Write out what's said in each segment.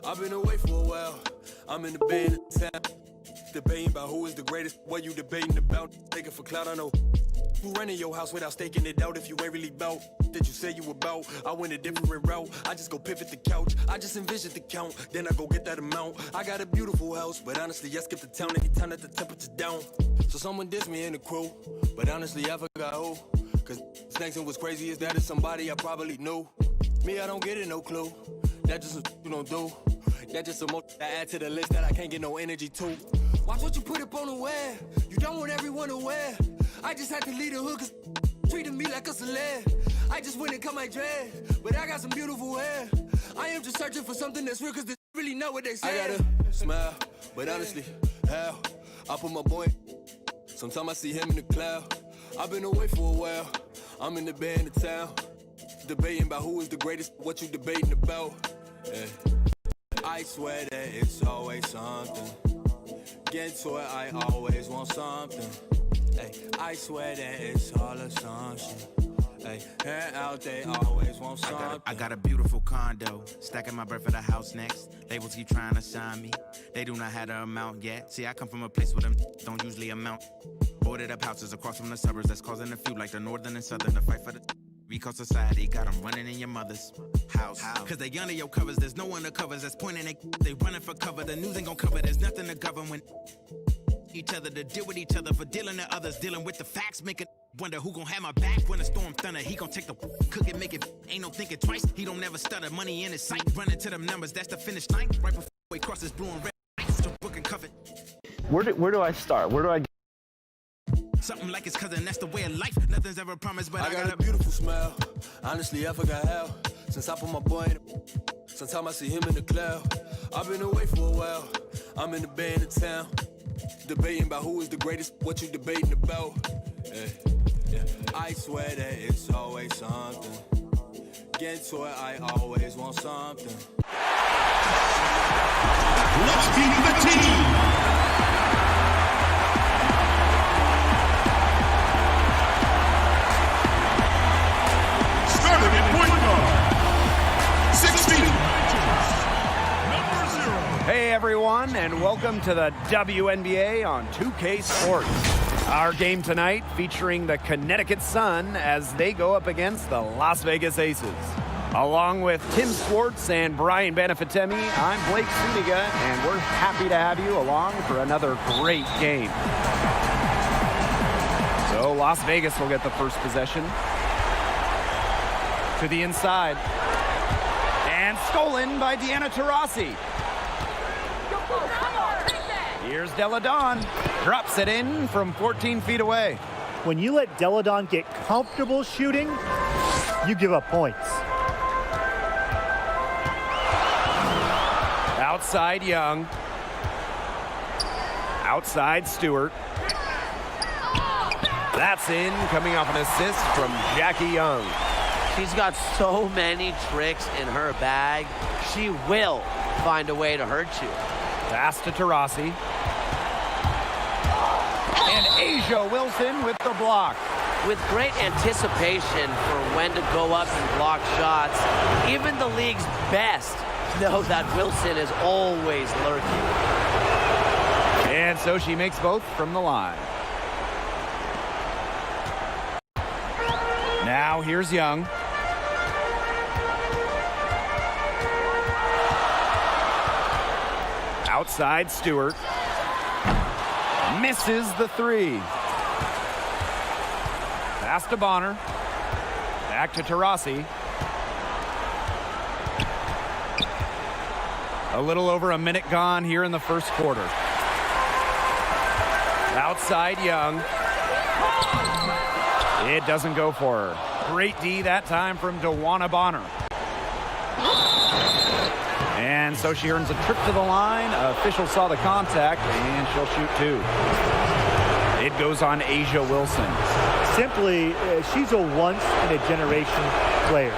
I've been away for a while. I'm in the bay in the town. Debating about who is the greatest. What you debating about? Taking for clout, I know. Who running your house without staking it out if you ain't really bout that you say you about? I went a different route. I just go pivot the couch. I just envision the count. Then I go get that amount. I got a beautiful house, but honestly, I skip the town anytime that the temperature's down. So someone dissed me in the crew, but honestly, I forgot who. Cause next and what's crazy is that it's somebody I probably knew. Me, I don't get it, no clue. That just some you don't do. That just some more I add to the list that I can't get no energy to. Watch what you put up on the web. You don't want everyone aware. I just had to lead the hood cause treating me like a celeb. I just went and cut my dread, but I got some beautiful hair. I am just searching for something that's real cause they really know what they say. I gotta smile, but honestly, how? I put my boy. Sometimes I see him in the cloud. I've been away for a while. I'm in the bay in the town. Debating about who is the greatest, what you debating about. Yeah. I swear that it's always something. Get to it, I always want something. Hey, I swear that it's all assumption. Hey, hair out, they always want something. I got a beautiful condo, stacking my bread for the house next. Labels keep trying to sign me. They do not have the amount yet. See, I come from a place where them don't usually amount. Boarded up houses across from the suburbs that's causing a feud like the northern and southern to fight for the. Because society got them running in your mother's house. Cause they under your covers, there's no one that covers. That's pointing they running for cover. The news ain't gonna cover, there's nothing to govern when each other to deal with each other for dealing to others. Dealing with the facts, make it wonder who gon' have my back when the storm thunder. He gon' take the cook and make it, ain't no thinking twice. He don't never stutter, money in his sight. Running to them numbers, that's the finish line. Right before he crosses blue and red, so book and cover. Where do I start? Where do I Something like his cousin, that's the way of life. Nothing's ever promised, but I got a beautiful smile. Honestly, I forgot how. Since I put my boy in sometimes I see him in the cloud. I've been away for a while. I'm in the bay in the town. Debating about who is the greatest, what you debating about. Yeah. I swear that it's always something. Get to it, I always want something. Let's keep the team. Started at point guard, 16 number 0. Hey everyone, and welcome to the WNBA on 2K Sports. Our game tonight featuring the Connecticut Sun as they go up against the Las Vegas Aces. Along with Tim Swartz and Brian Banafitemi, I'm Blake Suniga, and we're happy to have you along for another great game. So Las Vegas will get the first possession. To the inside. And stolen by Deanna Taurasi. Here's Deladon. Drops it in from 14 feet away. When you let Deladon get comfortable shooting, you give up points. Outside Young. Outside Stewart. That's in, coming off an assist from Jackie Young. She's got so many tricks in her bag. She will find a way to hurt you. Pass to Taurasi. And Asia Wilson with the block. With great anticipation for when to go up and block shots, even the league's best know that Wilson is always lurking. And so she makes both from the line. Now here's Young. Outside Stewart. Misses the three. Pass to Bonner. Back to Taurasi. A little over a minute gone here in the first quarter. Outside Young. It doesn't go for her. Great D that time from DeWanna Bonner. And so she earns a trip to the line. Official saw the contact, and she'll shoot two. It goes on Asia Wilson. Simply, she's a once-in-a-generation player.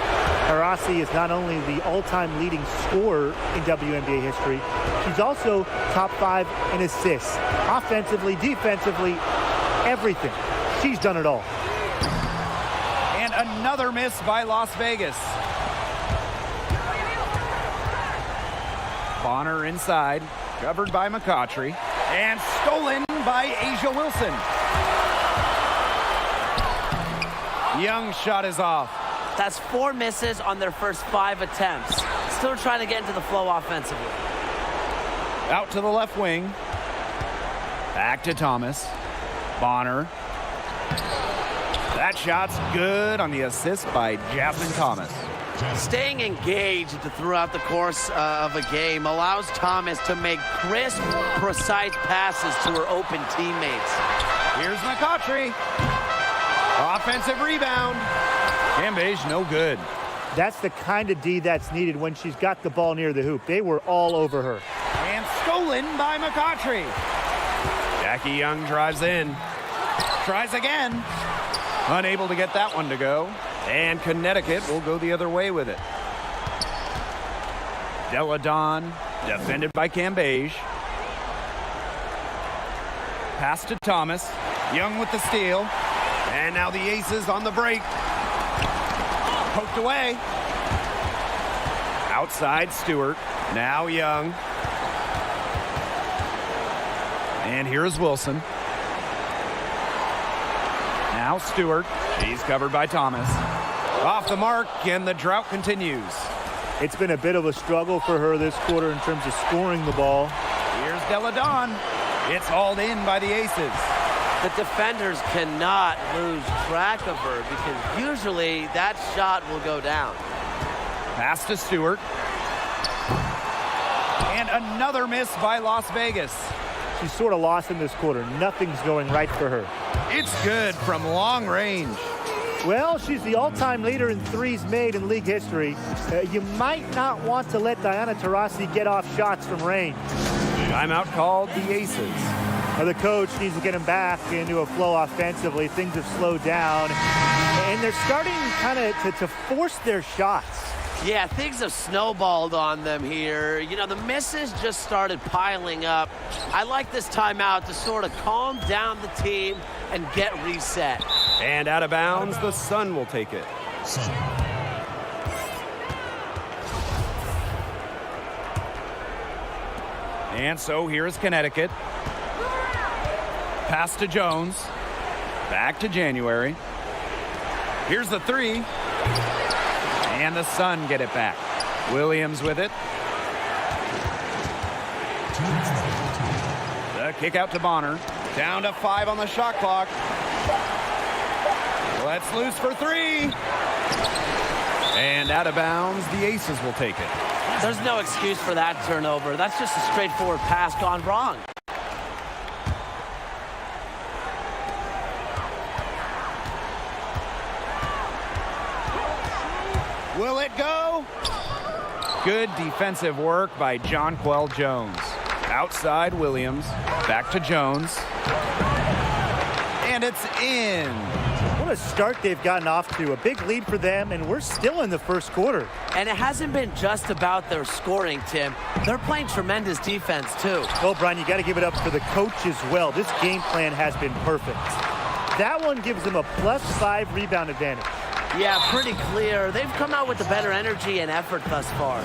Taurasi is not only the all-time leading scorer in WNBA history, she's also top 5 in assists. Offensively, defensively, everything. She's done it all. And another miss by Las Vegas. Bonner inside, covered by McCautry, and stolen by Asia Wilson. Young's shot is off. That's 4 misses on their first 5 attempts. Still trying to get into the flow offensively. Out to the left wing. Back to Thomas. Bonner. That shot's good on the assist by Jasmine Thomas. Staying engaged throughout the course of a game allows Thomas to make crisp, precise passes to her open teammates. Here's McCautry. Offensive rebound. Cambage, no good. That's the kind of D that's needed when she's got the ball near the hoop. They were all over her. And stolen by McCautry. Jackie Young drives in. Tries again. Unable to get that one to go. And Connecticut will go the other way with it. Deladon, defended by Cambage. Pass to Thomas. Young with the steal. And now the Aces on the break. Poked away. Outside Stewart. Now Young. And here's Wilson. Now Stewart. He's covered by Thomas. Off the mark, and the drought continues. It's been a bit of a struggle for her this quarter in terms of scoring the ball. Here's Deladon. It's hauled in by the Aces. The defenders cannot lose track of her because usually that shot will go down. Pass to Stewart. And another miss by Las Vegas. She's sort of lost in this quarter. Nothing's going right for her. It's good from long range. Well, she's the all-time leader in threes made in league history. You might not want to let Diana Taurasi get off shots from range. Timeout called the Aces. The coach needs to get them back into a flow offensively. Things have slowed down, and they're starting kind of to force their shots. Yeah, things have snowballed on them here. You know, the misses just started piling up. I like this timeout to sort of calm down the team and get reset. And out of bounds, the Sun will take it. And so here's Connecticut. Pass to Jones. Back to January. Here's the three. And the Sun get it back. Williams with it. The kick out to Bonner. Down to 5 on the shot clock. Let's loose for 3. And out of bounds, the Aces will take it. There's no excuse for that turnover. That's just a straightforward pass gone wrong. Will it go? Good defensive work by Jonquel Jones. Outside Williams. Back to Jones. And it's in. What a start they've gotten off to. A big lead for them, and we're still in the first quarter. And it hasn't been just about their scoring, Tim. They're playing tremendous defense, too. Well, Brian, you got to give it up for the coach as well. This game plan has been perfect. That one gives them a +5 rebound advantage. Yeah, pretty clear. They've come out with the better energy and effort thus far.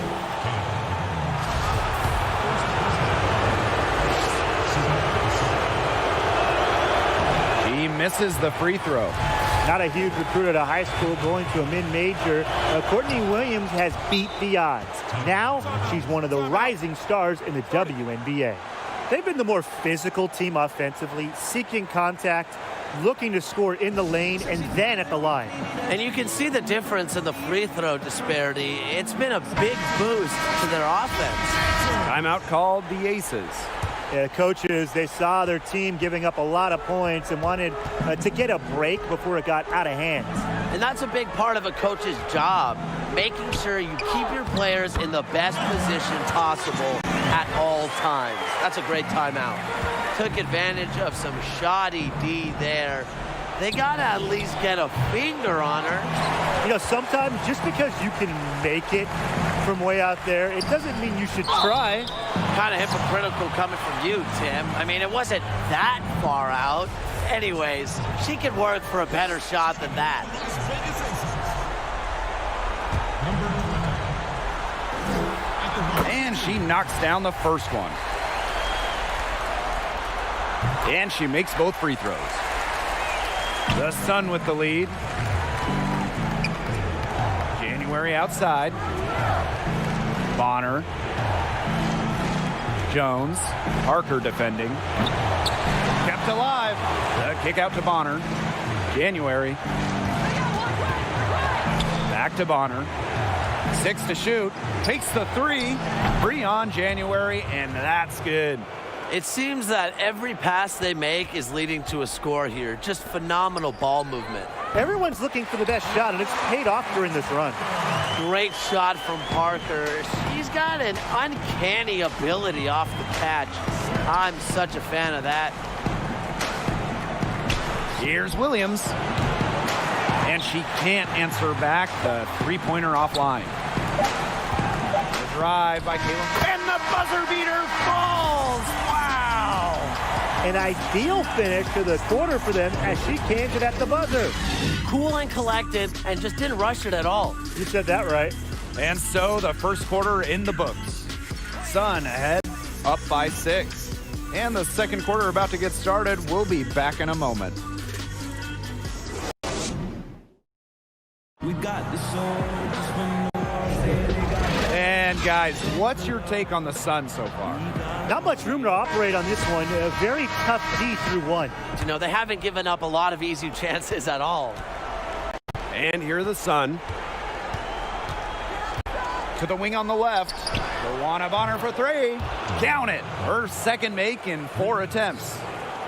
He misses the free throw. Not a huge recruit at a high school going to a mid-major. Courtney Williams has beat the odds. Now she's one of the rising stars in the WNBA. They've been the more physical team offensively, seeking contact, looking to score in the lane and then at the line. And you can see the difference in the free throw disparity. It's been a big boost to their offense. Timeout called the Aces. Yeah, coaches, they saw their team giving up a lot of points and wanted to get a break before it got out of hand. And that's a big part of a coach's job, making sure you keep your players in the best position possible at all times. That's a great timeout. Took advantage of some shoddy D there. They got to at least get a finger on her. You know, sometimes just because you can make it from way out there, it doesn't mean you should try. Kind of hypocritical coming from you, Tim. I mean, it wasn't that far out. Anyways, she could work for a better shot than that. And she knocks down the first one. And she makes both free throws. The Sun with the lead. January outside. Bonner. Jones. Parker defending. Kept alive. The kick out to Bonner. January. Back to Bonner. 6 to shoot. Takes the 3. Free on January, and that's good. It seems that every pass they make is leading to a score here. Just phenomenal ball movement. Everyone's looking for the best shot, and it's paid off during this run. Great shot from Parker. She's got an uncanny ability off the catch. I'm such a fan of that. Here's Williams. And she can't answer back the three-pointer offline. The drive by Caleb. And the buzzer beater falls. Wow. An ideal finish to the quarter for them as she cans it at the buzzer. Cool and collected and just didn't rush it at all. You said that right. And so the first quarter in the books. Sun ahead, up by 6. And the second quarter about to get started. We'll be back in a moment. We got this song just one. And guys, what's your take on the Sun so far? Not much room to operate on this one. A very tough D through 1. You know, they haven't given up a lot of easy chances at all. And here are the Sun. To the wing on the left. Luana Bonner for 3. Count it. Her second make in 4 attempts.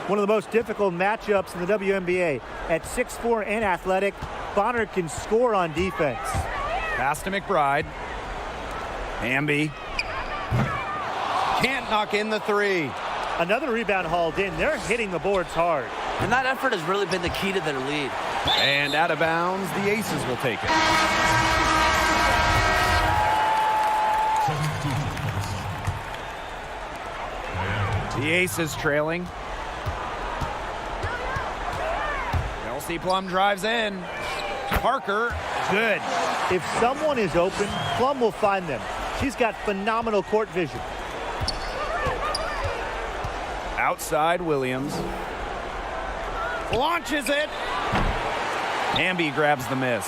One of the most difficult matchups in the WNBA. At 6'4" and athletic, Bonner can score on defense. Pass to McBride. Hamby. Can't knock in the 3. Another rebound hauled in. They're hitting the boards hard. And that effort has really been the key to their lead. And out of bounds, the Aces will take it. The Aces trailing. Kelsey Plum drives in. Parker, good. If someone is open, Plum will find them. She's got phenomenal court vision. Outside Williams. Launches it. Hamby grabs the miss.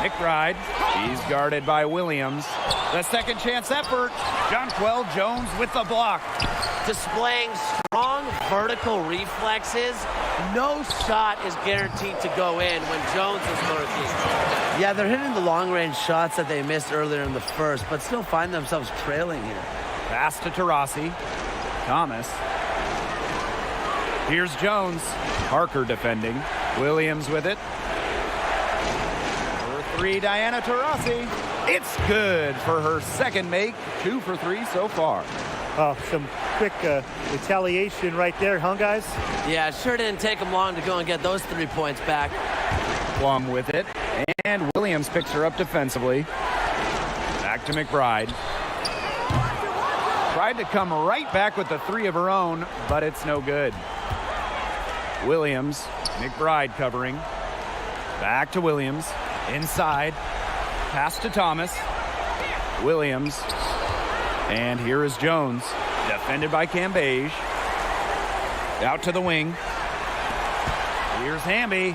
McBride. He's guarded by Williams. The second chance effort. Jonquel Jones with the block. Displaying strong vertical reflexes. No shot is guaranteed to go in when Jones is lurking. Yeah, they're hitting the long-range shots that they missed earlier in the first, but still find themselves trailing here. Pass to Taurasi. Thomas. Here's Jones. Parker defending. Williams with it. For 3, Diana Taurasi. It's good for her second make. 2 for 3 so far. Oh, some quick retaliation right there, huh, guys? Yeah, it sure didn't take them long to go and get those 3 points back. Plum with it. And Williams picks her up defensively. Back to McBride. Tried to come right back with the 3 of her own, but it's no good. Williams. McBride covering. Back to Williams. Inside. Pass to Thomas. Williams. And here is Jones. Defended by Cambage. Out to the wing. Here's Hamby.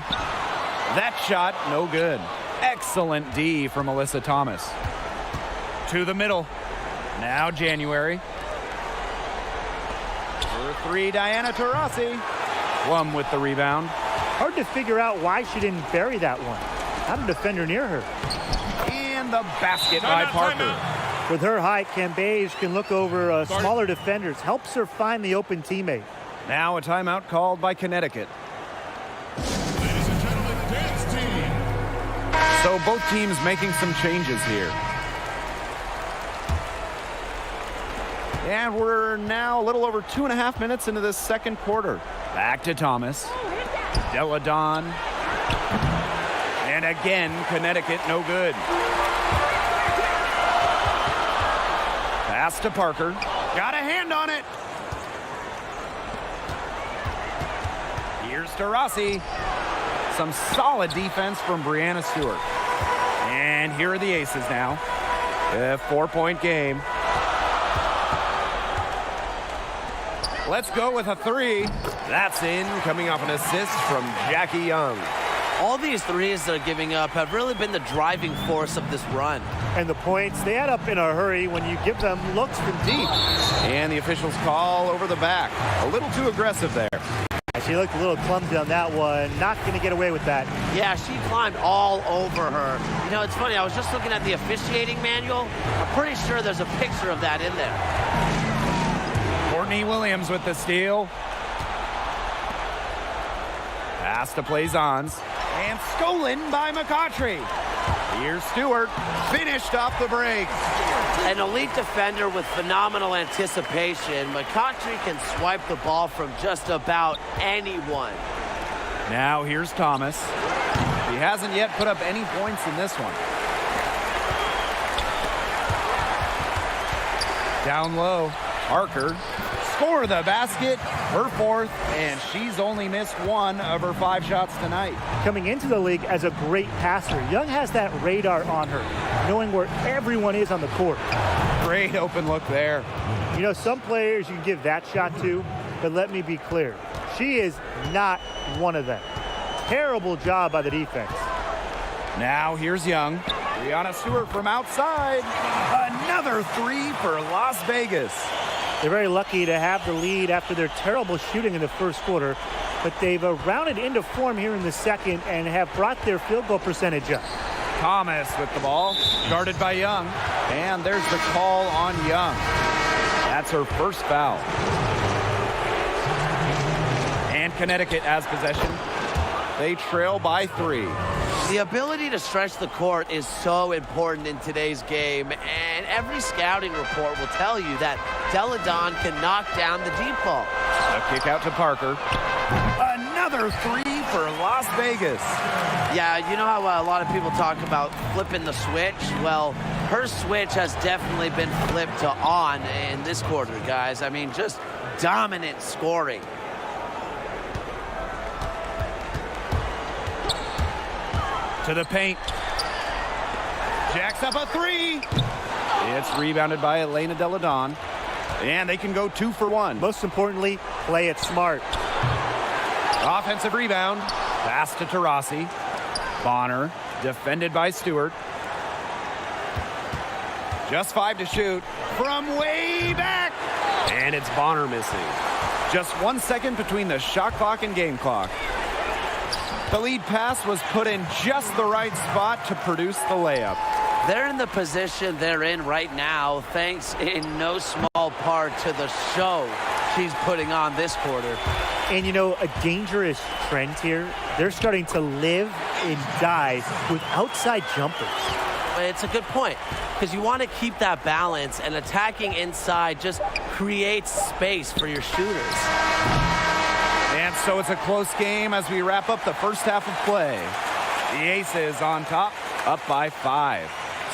That shot, no good. Excellent D from Alyssa Thomas. To the middle. Now January. For 3, Diana Taurasi. Plum with the rebound. Hard to figure out why she didn't bury that one. Not a defender near her. And the basket by Parker. With her height, Cambage can look over smaller defenders. Helps her find the open teammate. Now a timeout called by Connecticut. Ladies and gentlemen, dance team. So both teams making some changes here. And we're now a little over 2.5 minutes into this second quarter. Back to Thomas. Deladon. And again, Connecticut no good. Pass to Parker. Got a hand on it. Here's Taurasi. Some solid defense from Brianna Stewart. And here are the Aces now. A 4-point game. Let's go with a 3. That's in, coming off an assist from Jackie Young. All these threes they're giving up have really been the driving force of this run. And the points, they add up in a hurry when you give them looks from deep. And the officials call over the back. A little too aggressive there. She looked a little clumsy on that one. Not going to get away with that. Yeah, she climbed all over her. You know, it's funny. I was just looking at the officiating manual. I'm pretty sure there's a picture of that in there. Courtney Williams with the steal. Pass to Plaisance. And stolen by McCautry. Here's Stewart. Finished off the break. An elite defender with phenomenal anticipation. McCautry can swipe the ball from just about anyone. Now here's Thomas. He hasn't yet put up any points in this one. Down low, Parker. Score the basket, her 4th, and she's only missed 1 of her 5 shots tonight. Coming into the league as a great passer, Young has that radar on her, knowing where everyone is on the court. Great open look there. You know, some players you can give that shot to, but let me be clear, she is not one of them. Terrible job by the defense. Now here's Young. Brianna Stewart from outside. Another 3 for Las Vegas. They're very lucky to have the lead after their terrible shooting in the first quarter, but they've rounded into form here in the second and have brought their field goal percentage up. Thomas with the ball, guarded by Young, and there's the call on Young. That's her first foul. And Connecticut has possession. They trail by 3. The ability to stretch the court is so important in today's game, and every scouting report will tell you that Deladon can knock down the deep ball. A kick out to Parker. Another 3 for Las Vegas. Yeah, you know how a lot of people talk about flipping the switch? Well, her switch has definitely been flipped to on in this quarter, guys. I mean, just dominant scoring. To the paint. Jacks up a 3. It's rebounded by Elena Deladon. And they can go 2 for 1. Most importantly, play it smart. Offensive rebound. Pass to Taurasi. Bonner, defended by Stewart. Just 5 to shoot. From way back. And it's Bonner missing. Just 1 second between the shot clock and game clock. The lead pass was put in just the right spot to produce the layup. They're in the position they're in right now, thanks in no small part to the show she's putting on this quarter. And you know, a dangerous trend here, they're starting to live and die with outside jumpers. It's a good point, because you want to keep that balance, and attacking inside just creates space for your shooters. And so it's a close game as we wrap up the first half of play. The Aces on top, up by 5.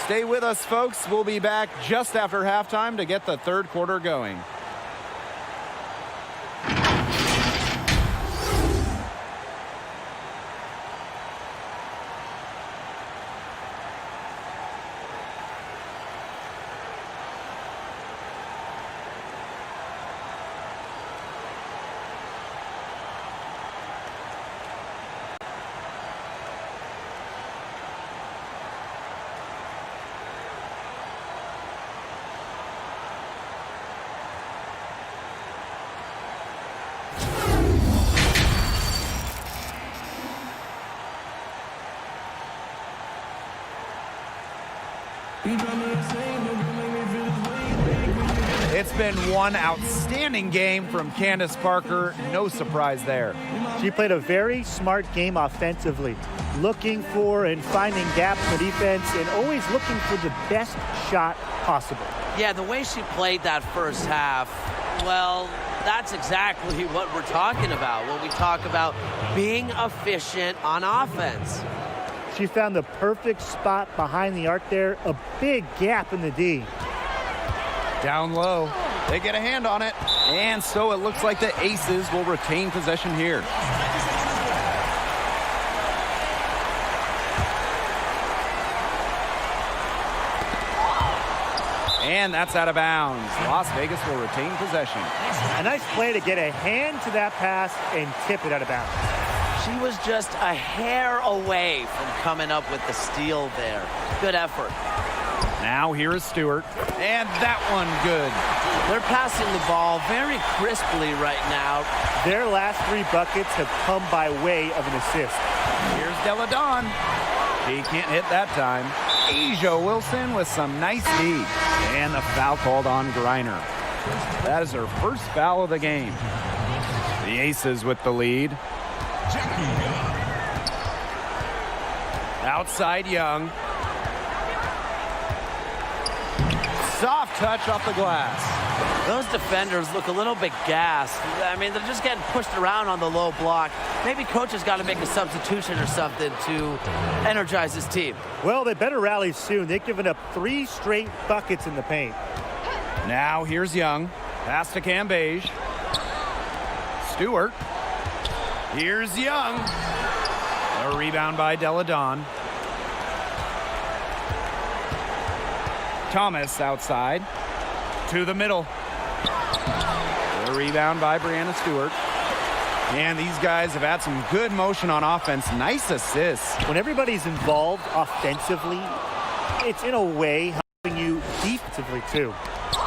Stay with us, folks. We'll be back just after halftime to get the third quarter going. It's been one outstanding game from Candace Parker. No surprise there. She played a very smart game offensively, looking for and finding gaps in the defense and always looking for the best shot possible. Yeah, the way she played that first half, well, that's exactly what we're talking about when we talk about being efficient on offense. She found the perfect spot behind the arc there, a big gap in the D. Down low, they get a hand on it, and so it looks like the Aces will retain possession here. And that's out of bounds. Las Vegas will retain possession. A nice play to get a hand to that pass and tip it out of bounds. She was just a hair away from coming up with the steal there. Good effort. Now here is Stewart. And that one good. They're passing the ball very crisply right now. Their last 3 buckets have come by way of an assist. Here's Deladon. He can't hit that time. Asia Wilson with some nice D. And the foul called on Griner. That is her first foul of the game. The Aces with the lead. Outside Young. Soft touch off the glass. Those defenders look a little bit gassed. I mean, they're just getting pushed around on the low block. Maybe coach has got to make a substitution or something to energize his team. Well, they better rally soon. They've given up 3 straight buckets in the paint. Now here's Young. Pass to Cambage. Stewart. Here's Young. A rebound by Deladon. Thomas outside. To the middle. A rebound by Brianna Stewart. And these guys have had some good motion on offense. Nice assists. When everybody's involved offensively, it's in a way helping you defensively too.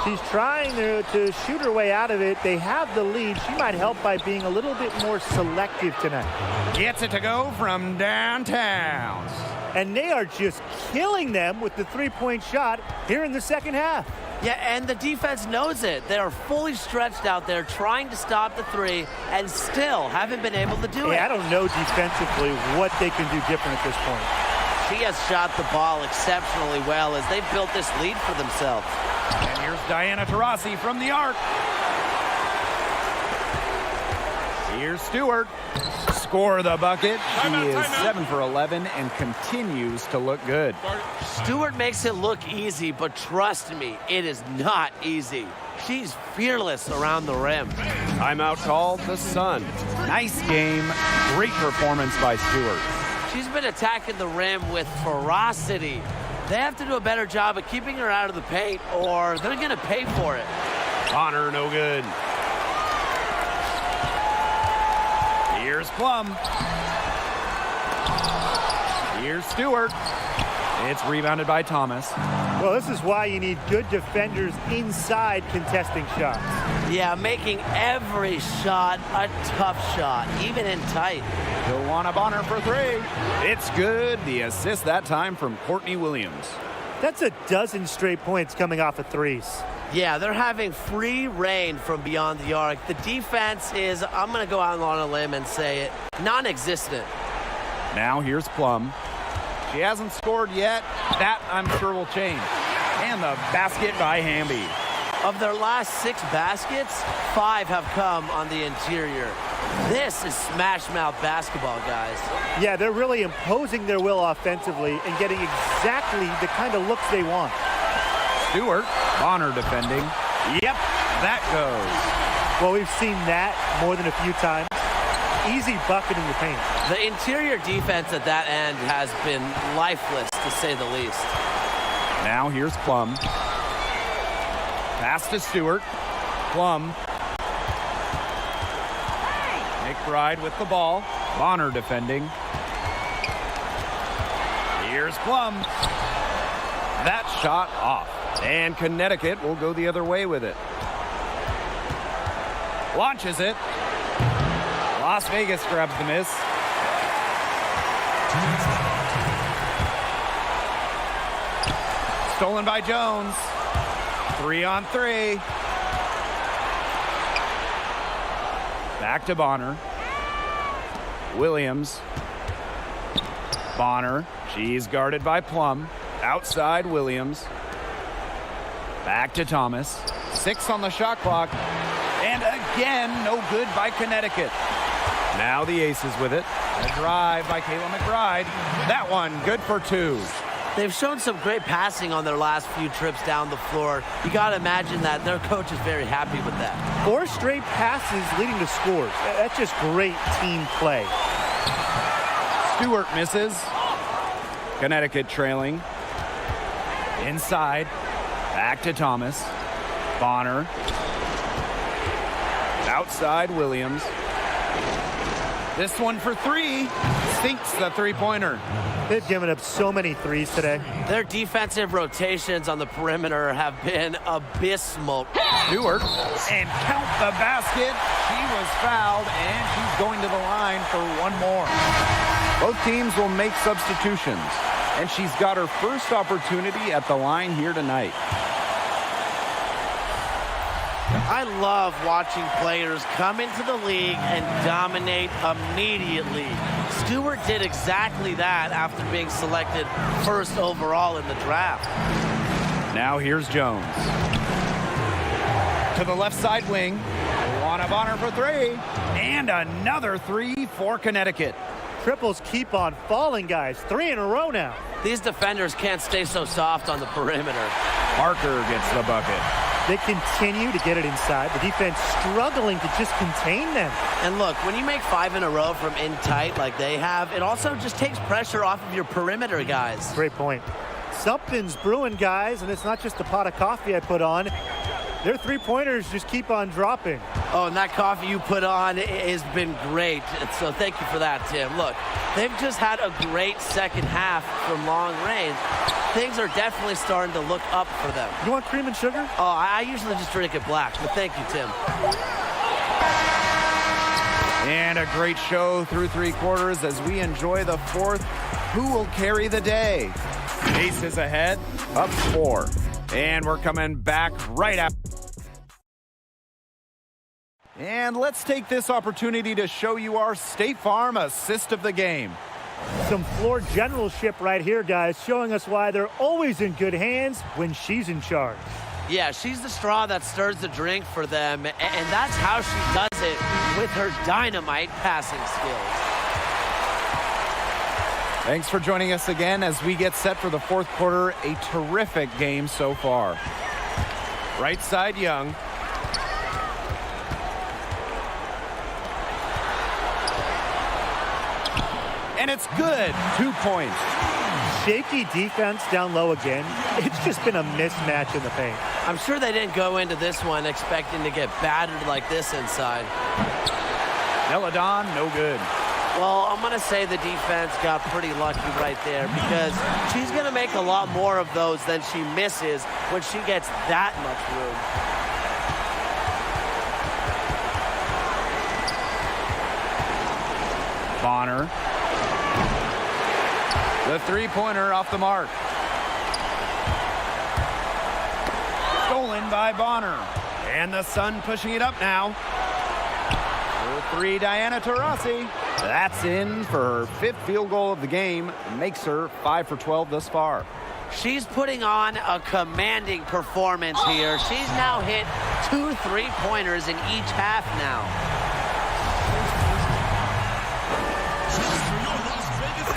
She's trying to shoot her way out of it. They have the lead. She might help by being a little bit more selective tonight. Gets it to go from downtown. And they are just killing them with the 3-point shot here in the second half. Yeah, and the defense knows it. They're fully stretched out there trying to stop the 3 and still haven't been able to do it. I don't know defensively what they can do different at this point. She has shot the ball exceptionally well as they've built this lead for themselves. And here's Diana Taurasi from the arc. Here's Stewart. Score the bucket. She is 7 for 11 and continues to look good. Stewart makes it look easy, but trust me, it is not easy. She's fearless around the rim. Timeout called the Sun. Nice game. Great performance by Stewart. She's been attacking the rim with ferocity. They have to do a better job of keeping her out of the paint or they're going to pay for it. Connor, no good. Here's Plum. Here's Stewart. It's rebounded by Thomas. Well, this is why you need good defenders inside contesting shots. Yeah, making every shot a tough shot, even in tight. Joanna Bonner for 3. It's good. The assist that time from Courtney Williams. That's a dozen straight points coming off of 3s. Yeah, they're having free reign from beyond the arc. The defense is, I'm going to go out on a limb and say it, non-existent. Now here's Plum. She hasn't scored yet. That, I'm sure, will change. And the basket by Hamby. Of their last 6 baskets, 5 have come on the interior. This is smash mouth basketball, guys. Yeah, they're really imposing their will offensively and getting exactly the kind of looks they want. Stewart, Bonner defending. Yep, that goes. Well, we've seen that more than a few times. Easy bucket in the paint. The interior defense at that end has been lifeless, to say the least. Now here's Plum. Pass to Stewart. Plum. McBride with the ball. Bonner defending. Here's Plum. That shot off. And Connecticut will go the other way with it. Launches it. Las Vegas grabs the miss. Stolen by Jones. 3-on-3. Back to Bonner. Williams. Bonner. She's guarded by Plum. Outside Williams. Back to Thomas. 6 on the shot clock. And again, no good by Connecticut. Now the Aces with it. A drive by Kayla McBride. That one good for 2. They've shown some great passing on their last few trips down the floor. You got to imagine that their coach is very happy with that. 4 straight passes leading to scores. That's just great team play. Stewart misses. Connecticut trailing. Inside. Back to Thomas. Bonner. Outside Williams. This one for three. Sinks the three-pointer. They've given up so many threes today. Their defensive rotations on the perimeter have been abysmal. Stewart. And count the basket. She was fouled, and she's going to the line for one more. Both teams will make substitutions, and she's got her first opportunity at the line here tonight. I love watching players come into the league and dominate immediately. Stewart did exactly that after being selected first overall in the draft. Now here's Jones. To the left side wing. Luana Bonner for three. And another three for Connecticut. Triples keep on falling, guys. 3 in a row now. These defenders can't stay so soft on the perimeter. Parker gets the bucket. They continue to get it inside. The defense struggling to just contain them. And look, when you make 5 in a row from in tight like they have, it also just takes pressure off of your perimeter guys. Great point. Something's brewing, guys, and it's not just the pot of coffee I put on. Their three-pointers just keep on dropping. Oh, and that coffee you put on has been great. So thank you for that, Tim. Look, they've just had a great second half from long range. Things are definitely starting to look up for them. You want cream and sugar? Oh, I usually just drink it black, but thank you, Tim. And a great show through three quarters as we enjoy the fourth. Who will carry the day? Aces ahead, up 4. And we're coming back right after. And let's take this opportunity to show you our State Farm assist of the game. Some floor generalship right here, guys, showing us why they're always in good hands when she's in charge. Yeah, she's the straw that stirs the drink for them, and that's how she does it with her dynamite passing skills. Thanks for joining us again as we get set for the fourth quarter. A terrific game so far. Right side, Young. And it's good. 2 points. Shaky defense down low again. It's just been a mismatch in the paint. I'm sure they didn't go into this one expecting to get battered like this inside. Neladon, no good. Well, I'm going to say the defense got pretty lucky right there because she's going to make a lot more of those than she misses when she gets that much room. Bonner. The three-pointer off the mark. Stolen by Bonner. And the Sun pushing it up now. For three, Diana Taurasi. That's in for her 5th field goal of the game. Makes her 5 for 12 thus far. She's putting on a commanding performance here. She's now hit 2 3-pointers in each half now.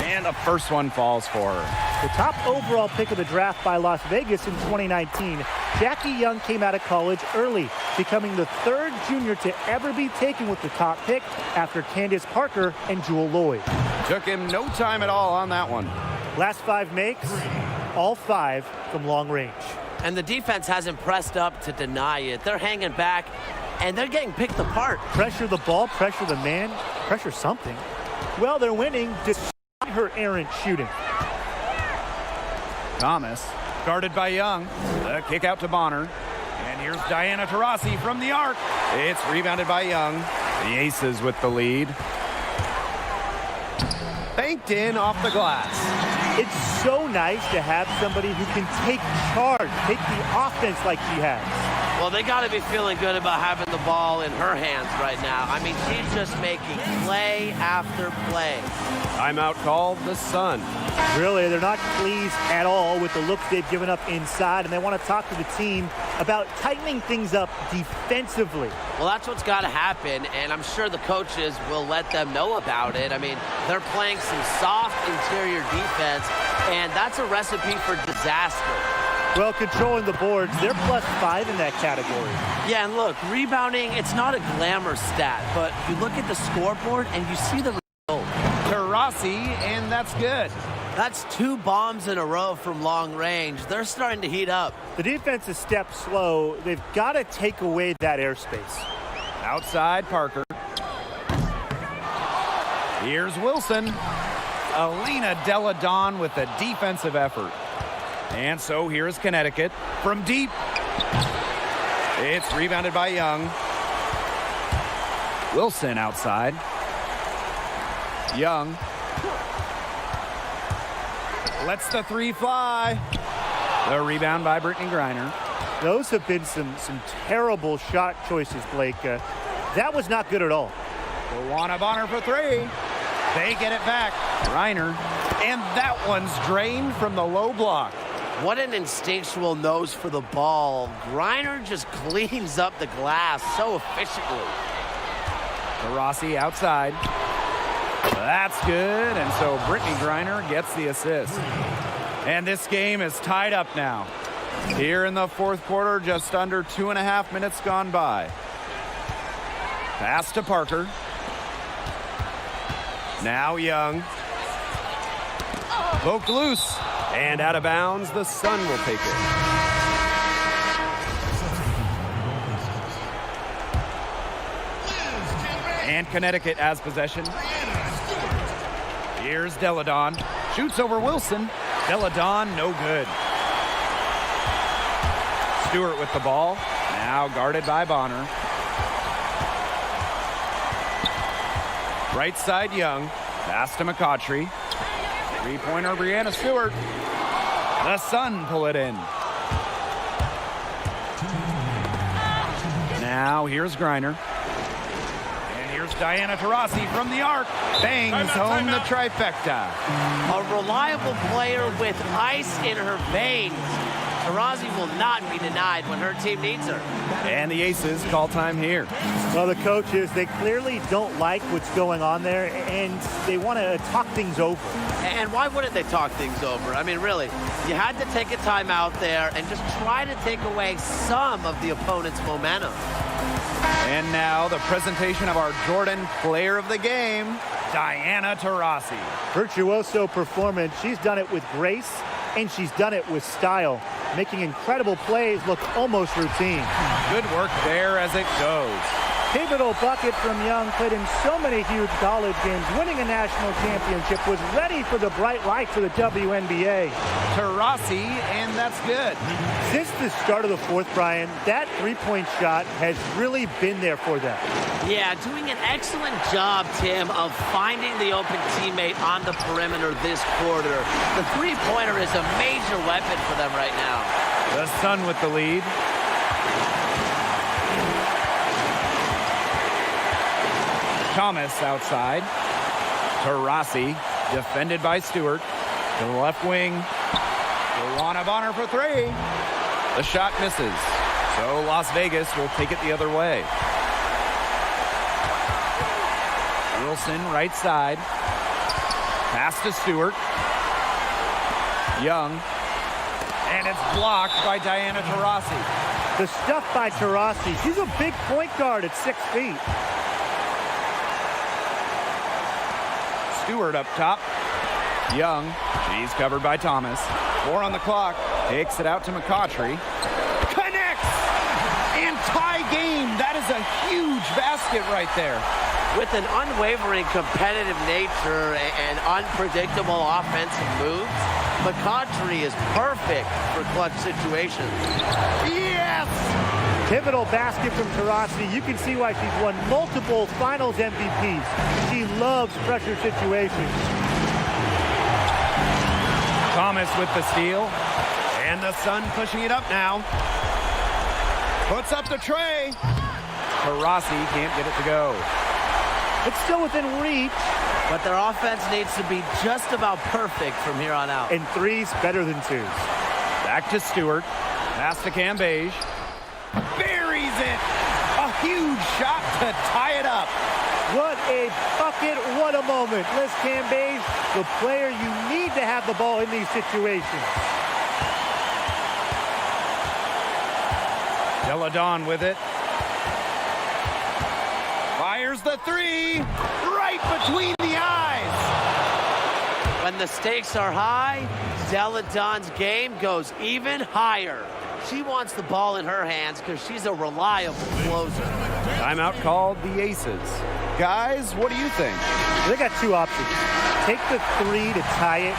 And the first one falls for her. The top overall pick of the draft by Las Vegas in 2019, Jackie Young came out of college early, becoming the 3rd junior to ever be taken with the top pick after Candace Parker and Jewel Lloyd. Took him no time at all on that one. Last 5 makes, all 5 from long range. And the defense hasn't pressed up to deny it. They're hanging back, and they're getting picked apart. Pressure the ball, pressure the man, pressure something. Well, they're winning despite her errant shooting. Thomas, guarded by Young. The kick out to Bonner. And here's Diana Taurasi from the arc. It's rebounded by Young. The Aces with the lead. Banked in off the glass. It's so nice to have somebody who can take charge, take the offense like she has. Well, they got to be feeling good about having the ball in her hands right now. I mean, she's just making play after play. Timeout called the Sun. Really, they're not pleased at all with the looks they've given up inside, and they want to talk to the team about tightening things up defensively. Well, that's what's got to happen, and I'm sure the coaches will let them know about it. I mean, they're playing some soft interior defense, and that's a recipe for disaster. Well, controlling the boards, they're +5 in that category. Yeah, and look, rebounding, it's not a glamour stat, but you look at the scoreboard and you see the result. Taurasi, and that's good. That's 2 bombs in a row from long range. They're starting to heat up. The defense is stepped slow. They've got to take away that airspace. Outside, Parker. Here's Wilson. Alina Deladon with a defensive effort. And so here's Connecticut from deep. It's rebounded by Young. Wilson outside. Young lets the 3 fly. The rebound by Brittany Griner. Those have been some terrible shot choices, Blake. That was not good at all. Luana Bonner for 3. They get it back. Griner. And that one's drained from the low block. What an instinctual nose for the ball. Griner just cleans up the glass so efficiently. Rossi outside. That's good, and so Brittany Griner gets the assist. And this game is tied up now. Here in the fourth quarter, just under 2.5 minutes gone by. Pass to Parker. Now Young. Poked loose, and out of bounds, the Sun will take it. And Connecticut has possession. Here's Deladon. Shoots over Wilson. Deladon, no good. Stewart with the ball. Now guarded by Bonner. Right side, Young. Pass to McCautry. Three-pointer, Brianna Stewart. The Sun pull it in. Now here's Griner. Here's Diana Taurasi from the arc. Bangs home the trifecta. A reliable player with ice in her veins. Taurasi will not be denied when her team needs her. And the Aces call time here. Well, the coaches, they clearly don't like what's going on there, and they want to talk things over. And why wouldn't they talk things over? I mean, really, you had to take a time out there and just try to take away some of the opponent's momentum. And now the presentation of our Jordan Player of the Game, Diana Taurasi. Virtuoso performance. She's done it with grace, and she's done it with style, making incredible plays look almost routine. Good work there as it goes. Pivotal bucket from Young, played in so many huge college games, winning a national championship, was ready for the bright lights of the WNBA. Taurasi, and that's good. Since the start of the fourth, Brian, that three-point shot has really been there for them. Yeah, doing an excellent job, Tim, of finding the open teammate on the perimeter this quarter. The three-pointer is a major weapon for them right now. The Sun with the lead. Thomas outside. Taurasi defended by Stewart. To the left wing. Luana Bonner for 3. The shot misses. So Las Vegas will take it the other way. Wilson right side. Pass to Stewart. Young. And it's blocked by Diana Taurasi. The stuff by Taurasi. She's a big point guard at 6 feet. Stewart up top. Young. She's covered by Thomas. 4 on the clock. Takes it out to McCautry. Connects! And tie game. That is a huge basket right there. With an unwavering competitive nature and unpredictable offensive moves, McCautry is perfect for clutch situations. Yes! Pivotal basket from Taurasi. You can see why she's won multiple finals MVPs. She loves pressure situations. Thomas with the steal. And the Sun pushing it up now. Puts up the tray. Taurasi can't get it to go. It's still within reach. But their offense needs to be just about perfect from here on out. And threes better than twos. Back to Stewart. Pass to Cambage. Buries it. A huge shot to tie it up. What a bucket. What a moment. Liz Cambage, the player you need to have the ball in these situations. Deladon with it. Fires the 3. Right between the eyes. When the stakes are high, Delle Donne's game goes even higher. She wants the ball in her hands because she's a reliable closer. Timeout called the Aces. Guys, what do you think? They got two options. Take the 3 to tie it,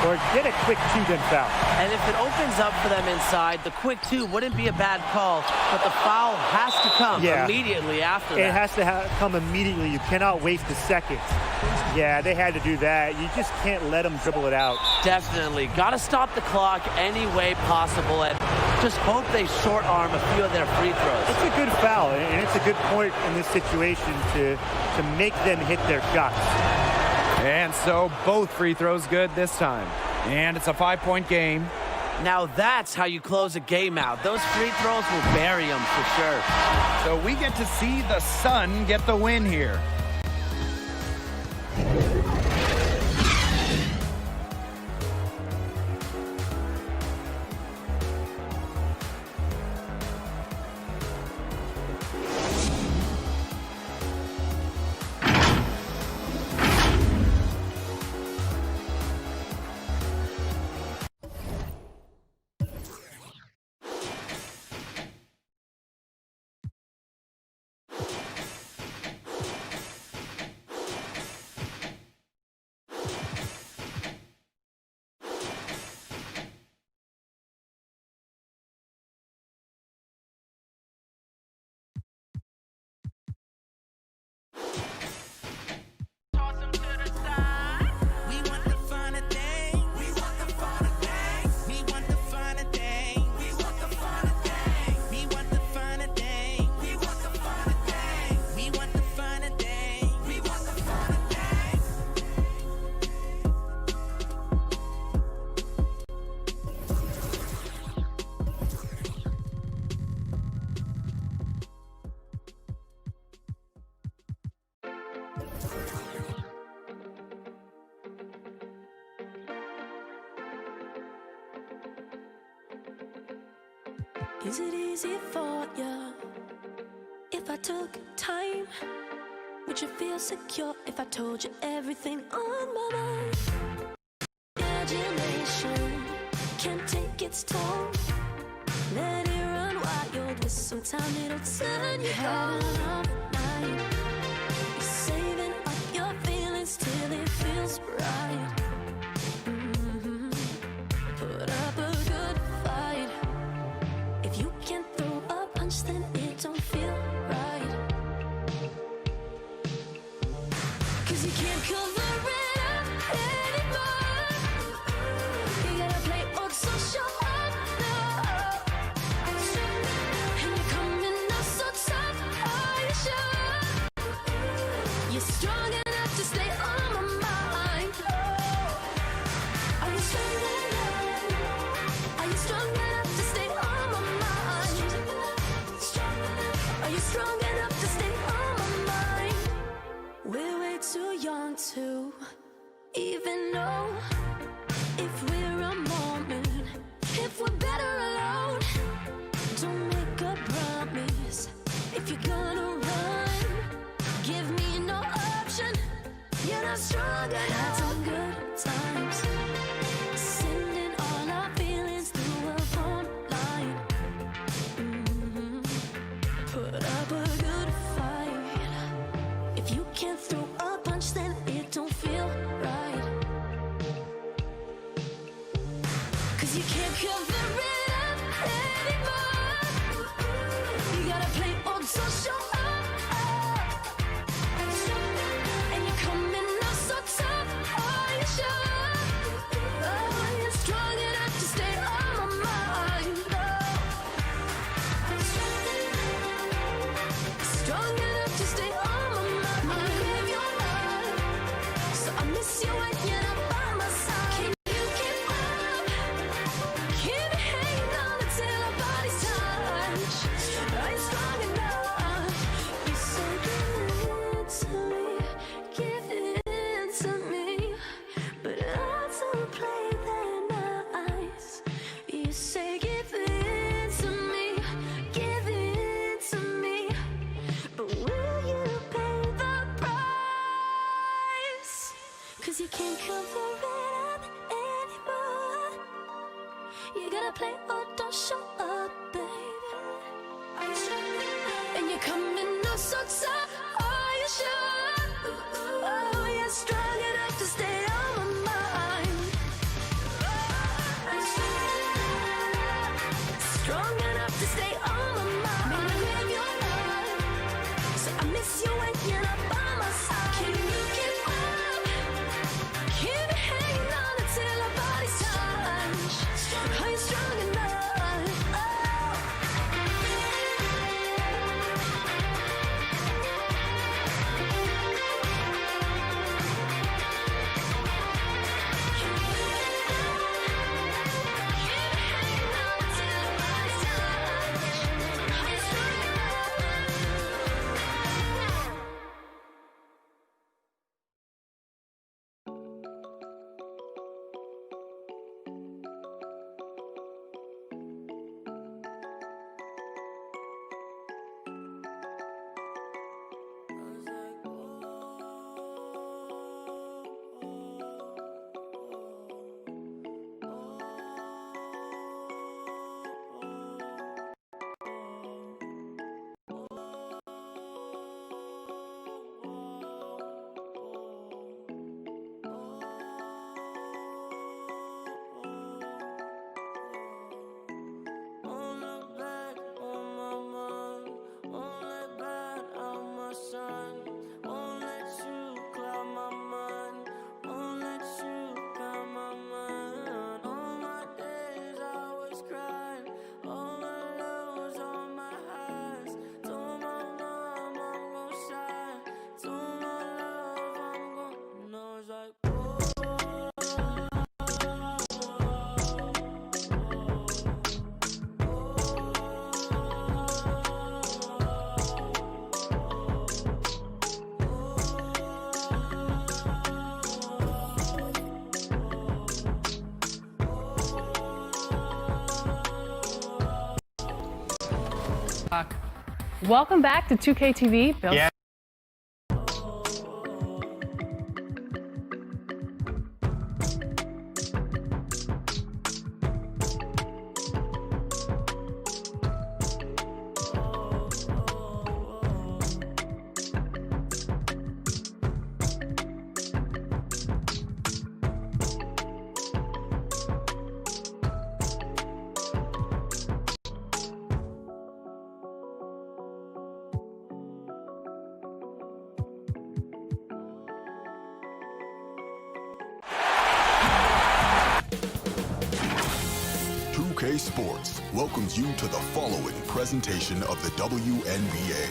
or get a quick 2-gun foul. And if it opens up for them inside, the quick 2 wouldn't be a bad call, but the foul has to come immediately after that. It has to come immediately. You cannot waste a second. Yeah, they had to do that. You just can't let them dribble it out. Definitely. Got to stop the clock any way possible and just hope they short arm a few of their free throws. It's a good foul, and it's a good point in this situation to make them hit their shots. And so both free throws good this time. And it's a 5-point game. Now that's how you close a game out. Those free throws will bury them for sure. So we get to see the Sun get the win here. Is it easy for you if I took time? Would you feel secure if I told you everything on my mind? Imagination can't take its toll. Let it run wild, but sometimes it'll turn you cold. You're saving up your feelings till it feels right. Put up a good fight. If you can't throw a punch, then it don't feel right. 'Cause you can't cover it up anymore. You gotta play old so show up now. And you're coming up so tough, are you sure? You're strong enough to stay on my mind. Are you strong enough? Are you strong enough to stay on my mind? Are you strong enough to stay on my mind? We're way too young to even know if we're a moment, if we're better alone. Don't make a promise if you're gonna run. Give me no option. You're not strong enough. Had some good times, sending all our feelings through a phone line. Put up a good fight. If you can't throw a punch, then it don't feel right. 'Cause you can't cover it up anymore. You gotta play old so show up. And you're coming up so tough, are you sure? Oh, you're strong enough to stay on my mind. Strong enough to stay on my mind. Give your love, so I miss you when you're not by my side. Can you keep up? Keep me hanging on until our bodies touch. Are you strong enough? You say give it to me, but I don't play that nice. You say give it to me, but will you pay the price? 'Cause you can't cover it up coming on so tight. Are you sure? Oh, you're strong enough to stay on my mind. Strong enough to stay on my mind. Make me crave your love, so I miss you when you're not by my side. Can you keep up? Keep me hanging on until our bodies touch. Are you strong enough? Welcome back to 2K TV. Bill. Yeah. Sports welcomes you to the following presentation of the WNBA.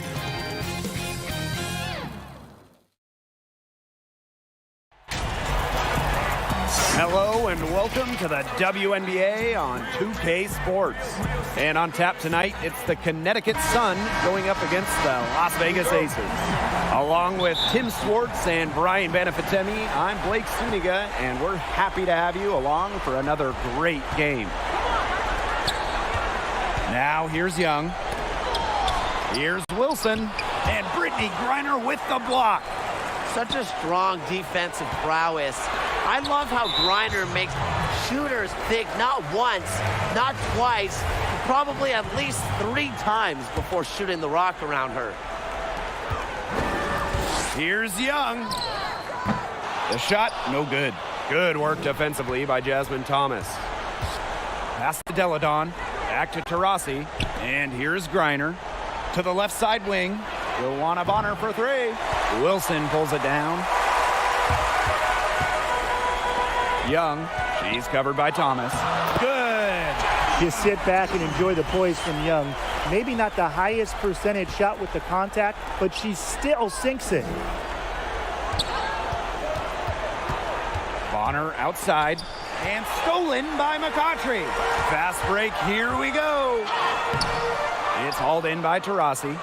Hello and welcome to the WNBA on 2K Sports. And on tap tonight, it's the Connecticut Sun going up against the Las Vegas Aces. Along with Tim Swartz and Brian Benefatemi, I'm Blake Suniga, and we're happy to have you along for another great game. Now here's Young. Here's Wilson. And Brittany Griner with the block. Such a strong defensive prowess. I love how Griner makes shooters think not once, not twice, but probably at least 3 times before shooting the rock around her. Here's Young. The shot, no good. Good work defensively by Jasmine Thomas. Pass to Deladon. Back to Taurasi, and here's Griner to the left side wing. Joanna Bonner for 3. Wilson pulls it down. Young, she's covered by Thomas. Good. Just sit back and enjoy the poise from Young. Maybe not the highest percentage shot with the contact, but she still sinks it. Bonner outside. And stolen by McCautry. Fast break, here we go. It's hauled in by Taurasi.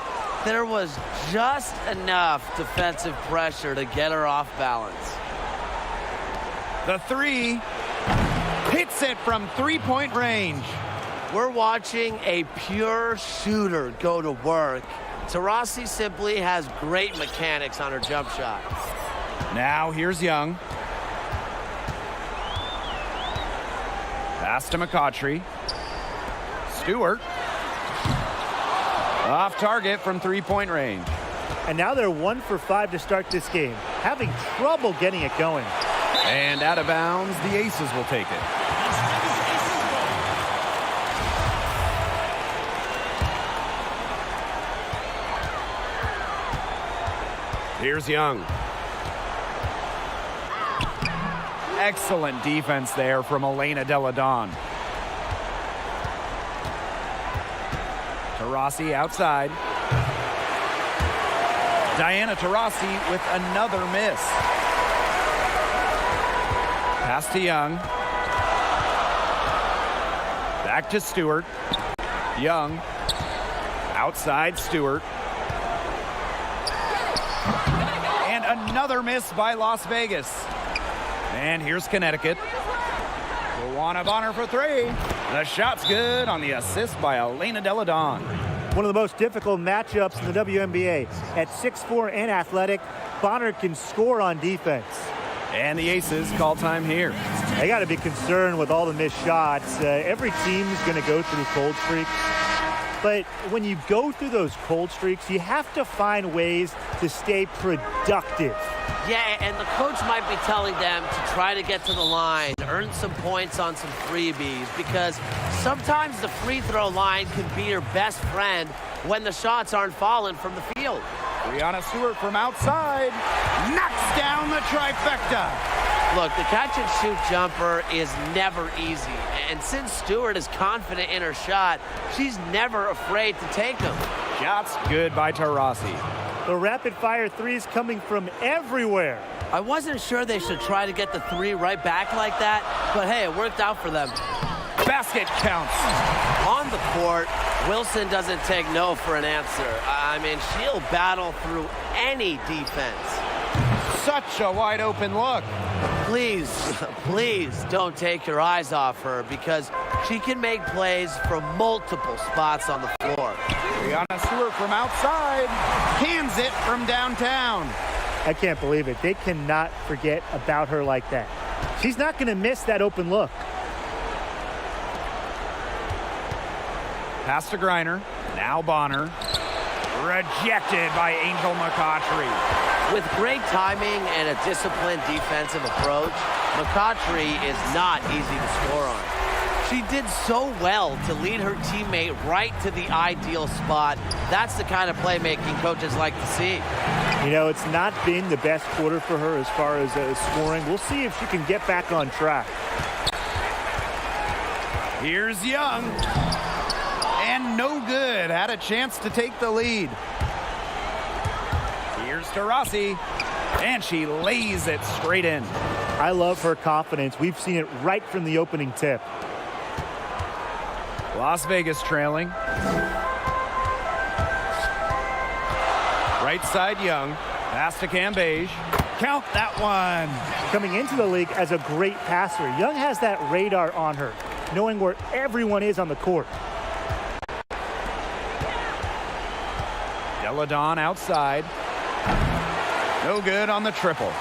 There was just enough defensive pressure to get her off balance. The 3 hits it from 3-point range. We're watching a pure shooter go to work. Taurasi simply has great mechanics on her jump shot. Now here's Young. Pass to McCautry. Stewart. Off target from three-point range. And now they're 1 for 5 to start this game, having trouble getting it going. And out of bounds, the Aces will take it. Here's Young. Excellent defense there from Elena Deladon. Taurasi outside. Diana Taurasi with another miss. Pass to Young. Back to Stewart. Young. Outside Stewart. And another miss by Las Vegas. And here's Connecticut. Luana Bonner for three. The shot's good on the assist by Elena Deladon. One of the most difficult matchups in the WNBA. At 6'4" and athletic, Bonner can score on defense. And the Aces call time here. They got to be concerned with all the missed shots. Every team is going to go through cold streaks. But when you go through those cold streaks, you have to find ways to stay productive. Yeah, and the coach might be telling them to try to get to the line, earn some points on some freebies, because sometimes the free throw line can be your best friend when the shots aren't falling from the field. Brianna Stewart from outside knocks down the trifecta. Look, the catch-and-shoot jumper is never easy, and since Stewart is confident in her shot, she's never afraid to take them. Shots good by Taurasi. The rapid-fire threes coming from everywhere. I wasn't sure they should try to get the three right back like that, but hey, it worked out for them. Basket counts. On the court, Wilson doesn't take no for an answer. I mean, she'll battle through any defense. Such a wide open look. Please, please don't take your eyes off her, because she can make plays from multiple spots on the floor. Brianna Stewart from outside hands it from downtown. I can't believe it. They cannot forget about her like that. She's not going to miss that open look. Pass to Griner. Now Bonner. Rejected by Angel McCautry. With great timing and a disciplined defensive approach, McCautry is not easy to score on. She did so well to lead her teammate right to the ideal spot. That's the kind of playmaking coaches like to see. You know, it's not been the best quarter for her as far as scoring. We'll see if she can get back on track. Here's Young. And no good. Had a chance to take the lead. Here's Taurasi. And she lays it straight in. I love her confidence. We've seen it right from the opening tip. Las Vegas trailing. Right side Young. Pass to Cambage. Count that one. Coming into the league as a great passer, Young has that radar on her, knowing where everyone is on the court. Deladon outside. No good on the triple.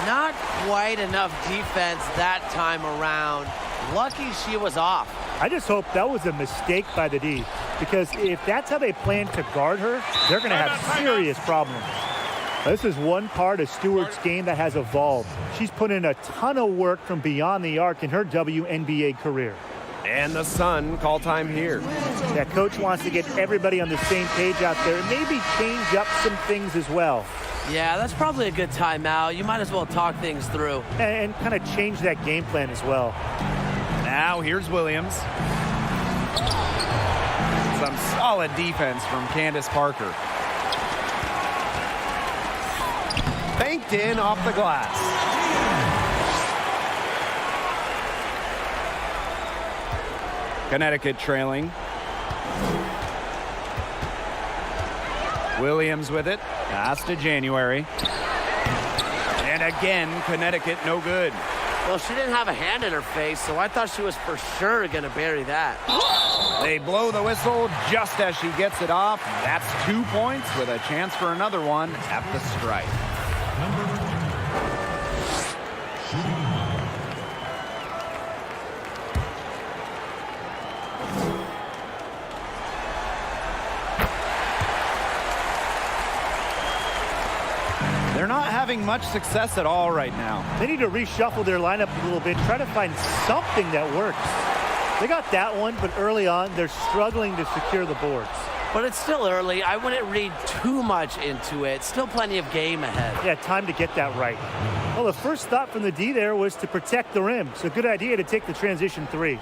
Not quite enough defense that time around. Lucky she was off. I just hope that was a mistake by the D, because if that's how they plan to guard her, they're going to have serious problems. This is one part of Stewart's game that has evolved. She's put in a ton of work from beyond the arc in her WNBA career. And the Sun call time here. That coach wants to get everybody on the same page out there, and maybe change up some things as well. Yeah, that's probably a good timeout. You might as well talk things through. And kind of change that game plan as well. Now here's Williams. Some solid defense from Candace Parker. Banked in off the glass. Connecticut trailing. Williams with it. Pass to January. And again, Connecticut no good. Well, she didn't have a hand in her face, so I thought she was for sure going to bury that. They blow the whistle just as she gets it off. That's 2 points with a chance for another one at the stripe. They're not having much success at all right now. They need to reshuffle their lineup a little bit, try to find something that works. They got that one, but early on, they're struggling to secure the boards. But it's still early. I wouldn't read too much into it. Still plenty of game ahead. Yeah, time to get that right. Well, the first thought from the D there was to protect the rim. So good idea to take the transition three.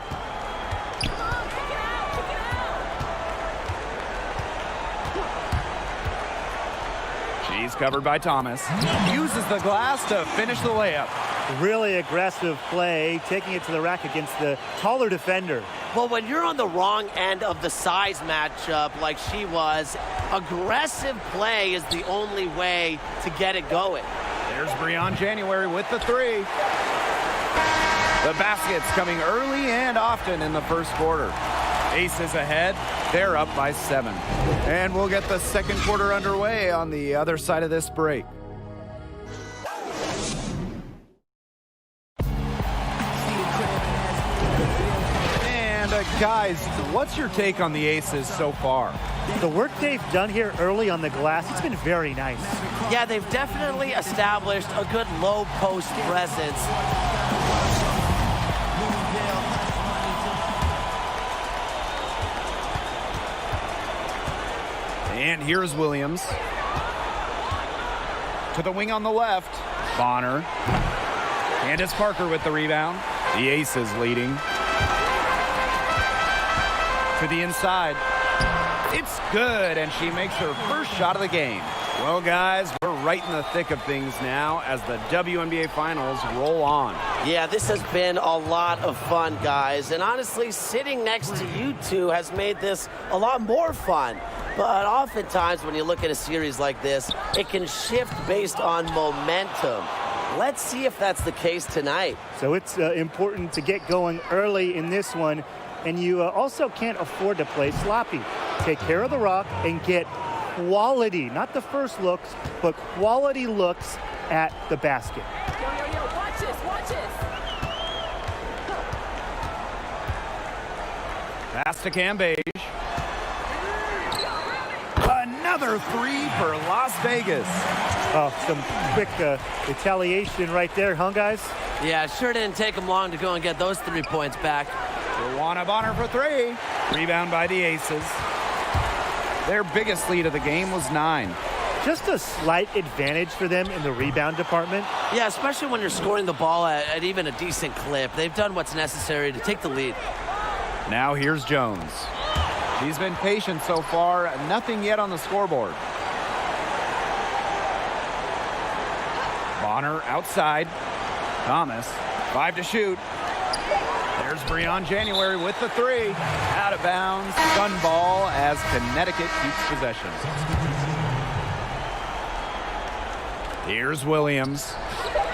She's covered by Thomas. Uses the glass to finish the layup. Really aggressive play, taking it to the rack against the taller defender. Well, when you're on the wrong end of the size matchup like she was, aggressive play is the only way to get it going. There's Breon January with the three. The basket's coming early and often in the first quarter. Aces ahead. They're up by 7. And we'll get the second quarter underway on the other side of this break. Guys, what's your take on the Aces so far? The work they've done here early on the glass, it's been very nice. Yeah, they've definitely established a good low post presence. And here's Williams. To the wing on the left. Bonner. Candace Parker with the rebound. The Aces leading. To the inside. It's good, and she makes her first shot of the game. Well, guys, we're right in the thick of things now as the WNBA Finals roll on. Yeah, this has been a lot of fun, guys. And honestly, sitting next to you two has made this a lot more fun. But oftentimes when you look at a series like this, it can shift based on momentum. Let's see if that's the case tonight. So it's important to get going early in this one. And you also can't afford to play sloppy. Take care of the rock and get quality, not the first looks, but quality looks at the basket. Yo, watch this, watch this. Pass to Cambage. Another three for Las Vegas. Oh, some quick retaliation right there, huh, guys? Yeah, it sure didn't take them long to go and get those 3 points back. Joanna Bonner for 3. Rebound by the Aces. Their biggest lead of the game was 9. Just a slight advantage for them in the rebound department. Yeah, especially when you're scoring the ball at even a decent clip. They've done what's necessary to take the lead. Now here's Jones. She's been patient so far. Nothing yet on the scoreboard. Bonner outside. Thomas, 5 to shoot. There's Breon January with the 3. Out of bounds. Gun ball as Connecticut keeps possession. Here's Williams.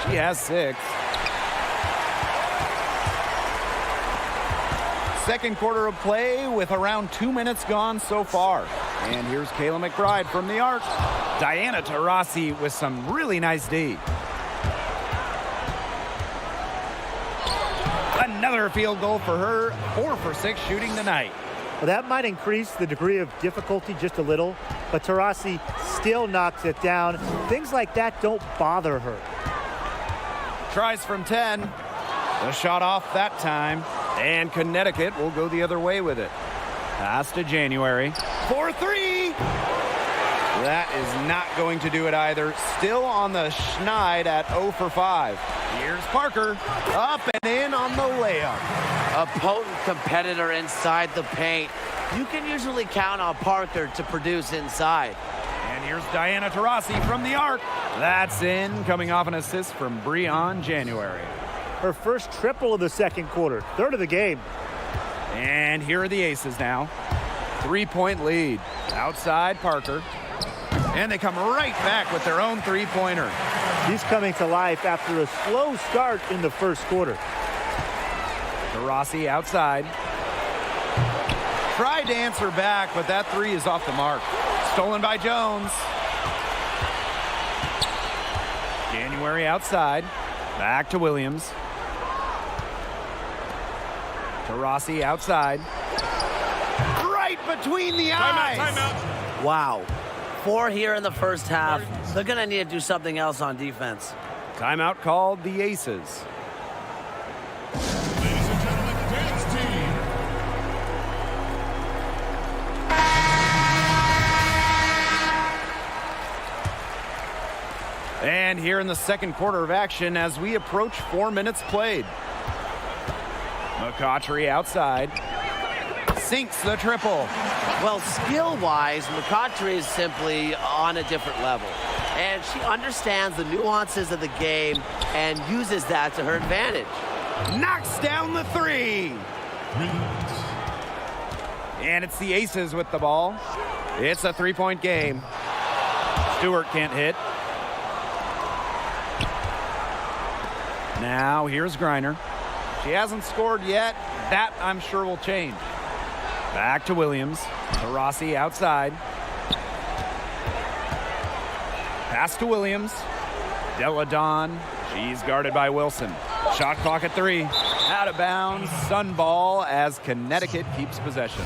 She has 6. Second quarter of play with around 2 minutes gone so far. And here's Kayla McBride from the arc. Diana Taurasi with some really nice D. Another field goal for her. 4 for 6 shooting tonight. Well, that might increase the degree of difficulty just a little, but Taurasi still knocks it down. Things like that don't bother her. Tries from 10. The shot off that time. And Connecticut will go the other way with it. Pass to January. 4-3. That is not going to do it either. Still on the schneid at 0 for 5. Here's Parker. Up and in on the layup. A potent competitor inside the paint. You can usually count on Parker to produce inside. And here's Diana Taurasi from the arc. That's in, coming off an assist from Breon January. Her first triple of the second quarter, 3rd of the game. And here are the Aces now. 3-point lead. Outside Parker. And they come right back with their own 3-pointer. She's coming to life after a slow start in the first quarter. Taurasi outside. Tried to answer back, but that 3 is off the mark. Stolen by Jones. January outside. Back to Williams. Taurasi outside. Right between the eyes. Timeout. Wow. 4 here in the first half. They're going to need to do something else on defense. Timeout called the Aces. Ladies and gentlemen, dance team. And here in the second quarter of action as we approach 4 minutes played. McCautry outside. Sinks the triple. Well, skill-wise, McCautry is simply on a different level. And she understands the nuances of the game and uses that to her advantage. Knocks down the three. And it's the Aces with the ball. It's a three-point game. Stewart can't hit. Now here's Griner. She hasn't scored yet. That, I'm sure, will change. Back to Williams. To Rossi outside. Pass to Williams. Deladon. She's guarded by Wilson. Shot clock at 3. Out of bounds. Sun ball as Connecticut keeps possession.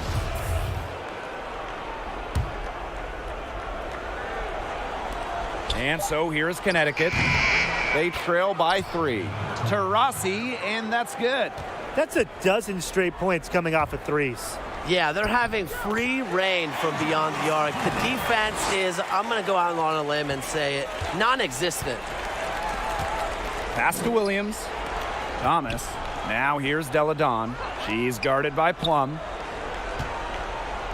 And so here's Connecticut. They trail by 3. To Rossi, and that's good. That's a dozen straight points coming off of threes. Yeah, they're having free reign from beyond the arc. The defense is, I'm going to go out on a limb and say it, non-existent. Pass to Williams. Thomas. Now here's Deladon. She's guarded by Plum.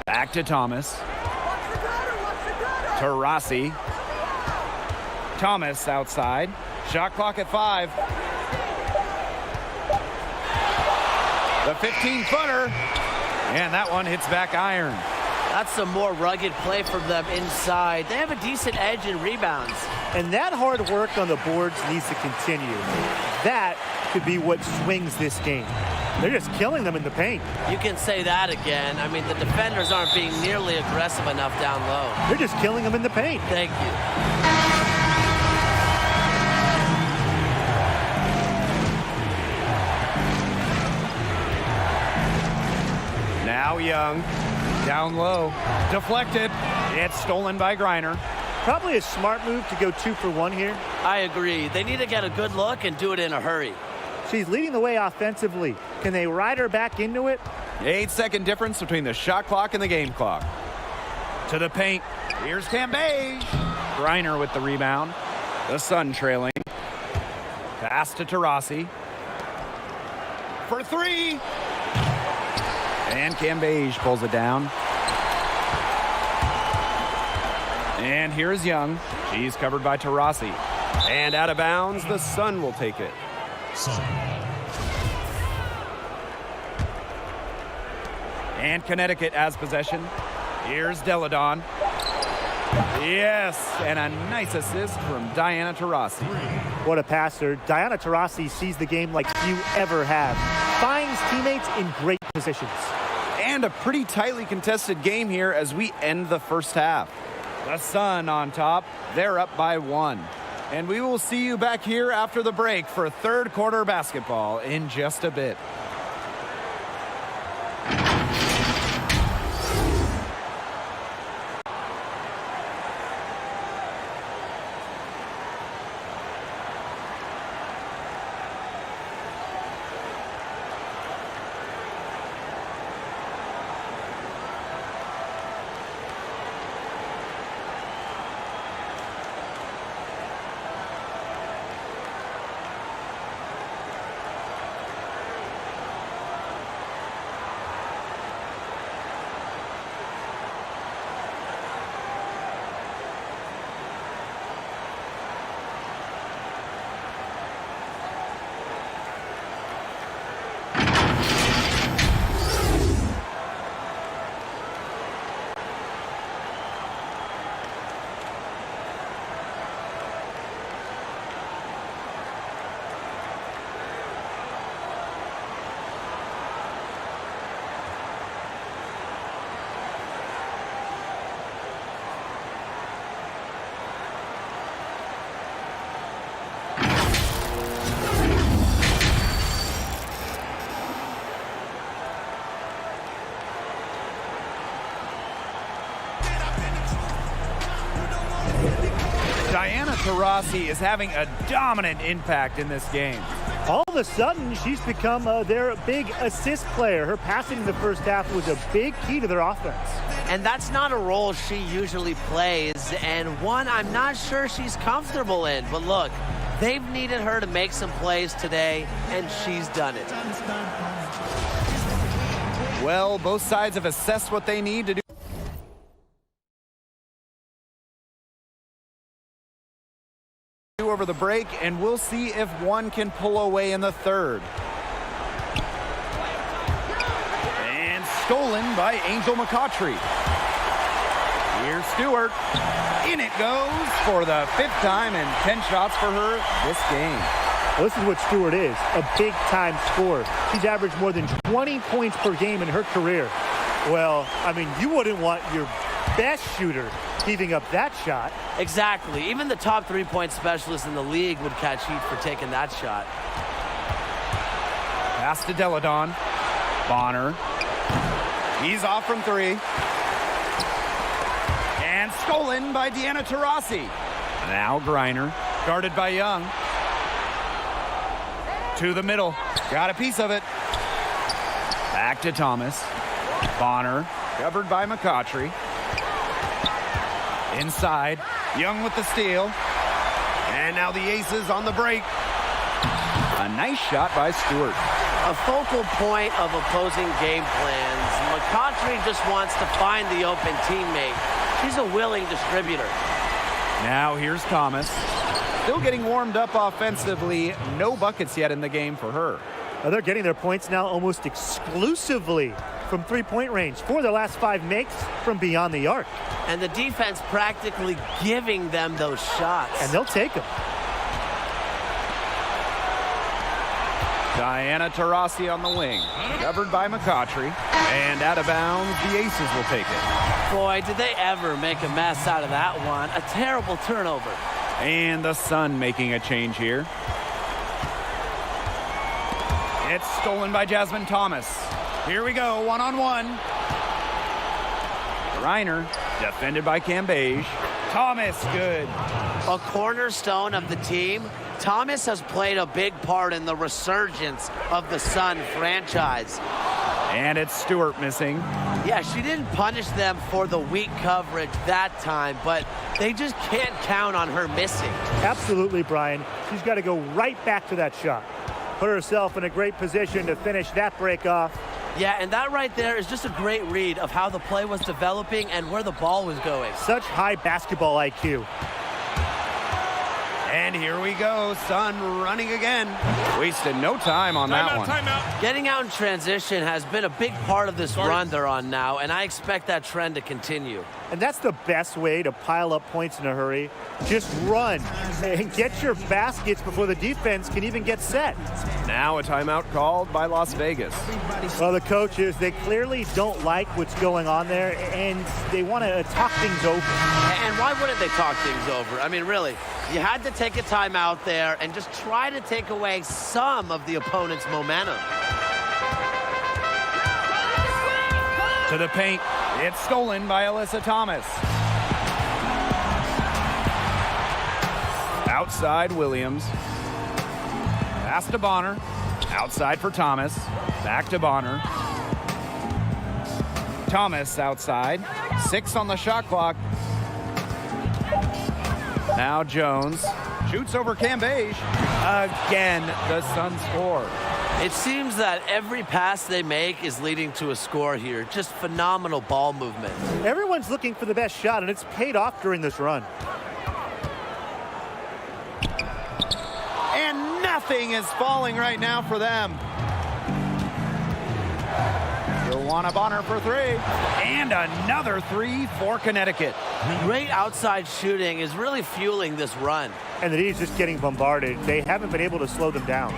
Back to Thomas. To Rossi. Thomas outside. Shot clock at 5. The 15-footer. And that one hits back iron. That's some more rugged play from them inside. They have a decent edge in rebounds. And that hard work on the boards needs to continue. That could be what swings this game. They're just killing them in the paint. You can say that again. I mean, the defenders aren't being nearly aggressive enough down low. They're just killing them in the paint. Thank you. Now Young, down low, deflected. It's stolen by Griner. Probably a smart move to go 2 for 1 here. I agree. They need to get a good look and do it in a hurry. She's leading the way offensively. Can they ride her back into it? 8-second difference between the shot clock and the game clock. To the paint. Here's Cambage. Griner with the rebound. The Sun trailing. Pass to Tarasi. For 3. And Cambage pulls it down. And here's Young. She's covered by Tarasi. And out of bounds, the Sun will take it. And Connecticut has possession. Here's Deladon. Yes, and a nice assist from Diana Taurasi. What a passer. Diana Taurasi sees the game like few ever have. Finds teammates in great positions. And a pretty tightly contested game here as we end the first half. The Sun on top. They're up by 1. And we will see you back here after the break for third quarter basketball in just a bit. Taurasi is having a dominant impact in this game. All of a sudden, she's become their big assist player. Her passing in the first half was a big key to their offense. And that's not a role she usually plays, and one I'm not sure she's comfortable in. But look, they've needed her to make some plays today, and she's done it. Well, both sides have assessed what they need to do over the break, and we'll see if one can pull away in the third. And stolen by Angel McCautry. Here's Stewart. In it goes for the 5th time, and 10 shots for her this game. Well, this is what Stewart is, a big-time scorer. She's averaged more than 20 points per game in her career. Well, I mean, you wouldn't want your best shooter heaving up that shot. Exactly. Even the top 3-point specialist in the league would catch heat for taking that shot. Pass to Deladon. Bonner. He's off from 3. And stolen by Deanna Taurasi. Now Griner, guarded by Young. To the middle. Got a piece of it. Back to Thomas. Bonner, covered by McCautry. Inside, Young with the steal. And now the Aces on the break. A nice shot by Stewart. A focal point of opposing game plans. McCautry just wants to find the open teammate. She's a willing distributor. Now here's Thomas. Still getting warmed up offensively. No buckets yet in the game for her. Well, they're getting their points now almost exclusively from 3-point range. 4 of their last 5 makes from beyond the arc. And the defense practically giving them those shots. And they'll take them. Diana Taurasi on the wing. Covered by McCautry. And out of bounds, the Aces will take it. Boy, did they ever make a mess out of that one. A terrible turnover. And the Sun making a change here. It's stolen by Jasmine Thomas. Here we go, one-on-one. Reiner, defended by Cambage. Thomas, good. A cornerstone of the team. Thomas has played a big part in the resurgence of the Sun franchise. And it's Stewart missing. Yeah, she didn't punish them for the weak coverage that time, but they just can't count on her missing. Absolutely, Brian. She's got to go right back to that shot. Put herself in a great position to finish that break off. Yeah, and that right there is just a great read of how the play was developing and where the ball was going. Such high basketball IQ. And here we go, Sun running again. Wasted no time on that one. Timeout. Getting out in transition has been a big part of this run they're on now, and I expect that trend to continue. And that's the best way to pile up points in a hurry. Just run and get your baskets before the defense can even get set. Now a timeout called by Las Vegas. Well, the coaches, they clearly don't like what's going on there, and they want to talk things over. And why wouldn't they talk things over? I mean, really, you had to take a timeout there and just try to take away some of the opponent's momentum. To the paint. It's stolen by Alyssa Thomas. Outside Williams. Pass to Bonner. Outside for Thomas. Back to Bonner. Thomas outside. 6 on the shot clock. Now Jones. Shoots over Cambage. Again, the Sun score. It seems that every pass they make is leading to a score here. Just phenomenal ball movement. Everyone's looking for the best shot, and it's paid off during this run. And nothing is falling right now for them. Joanna Bonner for 3. And another 3 for Connecticut. Great outside shooting is really fueling this run. And the D's just getting bombarded. They haven't been able to slow them down.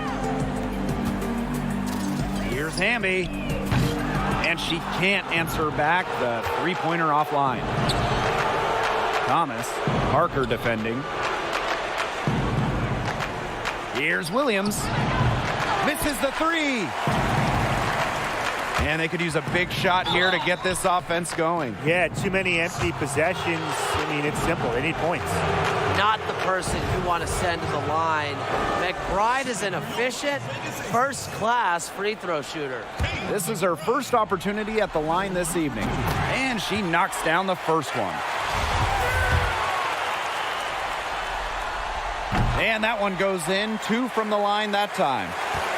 Here's Hamby. And she can't answer back the 3-pointer offline. Thomas, Parker defending. Here's Williams. Misses the 3. And they could use a big shot here to get this offense going. Yeah, too many empty possessions. I mean, it's simple. They need points. not the person you want to send to the line. McBride is an efficient, first-class free throw shooter. This is her first opportunity at the line this evening, and she knocks down the first one. And that one goes in, 2 from the line that time.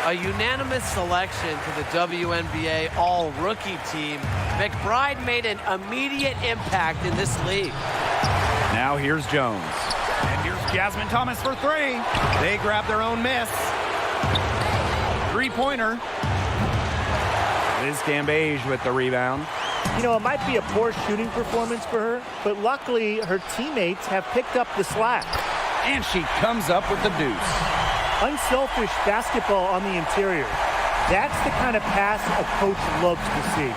A unanimous selection to the WNBA All-Rookie team. McBride made an immediate impact in this league. Now here's Jones. And here's Jasmine Thomas for 3. They grab their own miss. 3-pointer. Liz Cambage with the rebound. You know, it might be a poor shooting performance for her, but luckily her teammates have picked up the slack. And she comes up with the deuce. Unselfish basketball on the interior. That's the kind of pass a coach loves to see.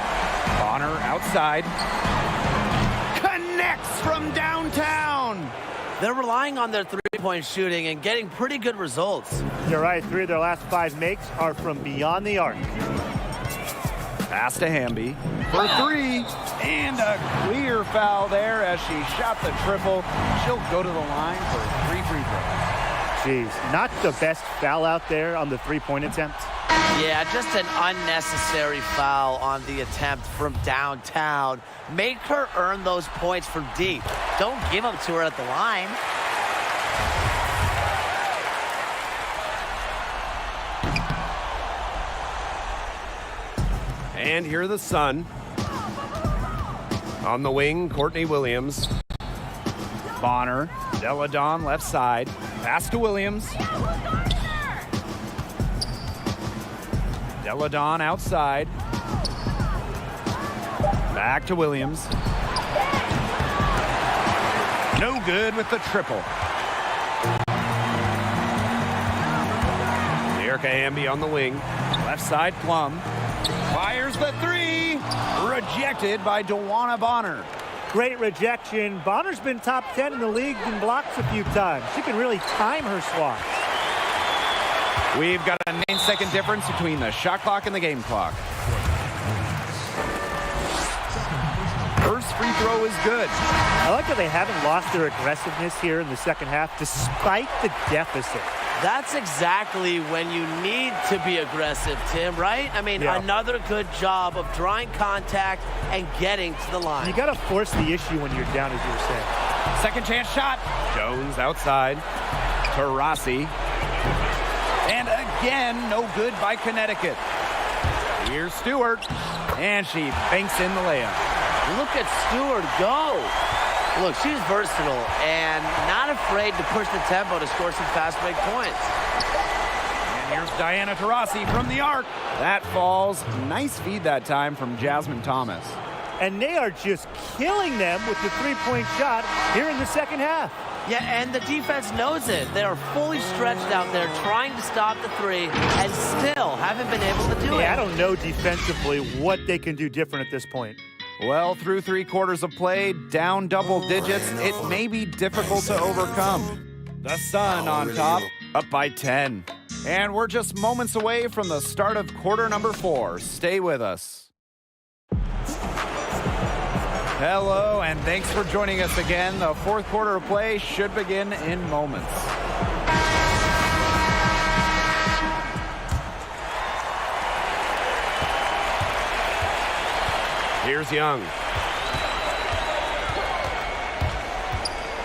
Bonner outside. Connects from downtown. They're relying on their three-point shooting and getting pretty good results. You're right, 3 of their last 5 makes are from beyond the arc. Pass to Hamby for 3. And a clear foul there as she shot the triple. She'll go to the line for 3 free throws. Jeez, not the best foul out there on the 3-point attempt. Yeah, just an unnecessary foul on the attempt from downtown. Make her earn those points from deep. Don't give them to her at the line. And here the Sun. On the wing, Courtney Williams. Bonner, Deladon left side. Pass to Williams. Deladon outside. Back to Williams. No good with the triple. Erica Hamby on the wing. Left side, Plum. Fires the 3. Rejected by DeWanna Bonner. Great rejection. Bonner's been top 10 in the league in blocks a few times. She can really time her swats. We've got a 9-second difference between the shot clock and the game clock. First free throw is good. I like that they haven't lost their aggressiveness here in the second half despite the deficit. That's exactly when you need to be aggressive, Tim, right? I mean, Yeah. Another good job of drawing contact and getting to the line. You got to force the issue when you're down, as you were saying. Second chance shot. Jones outside. Taurasi. And again, no good by Connecticut. Here's Stewart. And she banks in the layup. Look at Stewart go. Look, she's versatile and not afraid to push the tempo to score some fast break points. And here's Diana Taurasi from the arc. That falls. Nice feed that time from Jasmine Thomas. And they are just killing them with the 3-point shot here in the second half. Yeah, and the defense knows it. They are fully stretched out there trying to stop the 3 and still haven't been able to do it. I don't know defensively what they can do different at this point. Well, through 3 quarters of play, down double digits, it may be difficult to overcome. The Sun on top, up by 10. And we're just moments away from the start of quarter number 4. Stay with us. Hello, and thanks for joining us again. The 4th quarter of play should begin in moments. Here's Young.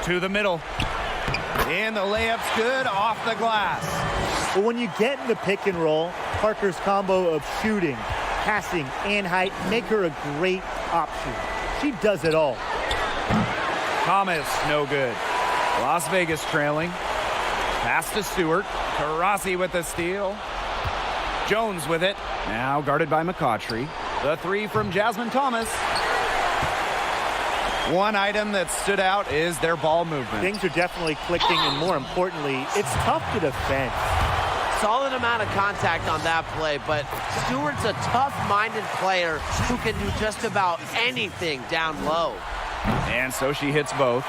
To the middle. And the layup's good off the glass. But when you get in the pick and roll, Parker's combo of shooting, passing, and height make her a great option. She does it all. Thomas, no good. Las Vegas trailing. Pass to Stewart. Taurasi with the steal. Jones with it. Now guarded by McCautry. The 3 from Jasmine Thomas. One item that stood out is their ball movement. Things are definitely clicking, and more importantly, it's tough to defend. Solid amount of contact on that play, but Stewart's a tough-minded player who can do just about anything down low. And so she hits both.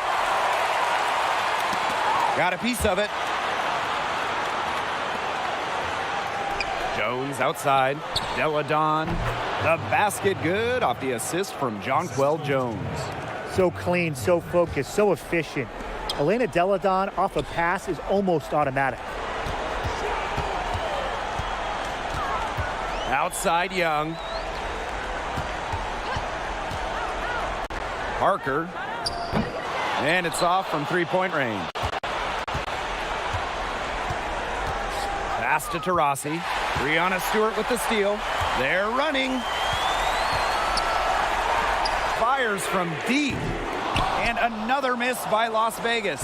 Got a piece of it. Jones outside. Deladon. The basket good off the assist from Jonquel Jones. So clean, so focused, so efficient. Elena Deladon off a pass is almost automatic. Outside Young. Parker. And it's off from three-point range. Pass to Taurasi. Brianna Stewart with the steal. They're running. Fires from deep. And another miss by Las Vegas.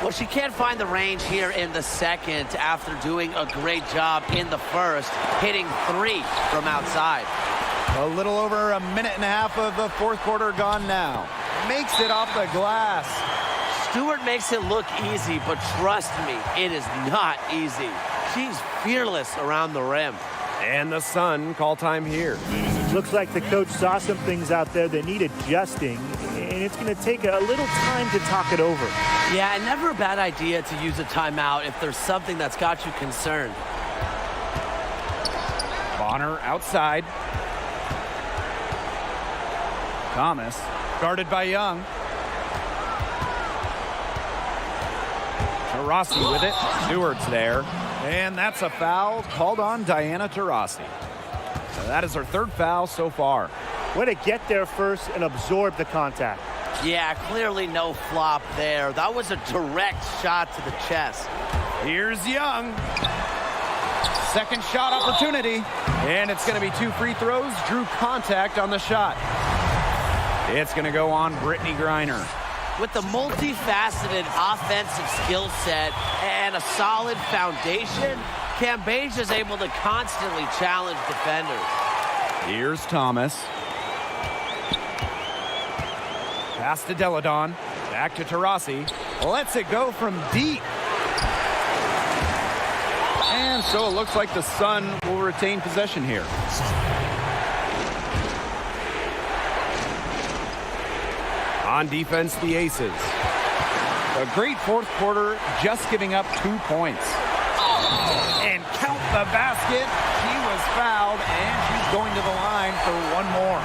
Well, she can't find the range here in the second after doing a great job in the first, hitting 3 from outside. A little over a minute and a half of the fourth quarter gone now. Makes it off the glass. Stewart makes it look easy, but trust me, it is not easy. She's fearless around the rim. And the Sun call time here. Looks like the coach saw some things out there that need adjusting, and it's going to take a little time to talk it over. Yeah, and never a bad idea to use a timeout if there's something that's got you concerned. Bonner outside. Thomas guarded by Young. Taurasi with it. Stewart's there. And that's a foul called on Diana Taurasi. So that is her third foul so far. Way to get there first and absorb the contact. Yeah, clearly no flop there. That was a direct shot to the chest. Here's Young. Second shot opportunity. And it's going to be 2 free throws. Drew contact on the shot. It's going to go on Brittany Griner. With the multifaceted offensive skill set and a solid foundation, Cambage is able to constantly challenge defenders. Here's Thomas. Pass to Deladon. Back to Taurasi. Lets it go from deep. And so it looks like the Sun will retain possession here. On defense, the Aces. A great fourth quarter, just giving up 2 points. And count the basket. She was fouled, and she's going to the line for one more.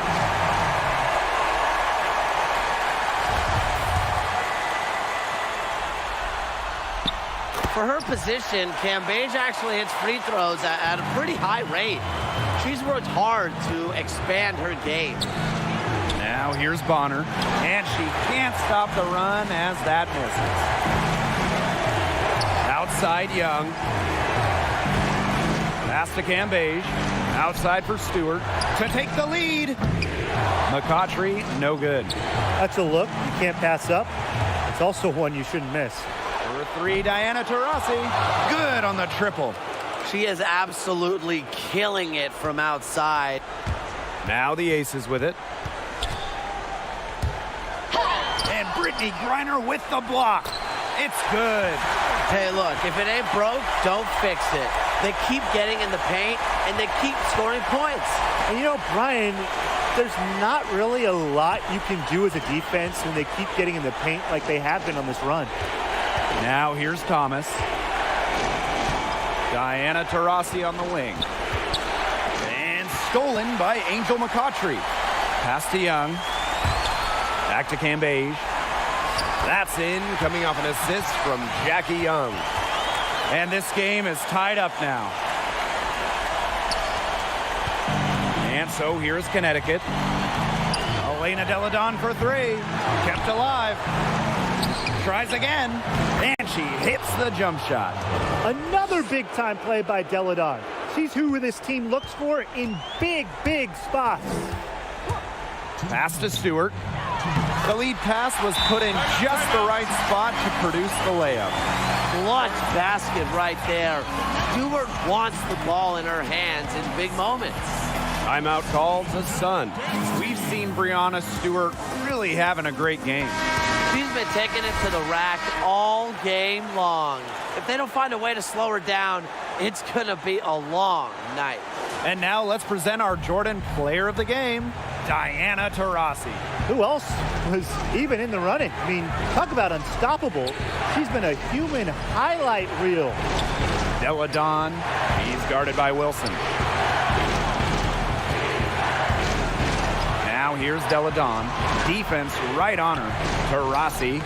For her position, Cambage actually hits free throws at a pretty high rate. She's worked hard to expand her game. Now here's Bonner, and she can't stop the run as that misses. Outside Young. Pass to Cambage. Outside for Stewart to take the lead. McCautry, no good. That's a look you can't pass up. It's also one you shouldn't miss. For 3, Diana Taurasi. Good on the triple. She is absolutely killing it from outside. Now the Aces with it. And Brittany Griner with the block. It's good. Hey, look, if it ain't broke, don't fix it. They keep getting in the paint, and they keep scoring points. And you know, Brian, there's not really a lot you can do as a defense when they keep getting in the paint like they have been on this run. Now here's Thomas. Diana Taurasi on the wing. And stolen by Angel McCautry. Pass to Young. Back to Cambage. That's in, coming off an assist from Jackie Young. And this game is tied up now. And so here's Connecticut. Elena Deladon for 3. Kept alive. Tries again. And she hits the jump shot. Another big-time play by Deladon. She's who this team looks for in big, big spots. Pass to Stewart. The lead pass was put in just the right spot to produce the layup. Clutch basket right there. Stewart wants the ball in her hands in big moments. Timeout called to Sun. We've seen Brianna Stewart really having a great game. She's been taking it to the rack all game long. If they don't find a way to slow her down, it's going to be a long night. And now let's present our Jordan Player of the Game, Diana Taurasi. Who else was even in the running? I mean, talk about unstoppable. She's been a human highlight reel. Deladon, he's guarded by Wilson. Now Now here's Deladon. Defense right on her. Taurasi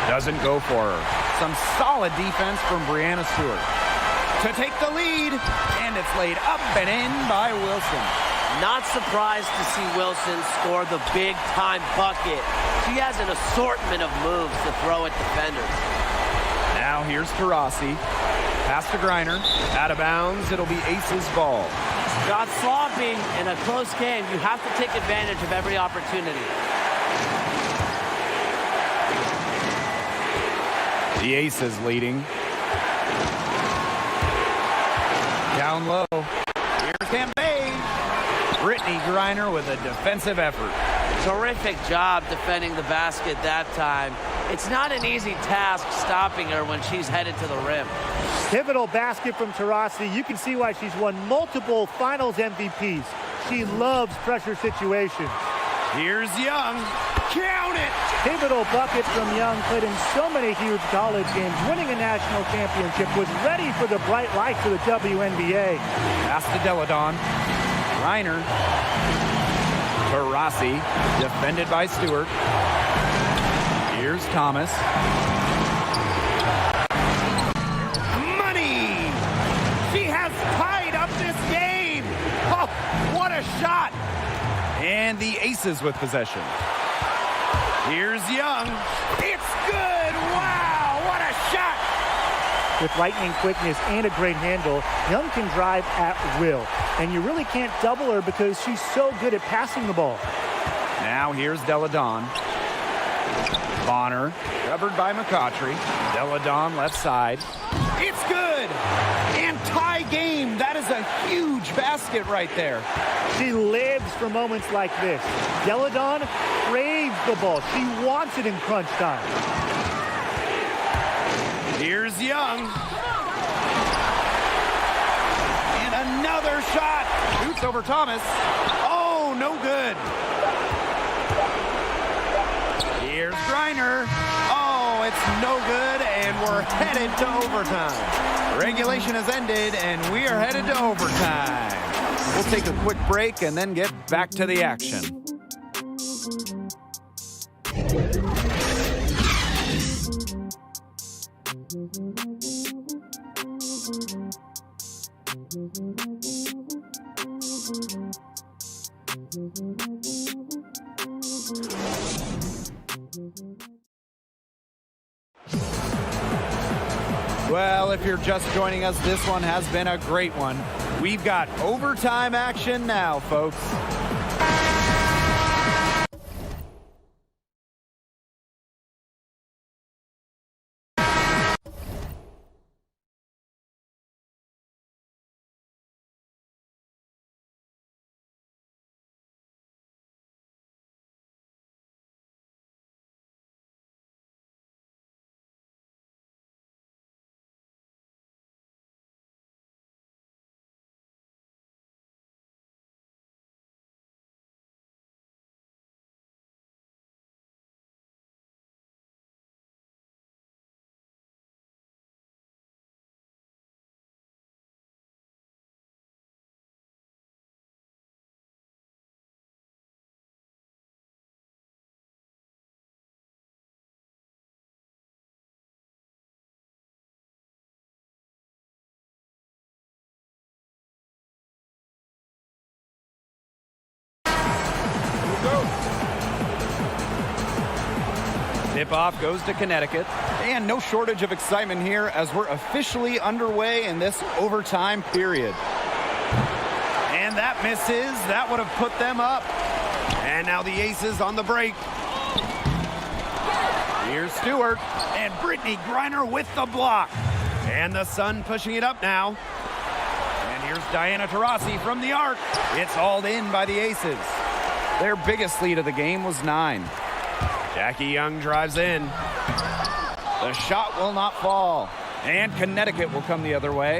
doesn't go for her. Some solid defense from Brianna Stewart to take the lead, and it's laid up and in by Wilson. Not surprised to see Wilson score the big-time bucket. She has an assortment of moves to throw at defenders. Now here's Taurasi. Pass to Griner. Out of bounds. It'll be Aces ball. Got sloppy in a close game. You have to take advantage of every opportunity. The Aces leading. Down low. Here's Campbell. Brittany Griner with a defensive effort. Terrific job defending the basket that time. It's not an easy task stopping her when she's headed to the rim. Pivotal basket from Taurasi. You can see why she's won multiple finals MVPs. She loves pressure situations. Here's Young. Count it! Pivotal bucket from Young, played in so many huge college games, winning a national championship, was ready for the bright lights of the WNBA. Pass to Deladon. Griner. Taurasi, defended by Stewart. Here's Thomas. Money! She has tied up this game! Oh, what a shot! And the Aces with possession. Here's Young. It's good! Wow, what a shot! With lightning quickness and a great handle, Young can drive at will. And you really can't double her because she's so good at passing the ball. Now here's Deladon. Bonner, covered by McCautry. Deladon left side. It's good! And tie game. That is a huge basket right there. She lives for moments like this. Deladon craves the ball. She wants it in crunch time. Here's Young. And another shot. Shoots over Thomas. Oh, no good. Here's Griner. Oh, it's no good, and we're headed to overtime. Regulation has ended, and we are headed to overtime. We'll take a quick break and then get back to the action. Well, if you're just joining us, this one has been a great one. We've got overtime action now, folks. Tip-off goes to Connecticut. And no shortage of excitement here as we're officially underway in this overtime period. And that misses. That would have put them up. And now the Aces on the break. Here's Stewart. And Brittany Griner with the block. And the Sun pushing it up now. And here's Diana Taurasi from the arc. It's hauled in by the Aces. Their biggest lead of the game was 9. Jackie Young drives in. The shot will not fall. And Connecticut will come the other way.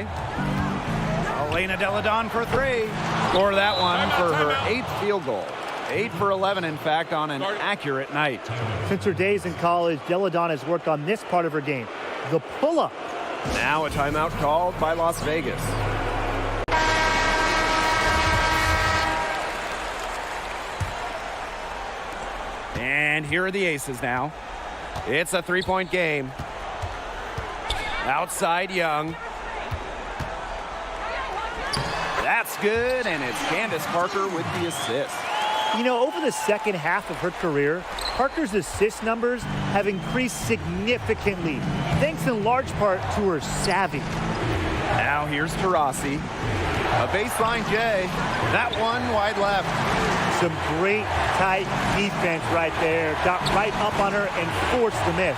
Elena Deladon for 3. Score that one for her 8th field goal. 8 for 11, in fact, on an accurate night. Since her days in college, Deladon has worked on this part of her game, the pull-up. Now a timeout called by Las Vegas. And here are the Aces now. It's a three-point game. Outside Young. That's good, and it's Candace Parker with the assist. You know, over the second half of her career, Parker's assist numbers have increased significantly, thanks in large part to her savvy. Now here's Taurasi. A baseline J. That one wide left. Some great tight defense right there. Got right up on her and forced the miss.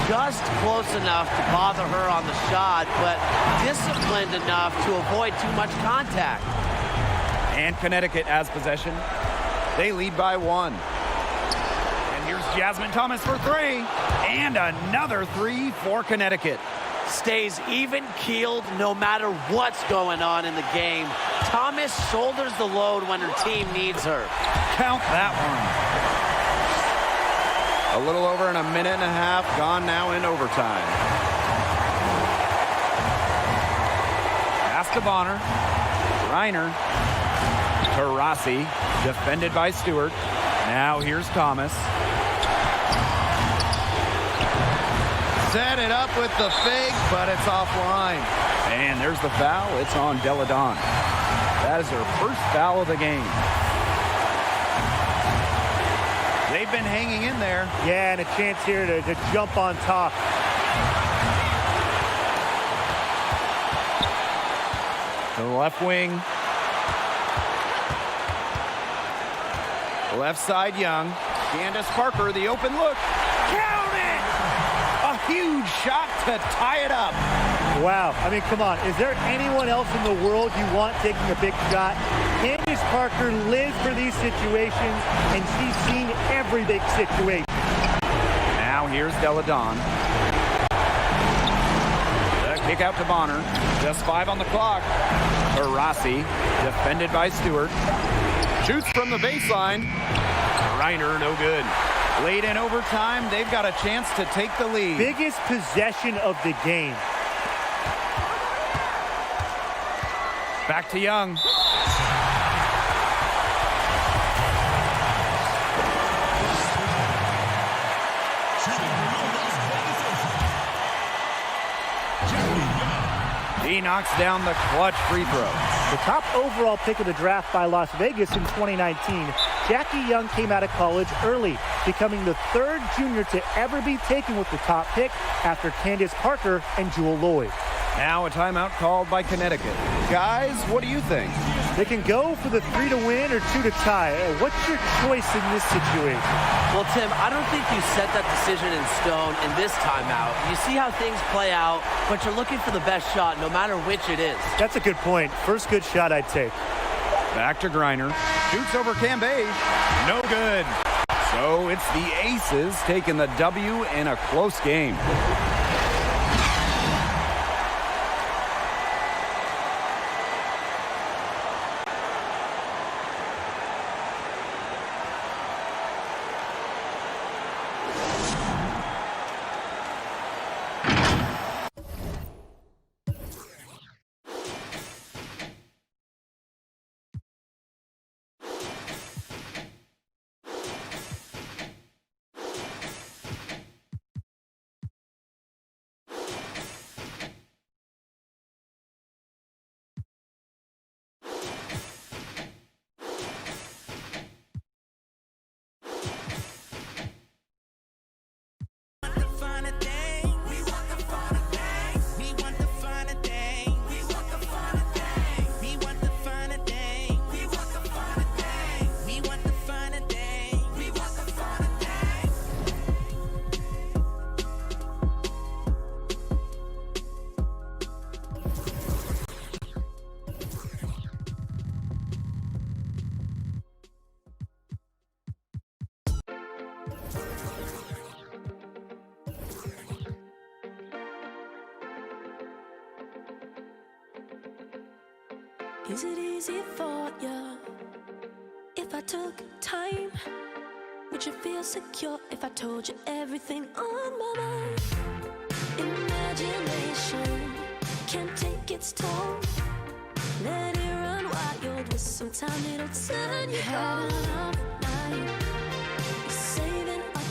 Just close enough to bother her on the shot, but disciplined enough to avoid too much contact. And Connecticut has possession. They lead by 1. And here's Jasmine Thomas for 3. And another 3 for Connecticut. Stays even-keeled no matter what's going on in the game. Thomas shoulders the load when her team needs her. Count that one. A little over in a minute and a half gone now in overtime. Pass to Bonner. Reiner. Taurasi, defended by Stewart. Now here's Thomas. Set it up with the fake, but it's offline. And there's the foul. It's on Deladon. That is her first foul of the game. They've been hanging in there. Yeah, and a chance here to jump on top. To the left wing. Left side, Young. Candace Parker, the open look. Count it! A huge shot to tie it up. Wow. I mean, come on. Is there anyone else in the world you want taking a big shot? Candace Parker lives for these situations, and she's seen every big situation. Now here's Deladon. The kick out to Bonner. Just 5 on the clock. Taurasi, defended by Stewart. Shoots from the baseline. Reiner, no good. Late in overtime, they've got a chance to take the lead. Biggest possession of the game. Back to Young. He knocks down the clutch free throw. The top overall pick of the draft by Las Vegas in 2019, Jackie Young came out of college early, becoming the 3rd junior to ever be taken with the top pick after Candace Parker and Jewel Lloyd. Now a timeout called by Connecticut. Guys, what do you think? They can go for the 3 to win or 2 to tie. What's your choice in this situation? Well, Tim, I don't think you set that decision in stone in this timeout. You see how things play out, but you're looking for the best shot no matter which it is. That's a good point. First good shot I'd take. Back to Griner. Shoots over Cambage. No good. So it's the Aces taking the W in a close game. Is it easy for you if I took time? Would you feel secure if I told you everything on my mind? Imagination can't take its toll. Let it run wild with some time, it'll turn you cold. Night, you're saving up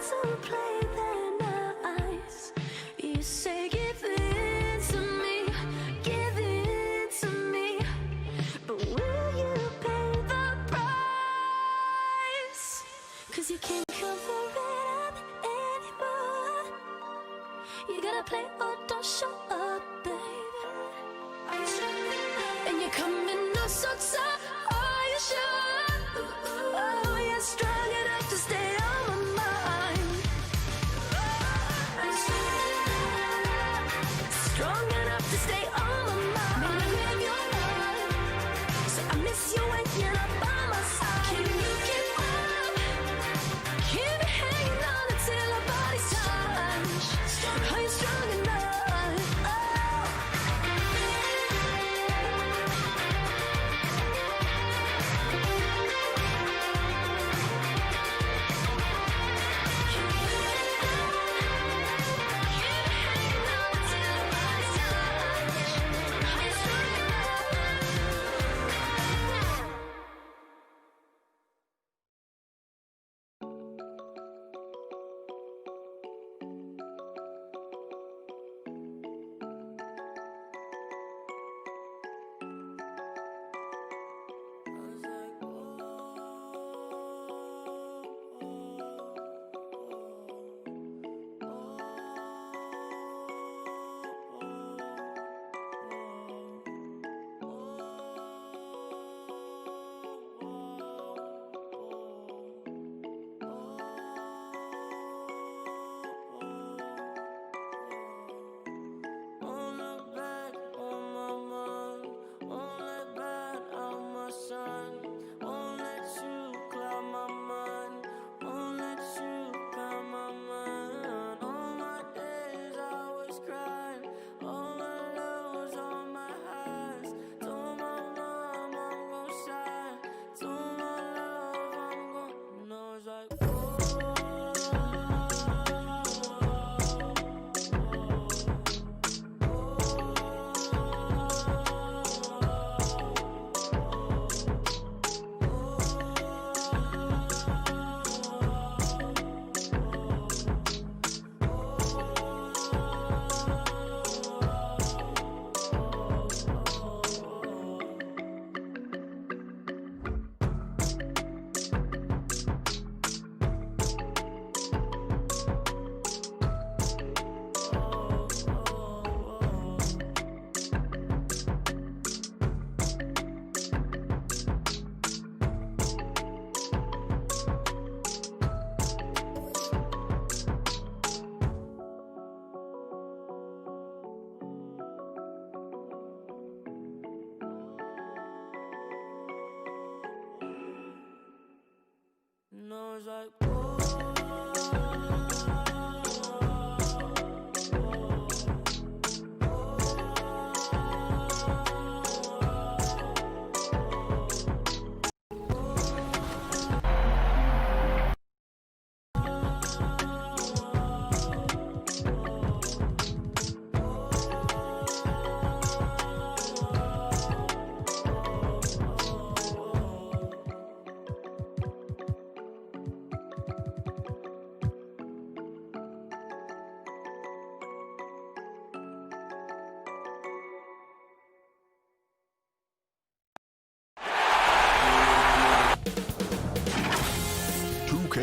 doesn't play that nice. You say give in to me, give in to me, but will you pay the price? 'Cause you can't cover it up anymore. You gotta play or don't show up, baby. And you're coming up so tough, are you sure? Oh, you're strong enough to stay on my mind. Strong enough to stay on my mind. Maybe I'm your mind, so I miss you when you're not by my side. Can you keep up? Keep hanging on until our bodies touch. Are you strong enough?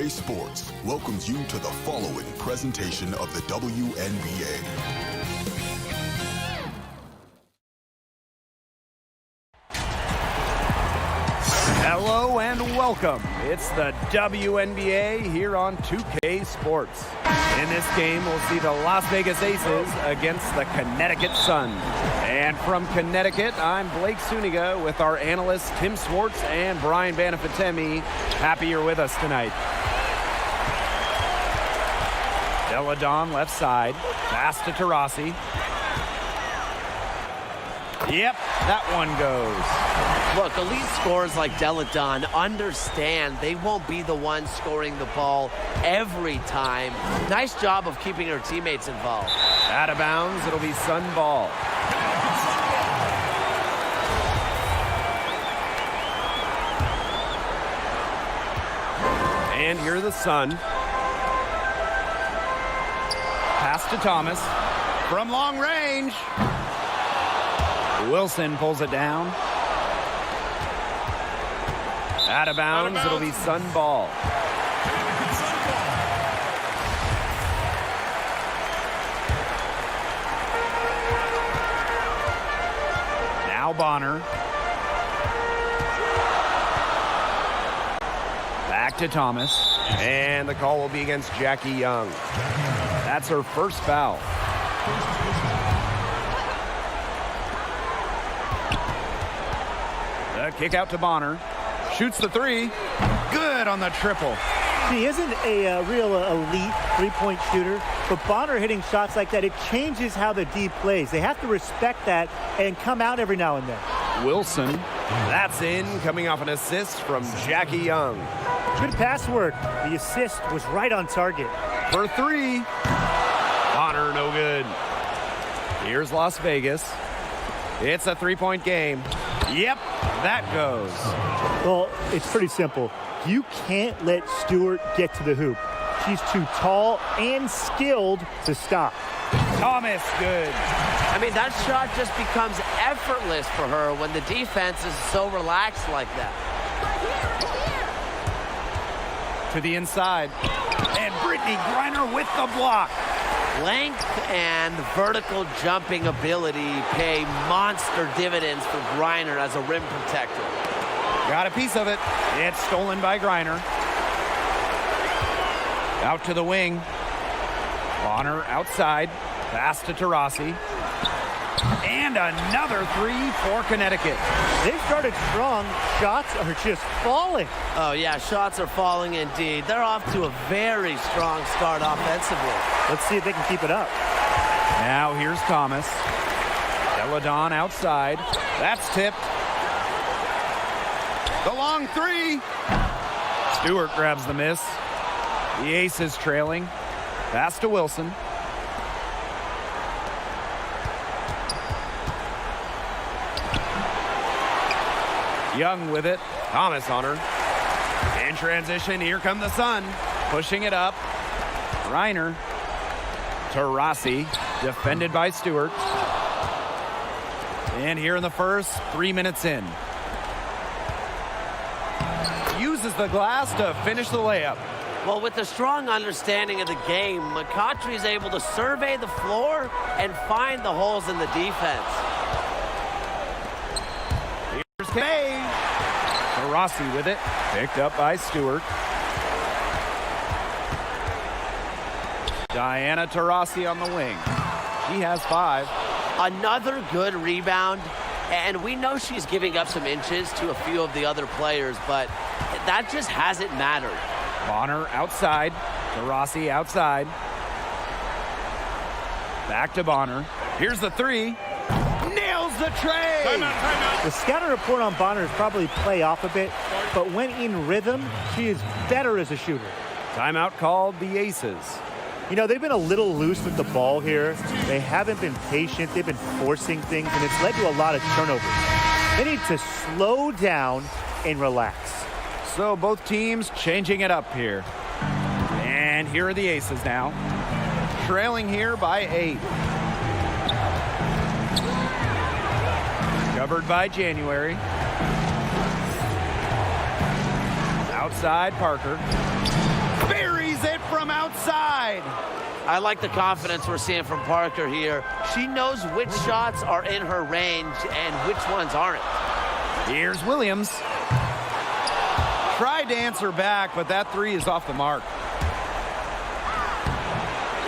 Sports welcomes you to the following presentation of the WNBA. Hello and welcome. It's the WNBA here on 2K Sports. In this game, we'll see the Las Vegas Aces against the Connecticut Sun. And from Connecticut, I'm Blake Suniga with our analysts Tim Swartz and Brian Banafitemi. Happy you're with us tonight. Deladon left side, pass to Taurasi. Yep, that one goes. Look, elite scorers like Deladon understand they won't be the ones scoring the ball every time. Nice job of keeping her teammates involved. Out of bounds, it'll be Sun ball. And here are the Sun. Pass to Thomas. From long range. Wilson pulls it down. Out of bounds. It'll be Sun ball. Now Bonner. Back to Thomas. And the call will be against Jackie Young. That's her first foul. The kick out to Bonner. Shoots the three. Good on the triple. She isn't a real elite three-point shooter, but Bonner hitting shots like that, it changes how the D plays. They have to respect that and come out every now and then. Wilson. That's in, coming off an assist from Jackie Young. Good pass work. The assist was right on target. For three. Bonner, no good. Here's Las Vegas. It's a three-point game. Yep, that goes. Well, it's pretty simple. You can't let Stewart get to the hoop. She's too tall and skilled to stop. Thomas, good. I mean, that shot just becomes effortless for her when the defense is so relaxed like that. To the inside. And Brittany Griner with the block. Length and vertical jumping ability pay monster dividends for Griner as a rim protector. Got a piece of it. It's stolen by Griner. Out to the wing. Bonner outside. Pass to Taurasi. And another three for Connecticut. They've started strong. Shots are just falling. Oh, yeah, shots are falling indeed. They're off to a very strong start offensively. Let's see if they can keep it up. Now here's Thomas. Deladon outside. That's tipped. The long three. Stewart grabs the miss. The Aces trailing. Pass to Wilson. Young with it. Thomas on her. In transition, here come the Sun. Pushing it up. Reiner. Taurasi. Defended by Stewart. And here in the first, 3 minutes in. Uses the glass to finish the layup. Well, with a strong understanding of the game, McCautry is able to survey the floor and find the holes in the defense. Here's Kay. Taurasi with it. Picked up by Stewart. Diana Taurasi on the wing. She has 5. Another good rebound, and we know she's giving up some inches to a few of the other players, but that just hasn't mattered. Bonner outside. Taurasi outside. Back to Bonner. Here's the three. Nails the tray. Timeout. The scouting report on Bonner is probably play off a bit, but when in rhythm, she is better as a shooter. Timeout called the Aces. You know, they've been a little loose with the ball here. They haven't been patient. They've been forcing things, and it's led to a lot of turnovers. They need to slow down and relax. So both teams changing it up here. And here are the Aces now. Trailing here by 8. Covered by January. Outside Parker. Buries it from outside. I like the confidence we're seeing from Parker here. She knows which shots are in her range and which ones aren't. Here's Williams. Tried to answer back, but that three is off the mark.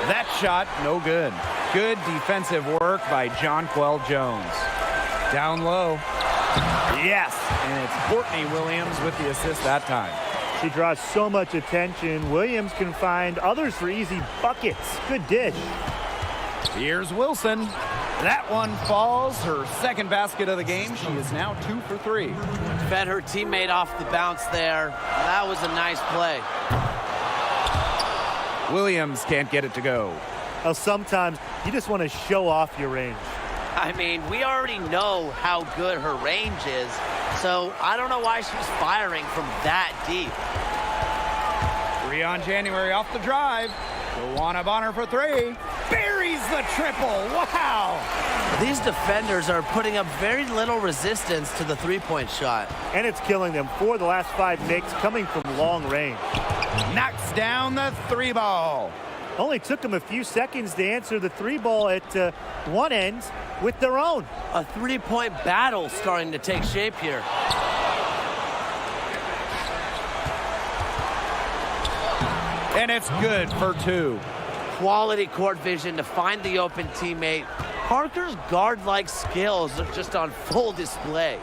That shot, no good. Good defensive work by Jonquel Jones. Down low. Yes, and it's Courtney Williams with the assist that time. She draws so much attention. Williams can find others for easy buckets. Good dish. Here's Wilson. That one falls. Her second basket of the game. She is now 2 for 3. Fed her teammate off the bounce there. That was a nice play. Williams can't get it to go. Well, sometimes you just want to show off your range. I mean, we already know how good her range is, so I don't know why she's firing from that deep. Breon January off the drive. Luana Bonner for three. Buries the triple. Wow. These defenders are putting up very little resistance to the three-point shot. And it's killing them. 4 of the last 5 makes coming from long range. Knocks down the three ball. Only took them a few seconds to answer the 3 ball at one end with their own. A three-point battle starting to take shape here. And it's good for 2. Quality court vision to find the open teammate. Parker's guard-like skills are just on full display.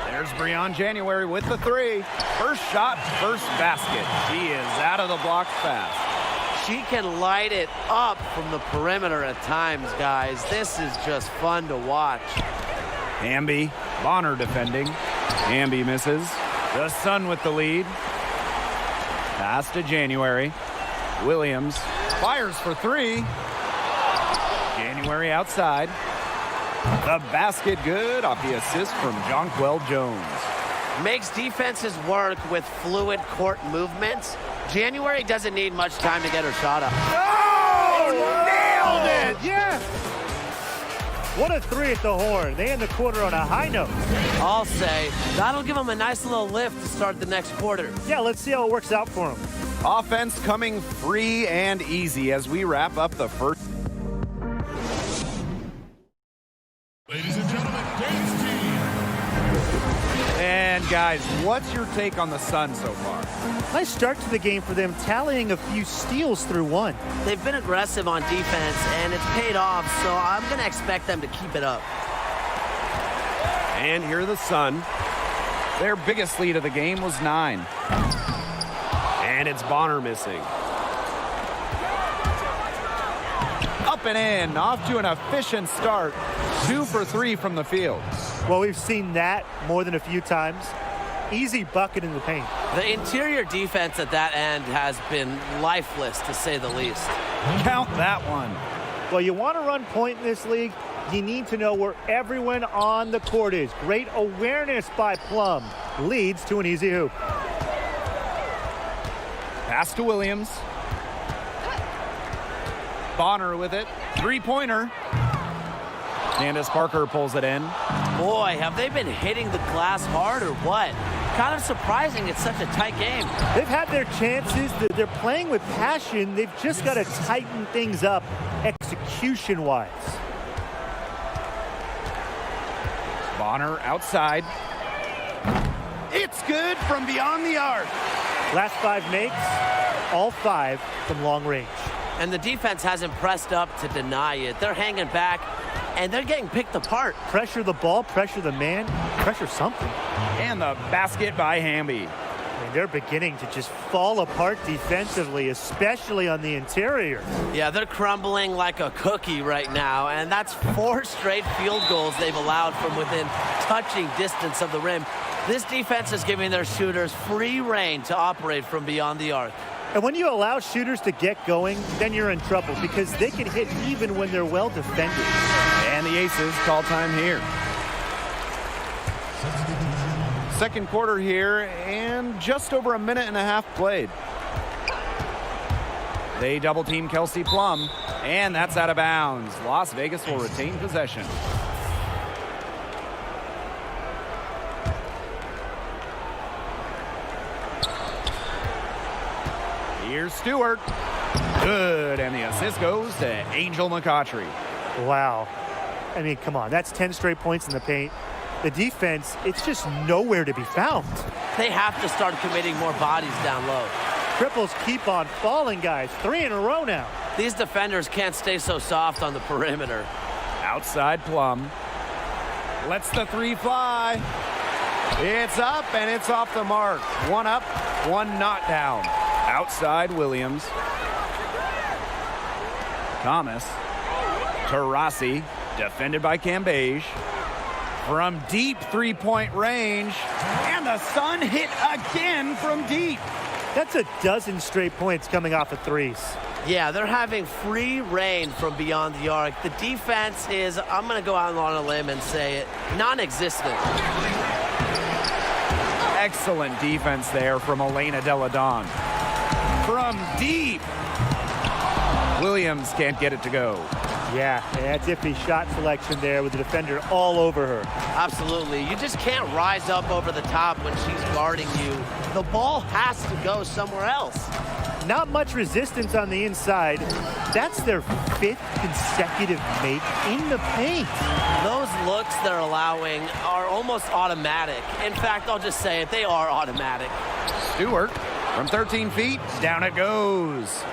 There's Breon January with the 3. First shot, first basket. She is out of the block fast. She can light it up from the perimeter at times, guys. This is just fun to watch. Hamby, Bonner defending. Hamby misses. The Sun with the lead. Pass to January. Williams fires for 3. January outside. The basket good off the assist from Jonquel Jones. Makes defenses work with fluid court movements. January doesn't need much time to get her shot up. Oh, nailed it! Yeah. What a 3 at the horn. They end the quarter on a high note. I'll say that'll give them a nice little lift to start the next quarter. Yeah, let's see how it works out for them. Offense coming free and easy as we wrap up the first. Ladies and gentlemen, dance team. And guys, what's your take on the Sun so far? Nice start to the game for them, tallying a few steals through 1. They've been aggressive on defense, and it's paid off, so I'm going to expect them to keep it up. And here are the Sun. Their biggest lead of the game was 9. And it's Bonner missing. Up and in, off to an efficient start. 2 for 3 from the field. Well, we've seen that more than a few times. Easy bucket in the paint. The interior defense at that end has been lifeless, to say the least. Count that one. Well, you want to run point in this league, you need to know where everyone on the court is. Great awareness by Plum leads to an easy hoop. Pass to Williams. Bonner with it. 3-pointer. Candace Parker pulls it in. Boy, have they been hitting the glass hard or what? Kind of surprising it's such a tight game. They've had their chances. They're playing with passion. They've just got to tighten things up execution-wise. Bonner outside. It's good from beyond the arc. Last 5 makes, all 5 from long range. And the defense hasn't pressed up to deny it. They're hanging back, and they're getting picked apart. Pressure the ball, pressure the man, pressure something. And the basket by Hamby. And they're beginning to just fall apart defensively, especially on the interior. Yeah, they're crumbling like a cookie right now, and that's 4 straight field goals they've allowed from within touching distance of the rim. This defense is giving their shooters free rein to operate from beyond the arc. And when you allow shooters to get going, then you're in trouble because they can hit even when they're well defended. And the Aces call time here. Second quarter here, and just over a minute and a half played. They double team Kelsey Plum, and that's out of bounds. Las Vegas will retain possession. Here's Stewart. Good, and the assist goes to Angel McCautry. Wow. I mean, come on, that's 10 straight points in the paint. The defense, it's just nowhere to be found. They have to start committing more bodies down low. Triples keep on falling, guys. 3 in a row now. These defenders can't stay so soft on the perimeter. Outside Plum. Lets the 3 fly. It's up and it's off the mark. 1 up, 1 not down. Outside Williams. Thomas. Tarasi. Defended by Cambage. From deep 3-point range. And the Sun hit again from deep. That's a dozen straight points coming off of threes. Yeah, they're having free reign from beyond the arc. The defense is, I'm going to go out on a limb and say it, non-existent. Excellent defense there from Elena Deladon. from deep. Williams can't get it to go. Yeah, that's iffy shot selection there with the defender all over her. Absolutely. You just can't rise up over the top when she's guarding you. The ball has to go somewhere else. Not much resistance on the inside. That's their 5th consecutive make in the paint. Those looks they're allowing are almost automatic. In fact, I'll just say it, they are automatic. Stewart from 13 feet, down it goes.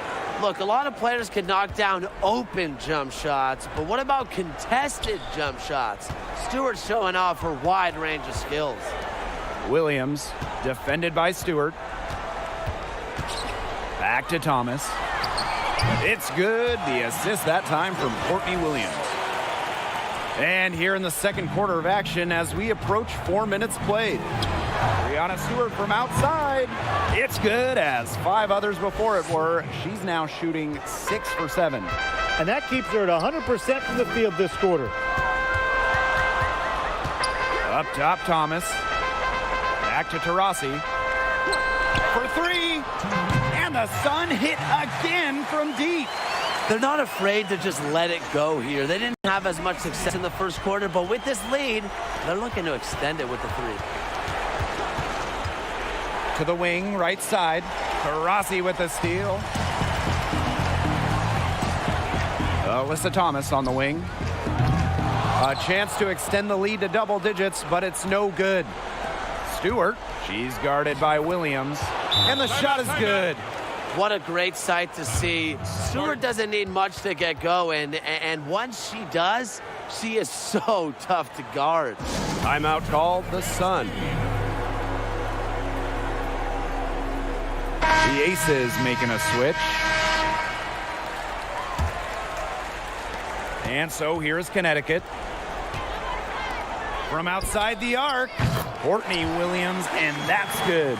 Look, a lot of players can knock down open jump shots, but what about contested jump shots? Stewart's showing off her wide range of skills. Williams, defended by Stewart. Back to Thomas. It's good. The assist that time from Courtney Williams. And here in the second quarter of action as we approach 4 minutes played. Brianna Stewart from outside. It's good, as 5 others before it were. She's now shooting 6 for 7. And that keeps her at 100% from the field this quarter. Up top, Thomas. Back to Taurasi. For 3. And the Sun hit again from deep. They're not afraid to just let it go here. They didn't have as much success in the first quarter, but with this lead, they're looking to extend it with the 3. To the wing, right side. Taurasi with the steal. Alyssa Thomas on the wing. A chance to extend the lead to double digits, but it's no good. Stewart, she's guarded by Williams, and the shot is good. What a great sight to see. Stewart doesn't need much to get going, and once she does, she is so tough to guard. Timeout called, the Sun. The Aces making a switch. And so here's Connecticut. From outside the arc, Courtney Williams, and that's good.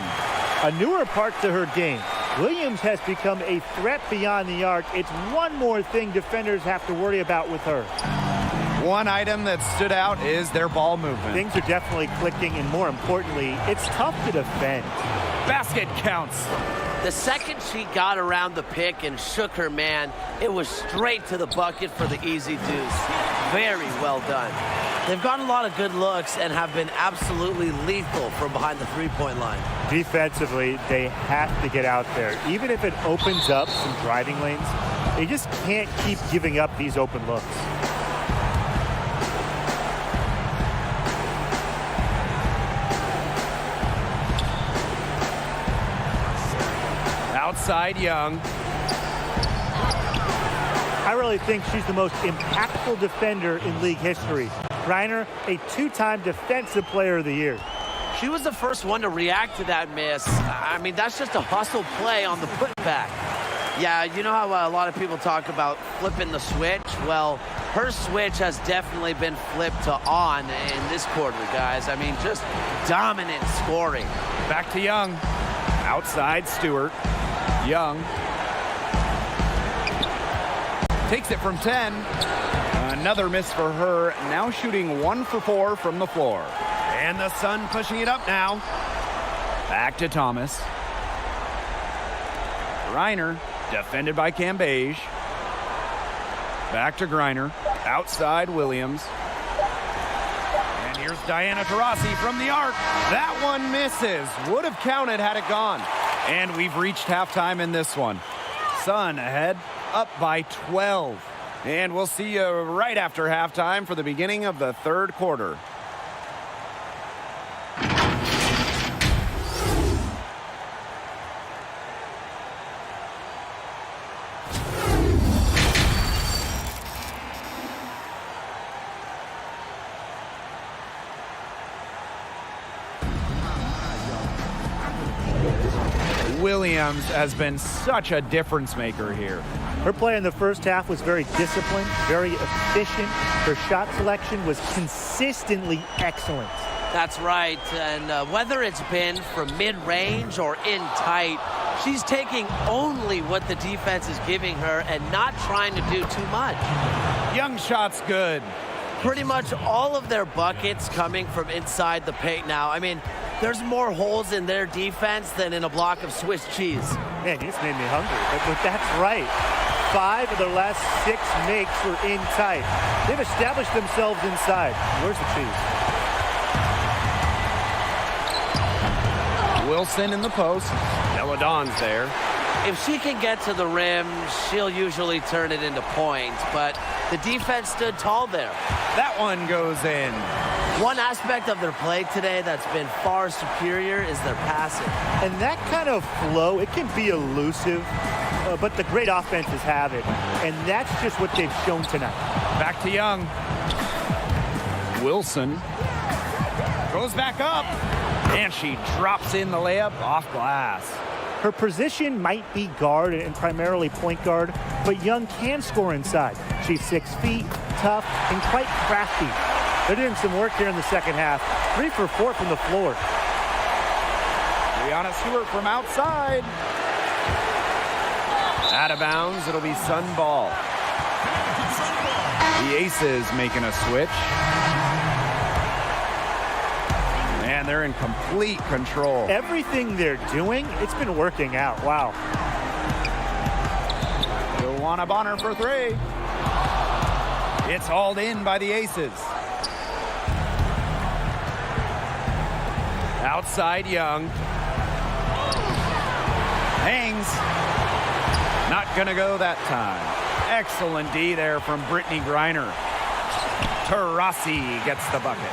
A newer part to her game. Williams has become a threat beyond the arc. It's one more thing defenders have to worry about with her. One item that stood out is their ball movement. Things are definitely clicking, and more importantly, it's tough to defend. Basket counts. The second she got around the pick and shook her man, it was straight to the bucket for the easy deuce. Very well done. They've gotten a lot of good looks and have been absolutely lethal from behind the three-point line. Defensively, they have to get out there. Even if it opens up some driving lanes, they just can't keep giving up these open looks. Outside Young. I really think she's the most impactful defender in league history. Griner, a 2-time Defensive Player of the Year. She was the first one to react to that miss. I mean, that's just a hustle play on the putback. Yeah, you know how a lot of people talk about flipping the switch? Well, her switch has definitely been flipped to on in this quarter, guys. I mean, just dominant scoring. Back to Young. Outside Stewart. Young takes it from 10. Another miss for her. Now shooting 1 for 4 from the floor. And the Sun pushing it up now. Back to Thomas. Griner, defended by Cambage. Back to Griner. Outside Williams. And here's Diana Taurasi from the arc. That one misses. Would have counted had it gone. And we've reached halftime in this one. Sun ahead, up by 12. And we'll see you right after halftime for the beginning of the third quarter. Williams has been such a difference maker here. Her play in the first half was very disciplined, very efficient. Her shot selection was consistently excellent. That's right, and whether it's been from mid-range or in tight, she's taking only what the defense is giving her and not trying to do too much. Young shot's good. Pretty much all of their buckets coming from inside the paint now. I mean, there's more holes in their defense than in a block of Swiss cheese. Man, you just made me hungry. But that's right. 5 of their last 6 makes were in tight. They've established themselves inside. Where's the cheese? Wilson in the post. Deladon's there. If she can get to the rim, she'll usually turn it into points, but the defense stood tall there. That one goes in. One aspect of their play today that's been far superior is their passing. And that kind of flow, it can be elusive, but the great offenses have it. And that's just what they've shown tonight. Back to Young. Wilson goes back up, and she drops in the layup off glass. Her position might be guard and primarily point guard, but Young can score inside. She's 6 feet, tough, and quite crafty. They're doing some work here in the second half. 3 for 4 from the floor. Brianna Stewart from outside. Out of bounds, it'll be Sun ball. The Aces making a switch. And they're in complete control. Everything they're doing, it's been working out. Wow. Joanna Bonner for 3. It's hauled in by the Aces. Outside Young. Hangs. Not gonna go that time. Excellent D there from Brittany Griner. Taurasi gets the bucket.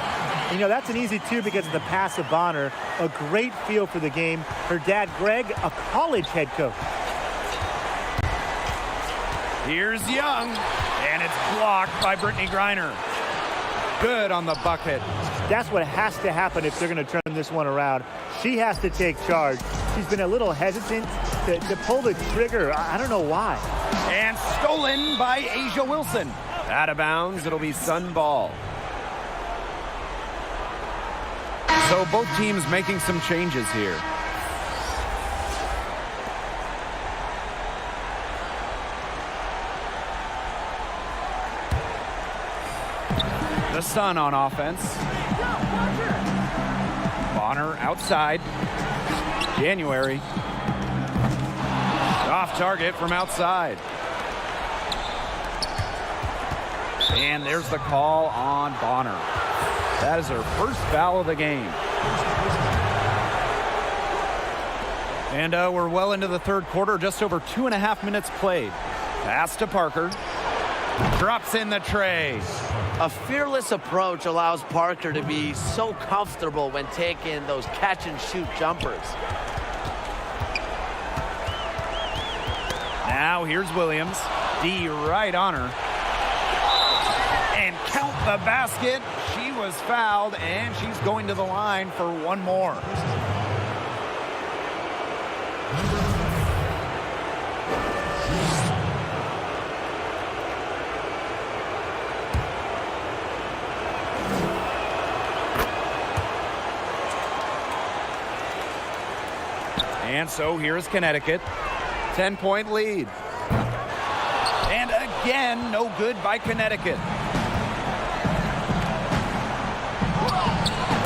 You know, that's an easy 2 because of the pass of Bonner. A great feel for the game. Her dad, Greg, a college head coach. Here's Young, and it's blocked by Brittany Griner. Good on the bucket. That's what has to happen if they're going to turn this one around. She has to take charge. She's been a little hesitant to pull the trigger. I don't know why. And stolen by Asia Wilson. Out of bounds, it'll be Sun ball. So both teams making some changes here. The Sun on offense. Bonner outside. January. Off target from outside. And there's the call on Bonner. That is her first foul of the game. And we're well into the third quarter, just over 2.5 minutes played. Pass to Parker. Drops in the tray. A fearless approach allows Parker to be so comfortable when taking those catch-and-shoot jumpers. Now here's Williams. D right on her. And count the basket. She was fouled, and she's going to the line for one more. And so here's Connecticut. 10-point lead. And again, no good by Connecticut.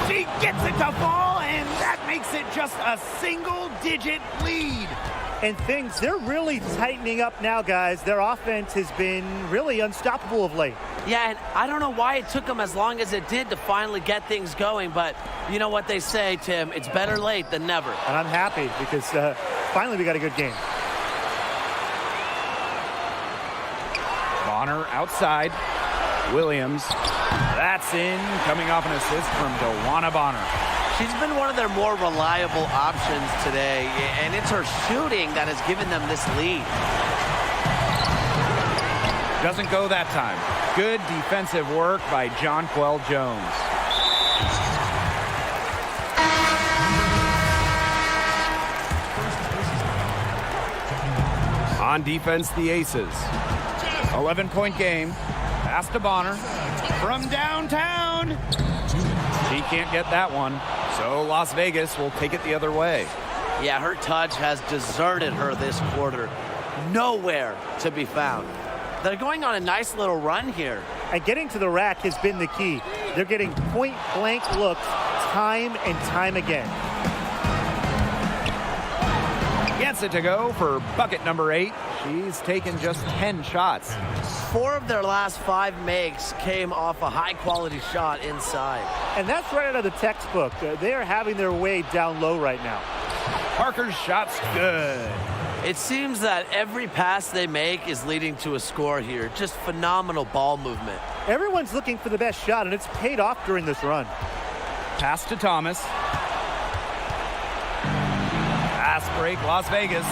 She gets it to fall, and that makes it just a single-digit lead. And things, they're really tightening up now, guys. Their offense has been really unstoppable of late. Yeah, and I don't know why it took them as long as it did to finally get things going, but you know what they say, Tim, it's better late than never. And I'm happy because finally we got a good game. Bonner outside. Williams. That's in, coming off an assist from Joanna Bonner. She's been one of their more reliable options today, and it's her shooting that has given them this lead. Doesn't go that time. Good defensive work by Jonquel Jones. On defense, the Aces. 11-point game. Pass to Bonner. From downtown. She can't get that one. So Las Vegas will take it the other way. Yeah, her touch has deserted her this quarter. Nowhere to be found. They're going on a nice little run here. And getting to the rack has been the key. They're getting point-blank looks. time and time again. Gets it to go for bucket number 8. She's taken just 10 shots. 4 of their last 5 makes came off a high-quality shot inside. And that's right out of the textbook. They are having their way down low right now. Parker's shot's good. It seems that every pass they make is leading to a score here. Just phenomenal ball movement. Everyone's looking for the best shot, and it's paid off during this run. Pass to Thomas. Pass break, Las Vegas.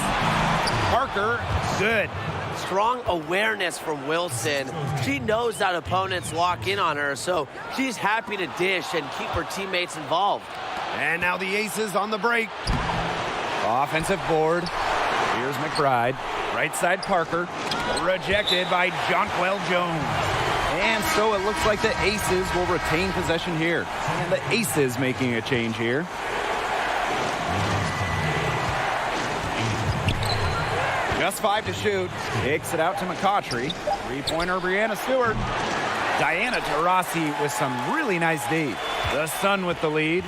Parker, good. Strong awareness from Wilson. She knows that opponents lock in on her, so she's happy to dish and keep her teammates involved. And now the Aces on the break. Offensive board. Here's McBride. Right side Parker. Rejected by Jonquel Jones. And so it looks like the Aces will retain possession here. And the Aces making a change here. Just 5 to shoot. Kicks it out to McCautry. Three-pointer Brianna Stewart. Diana Taurasi with some really nice D. The Sun with the lead.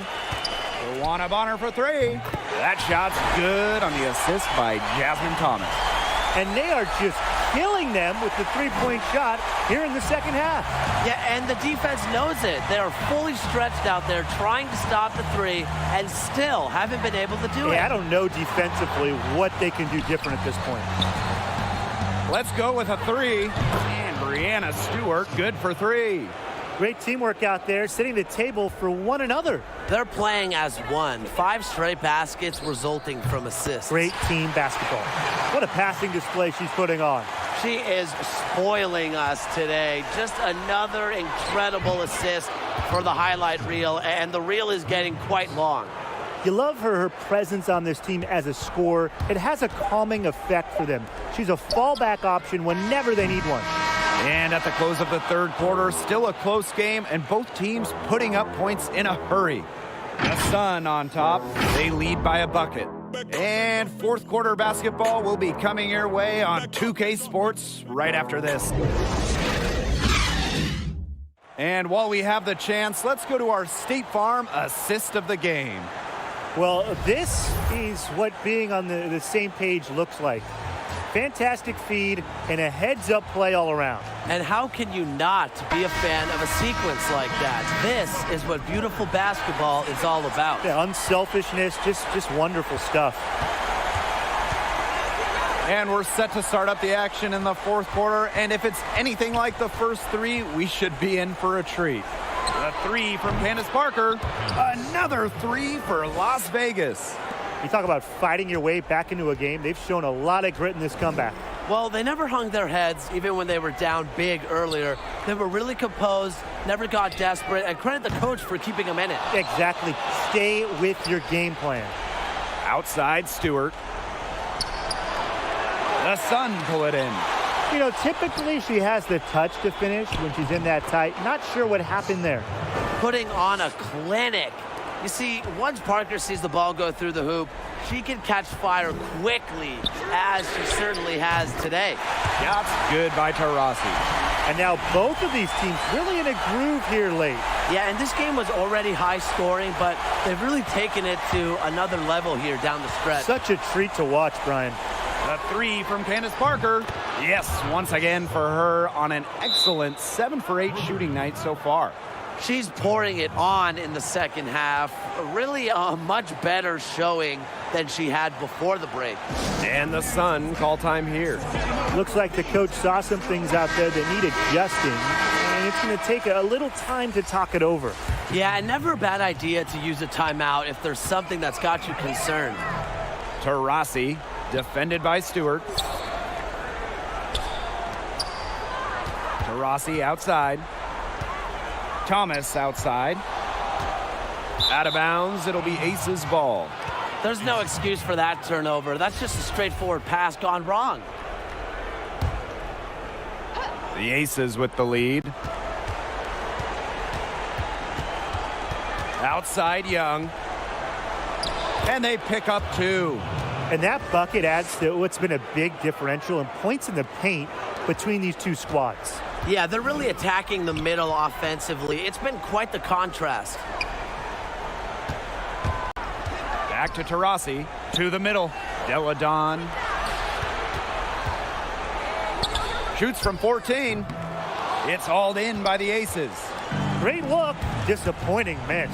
Luana Bonner for 3. That shot's good on the assist by Jasmine Thomas. And they are just killing them with the three-point shot here in the second half. Yeah, and the defense knows it. They are fully stretched out there trying to stop the 3 and still haven't been able to do it. I don't know defensively what they can do different at this point. Let's go with a 3. And Brianna Stewart good for 3. Great teamwork out there, setting the table for one another. They're playing as one. 5 straight baskets resulting from assists. Great team basketball. What a passing display she's putting on. She is spoiling us today. Just another incredible assist for the highlight reel, and the reel is getting quite long. You love her presence on this team as a scorer. It has a calming effect for them. She's a fallback option whenever they need one. And at the close of the third quarter, still a close game, and both teams putting up points in a hurry. The Sun on top. They lead by a bucket. And fourth quarter basketball will be coming your way on 2K Sports right after this. And while we have the chance, let's go to our State Farm assist of the game. Well, this is what being on the same page looks like. Fantastic feed and a heads-up play all around. And how can you not be a fan of a sequence like that? This is what beautiful basketball is all about. Yeah, unselfishness, just wonderful stuff. And we're set to start up the action in the fourth quarter. And if it's anything like the first 3, we should be in for a treat. The 3 from Candace Parker. Another 3 for Las Vegas. You talk about fighting your way back into a game. They've shown a lot of grit in this comeback. Well, they never hung their heads, even when they were down big earlier. They were really composed, never got desperate, and credit the coach for keeping them in it. Exactly. Stay with your game plan. Outside Stewart. The Sun pull it in. You know, typically she has the touch to finish when she's in that tight. Not sure what happened there. Putting on a clinic. You see, once Parker sees the ball go through the hoop, she can catch fire quickly, as she certainly has today. Shots good by Taurasi. And now both of these teams really in a groove here late. Yeah, and this game was already high scoring, but they've really taken it to another level here down the stretch. Such a treat to watch, Brian. The 3 from Candace Parker. Yes, once again for her on an excellent 7 for 8 shooting night so far. She's pouring it on in the second half. Really a much better showing than she had before the break. And the Sun call time here. Looks like the coach saw some things out there that need adjusting, and it's going to take a little time to talk it over. Yeah, and never a bad idea to use a timeout if there's something that's got you concerned. Taurasi, defended by Stewart. Taurasi outside. Thomas outside. Out of bounds, it'll be Aces ball. There's no excuse for that turnover. That's just a straightforward pass gone wrong. The Aces with the lead. Outside Young. And they pick up 2. And that bucket adds to what's been a big differential in points in the paint between these two squads. Yeah, they're really attacking the middle offensively. It's been quite the contrast. Back to Taurasi. To the middle. Deladon. Shoots from 14. It's hauled in by the Aces. Great look, disappointing miss.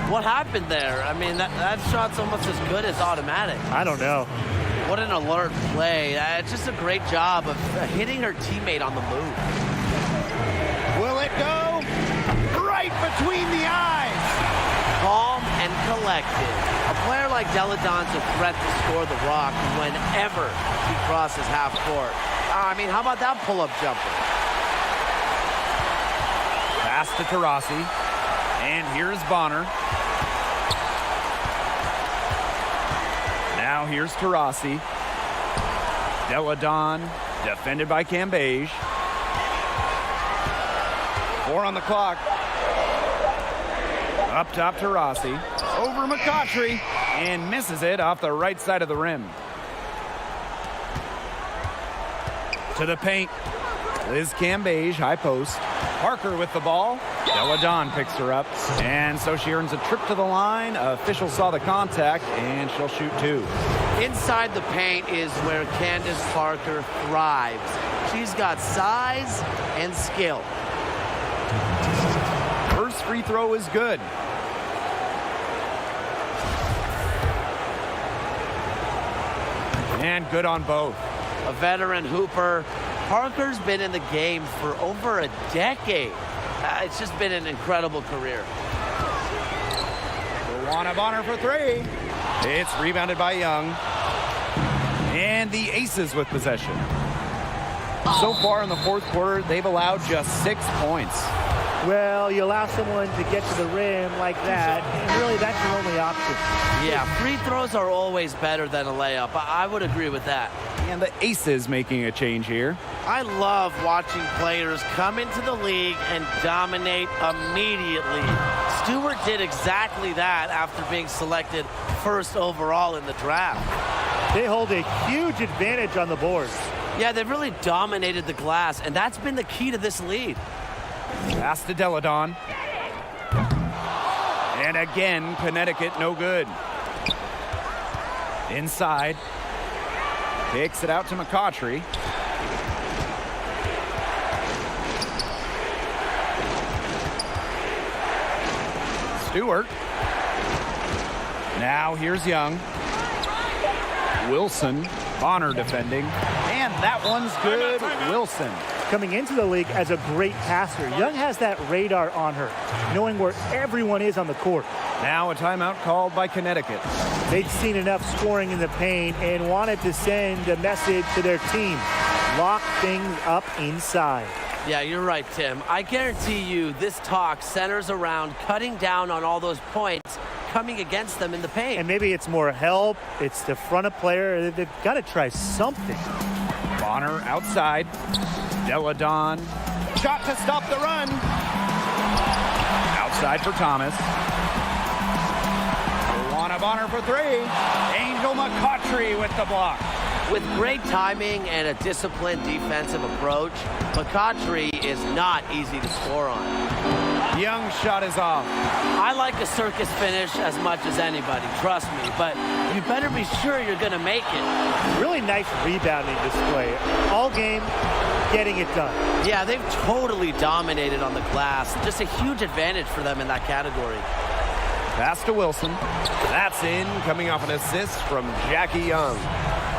What happened there? I mean, that shot's almost as good as automatic. I don't know. What an alert play. It's just a great job of hitting her teammate on the move. Will it go? Right between the eyes. Calm and collected. A player like Deladon's a threat to score the rock whenever he crosses half court. I mean, how about that pull-up jumper? Pass to Taurasi. And here's Bonner. Now here's Taurasi. Deladon, defended by Cambage. 4 on the clock. Up top Taurasi. Over McCautry. And misses it off the right side of the rim. To the paint. Liz Cambage, high post. Parker with the ball. Deladon picks her up. And so she earns a trip to the line. Officials saw the contact, and she'll shoot 2. Inside the paint is where Candace Parker thrives. She's got size and skill. First free throw is good. And good on both. A veteran hooper. Parker's been in the game for over a decade. It's just been an incredible career. Luana Bonner for 3. It's rebounded by Young. And the Aces with possession. So far in the fourth quarter, they've allowed just 6 points. Well, you allow someone to get to the rim like that, and really that's your only option. Yeah, free throws are always better than a layup. I would agree with that. And the Aces making a change here. I love watching players come into the league and dominate immediately. Stewart did exactly that after being selected first overall in the draft. They hold a huge advantage on the boards. Yeah, they've really dominated the glass, and that's been the key to this lead. Pass to Deladon. And again, Connecticut no good. Inside. Kicks it out to McCautry. Stewart. Now here's Young. Wilson. Bonner defending. And that one's good. Wilson. Coming into the league as a great passer, Young has that radar on her, knowing where everyone is on the court. Now a timeout called by Connecticut. They'd seen enough scoring in the paint and wanted to send a message to their team. Lock things up inside. Yeah, you're right, Tim. I guarantee you this talk centers around cutting down on all those points coming against them in the paint. And maybe it's more help. It's the front of player. They've got to try something. Bonner outside. Deladon. Shot to stop the run. Outside for Thomas. Luana Bonner for 3. Angel McCautry with the block. With great timing and a disciplined defensive approach, McCautry is not easy to score on. Young shot is off. I like a circus finish as much as anybody, trust me, but you better be sure you're going to make it. Really nice rebounding display. All game, getting it done. Yeah, they've totally dominated on the glass. Just a huge advantage for them in that category. Pass to Wilson. That's in, coming off an assist from Jackie Young.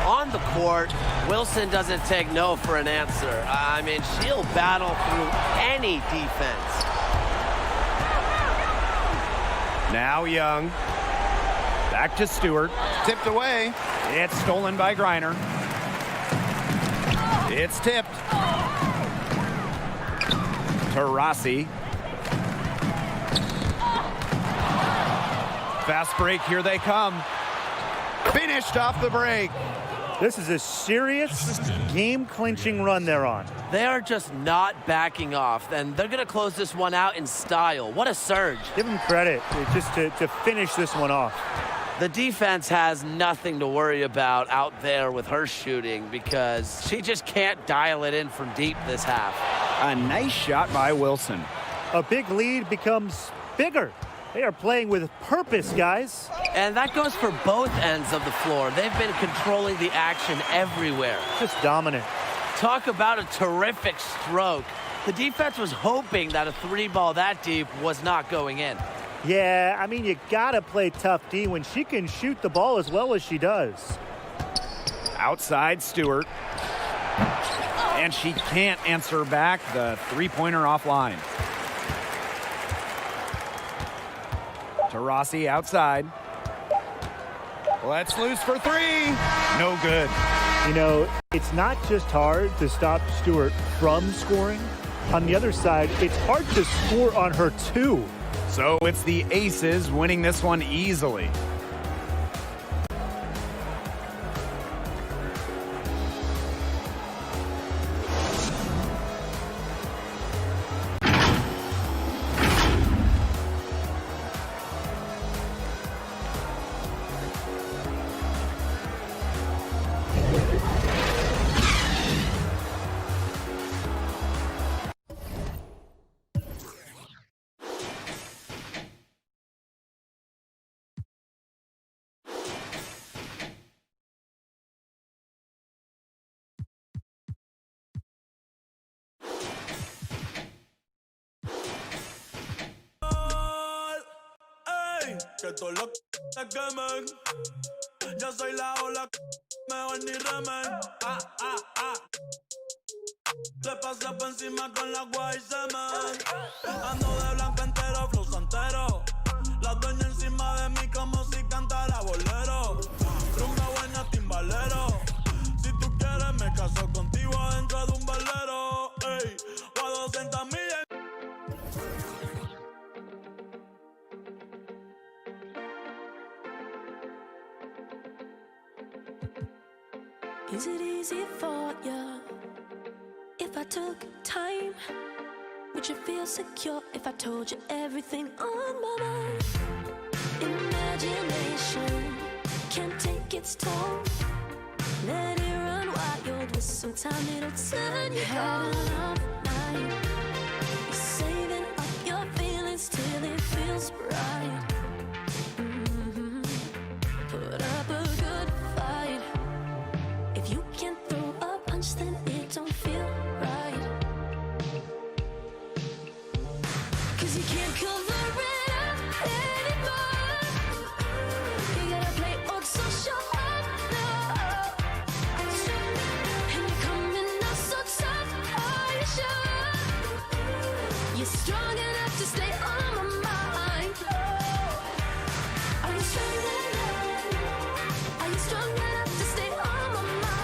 On the court, Wilson doesn't take no for an answer. I mean, she'll battle through any defense. Now Young. Back to Stewart. Tipped away. It's stolen by Griner. It's tipped. Taurasi. Fast break, here they come. Finished off the break. This is a serious game-clinching run they're on. They are just not backing off, and they're going to close this one out in style. What a surge. Give them credit just to finish this one off. The defense has nothing to worry about out there with her shooting because she just can't dial it in from deep this half. A nice shot by Wilson. A big lead becomes bigger. They are playing with purpose, guys. And that goes for both ends of the floor. They've been controlling the action everywhere. Just dominant. Talk about a terrific stroke. The defense was hoping that a 3-ball that deep was not going in. Yeah, I mean, you gotta play tough D when she can shoot the ball as well as she does. Outside Stewart. And she can't answer back the three-pointer offline. Taurasi outside. Let's loose for three. No good. You know, it's not just hard to stop Stewart from scoring. On the other side, it's hard to score on her too. So it's the Aces winning this one easily. Que todos los se quemen. Yo soy la ola, mejor ni remen. Le pasé por encima con la guay semen. Ando de blanco entero, flow santero. La dueña encima de mí como si cantara bolero. Rumba buena, timbalero. Si tú quieres me caso contigo dentro de un velero. Ey, o a 200 millas. Is it easy for you if I took time? Would you feel secure if I told you everything on my mind? Imagination can't take its toll. Let it run wild with some time, it'll turn you had enough night. You're saving up your feelings till it feels right. Put up a good fight. If you can't throw a punch, then it don't feel right. 'Cause you can't cover it up anymore. You gotta play old so show up, no. And you're coming up so tough, are you sure? You're strong enough to stay on my mind. Are you strong enough? Are you strong enough to stay on my mind?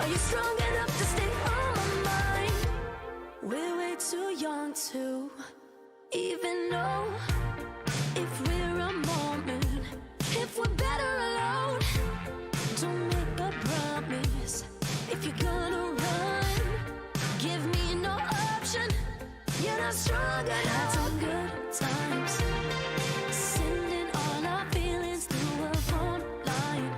Are you strong enough to stay on my mind? We're way too young to even know if we're a moment, if we're better alone. Don't make a promise if you're gonna run. Give me no option. You're not strong enough. Some good times. Sending all our feelings through a phone line.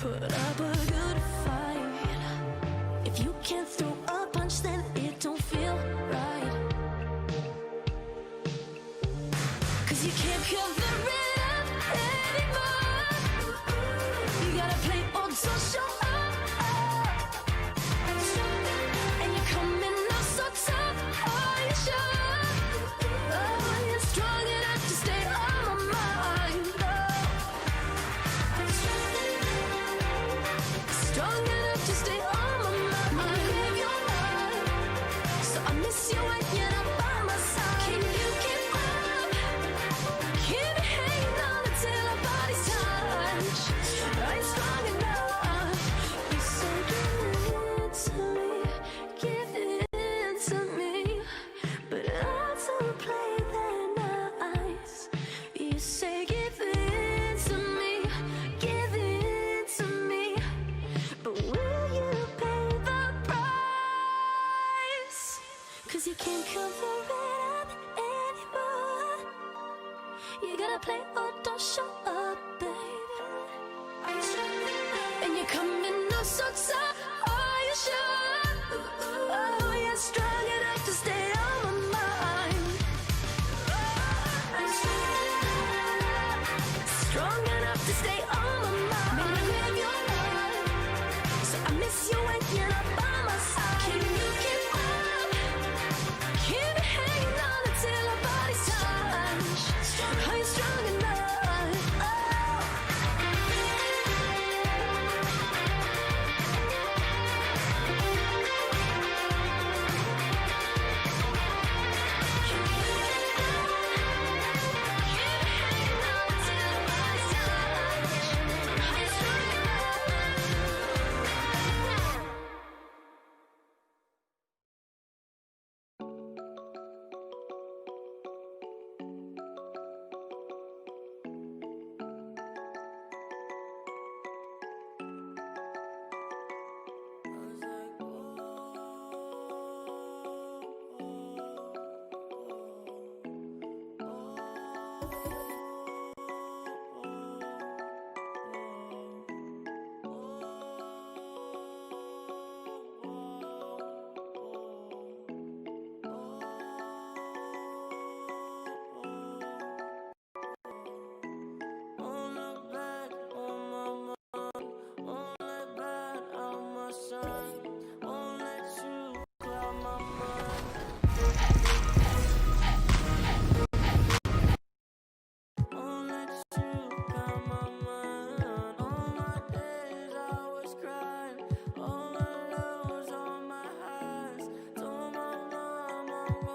Put up a good fight. If you can't throw a punch, then it don't feel right. 'Cause you can't cover it up anymore. You gotta play old so show up. And you're coming up so tough, are you sure? Oh, you're strong enough to stay on my mind. Strong enough to stay on my mind. Live your life, so I miss you when you're not by my side. Can you keep up? Can you hang on until our bodies touch? Are you strong enough? You say give it to me, but I don't play that nice. You say give it to me, but will you pay the price? 'Cause you can't cover it up anymore. You gotta play or don't show up, baby. And you're coming up so tough, are you sure? Oh, you're strong enough to stay on my Let's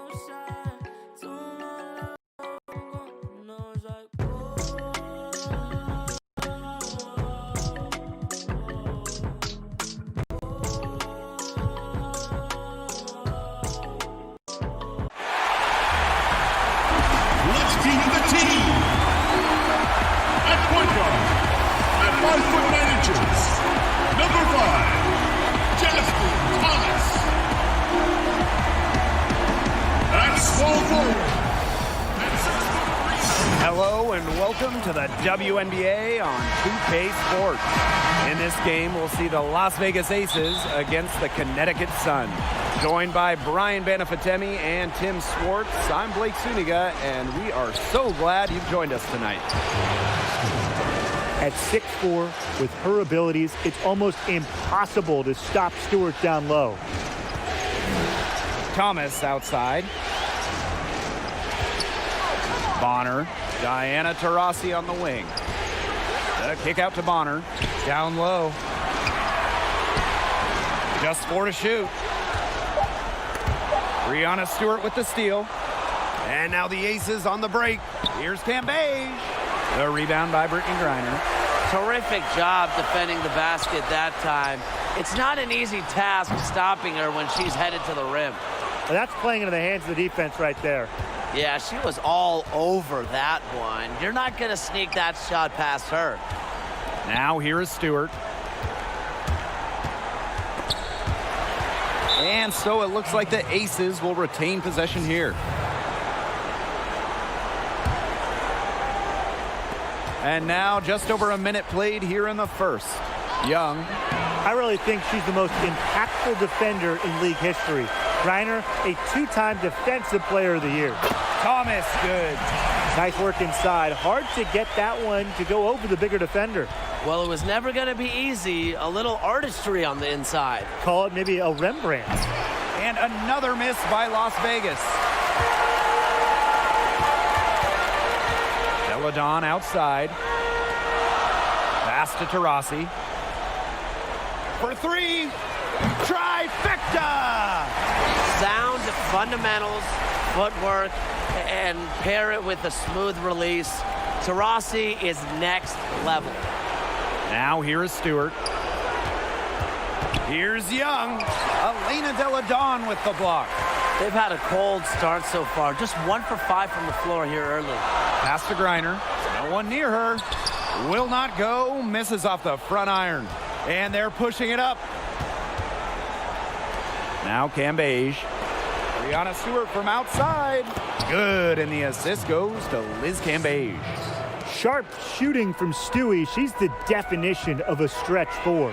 keep the team. At point guard, at 5'9" number 5, Jasper Thomas. At small forward, at 6'3". Hello and welcome to the WNBA on 2K Sports. In this game, we'll see the Las Vegas Aces against the Connecticut Sun. Joined by Brian Banafitemi and Tim Swartz, I'm Blake Suniga, and we are so glad you've joined us tonight. At 6'4", with her abilities, it's almost impossible to stop Stewart down low. Thomas outside. Bonner. Diana Taurasi on the wing. The kick out to Bonner. Down low. Just 4 to shoot. Breanna Stewart with the steal. And now the Aces on the break. Here's Cambage. The rebound by Brittany Griner. Terrific job defending the basket that time. It's not an easy task stopping her when she's headed to the rim. Well, that's playing into the hands of the defense right there. Yeah, she was all over that one. You're not going to sneak that shot past her. Now here is Stewart. And so it looks like the Aces will retain possession here. And now just over a minute played here in the first. Young. I really think she's the most impactful defender in league history. Griner, a 2-time Defensive Player of the Year. Thomas, good. Nice work inside. Hard to get that one to go over the bigger defender. Well, it was never going to be easy. A little artistry on the inside. Call it maybe a Rembrandt. And another miss by Las Vegas. Deladon outside. Pass to Taurasi. For 3. Trifecta! Sound fundamentals, footwork, and pair it with a smooth release. Taurasi is next level. Now here is Stewart. Here's Young. Elena Deladon with the block. They've had a cold start so far. Just 1 for 5 from the floor here early. Pass to Griner. No one near her. Will not go. Misses off the front iron. And they're pushing it up. Now Cambage. Breanna Stewart from outside. Good, and the assist goes to Liz Cambage. Sharp shooting from Stewie. She's the definition of a stretch 4.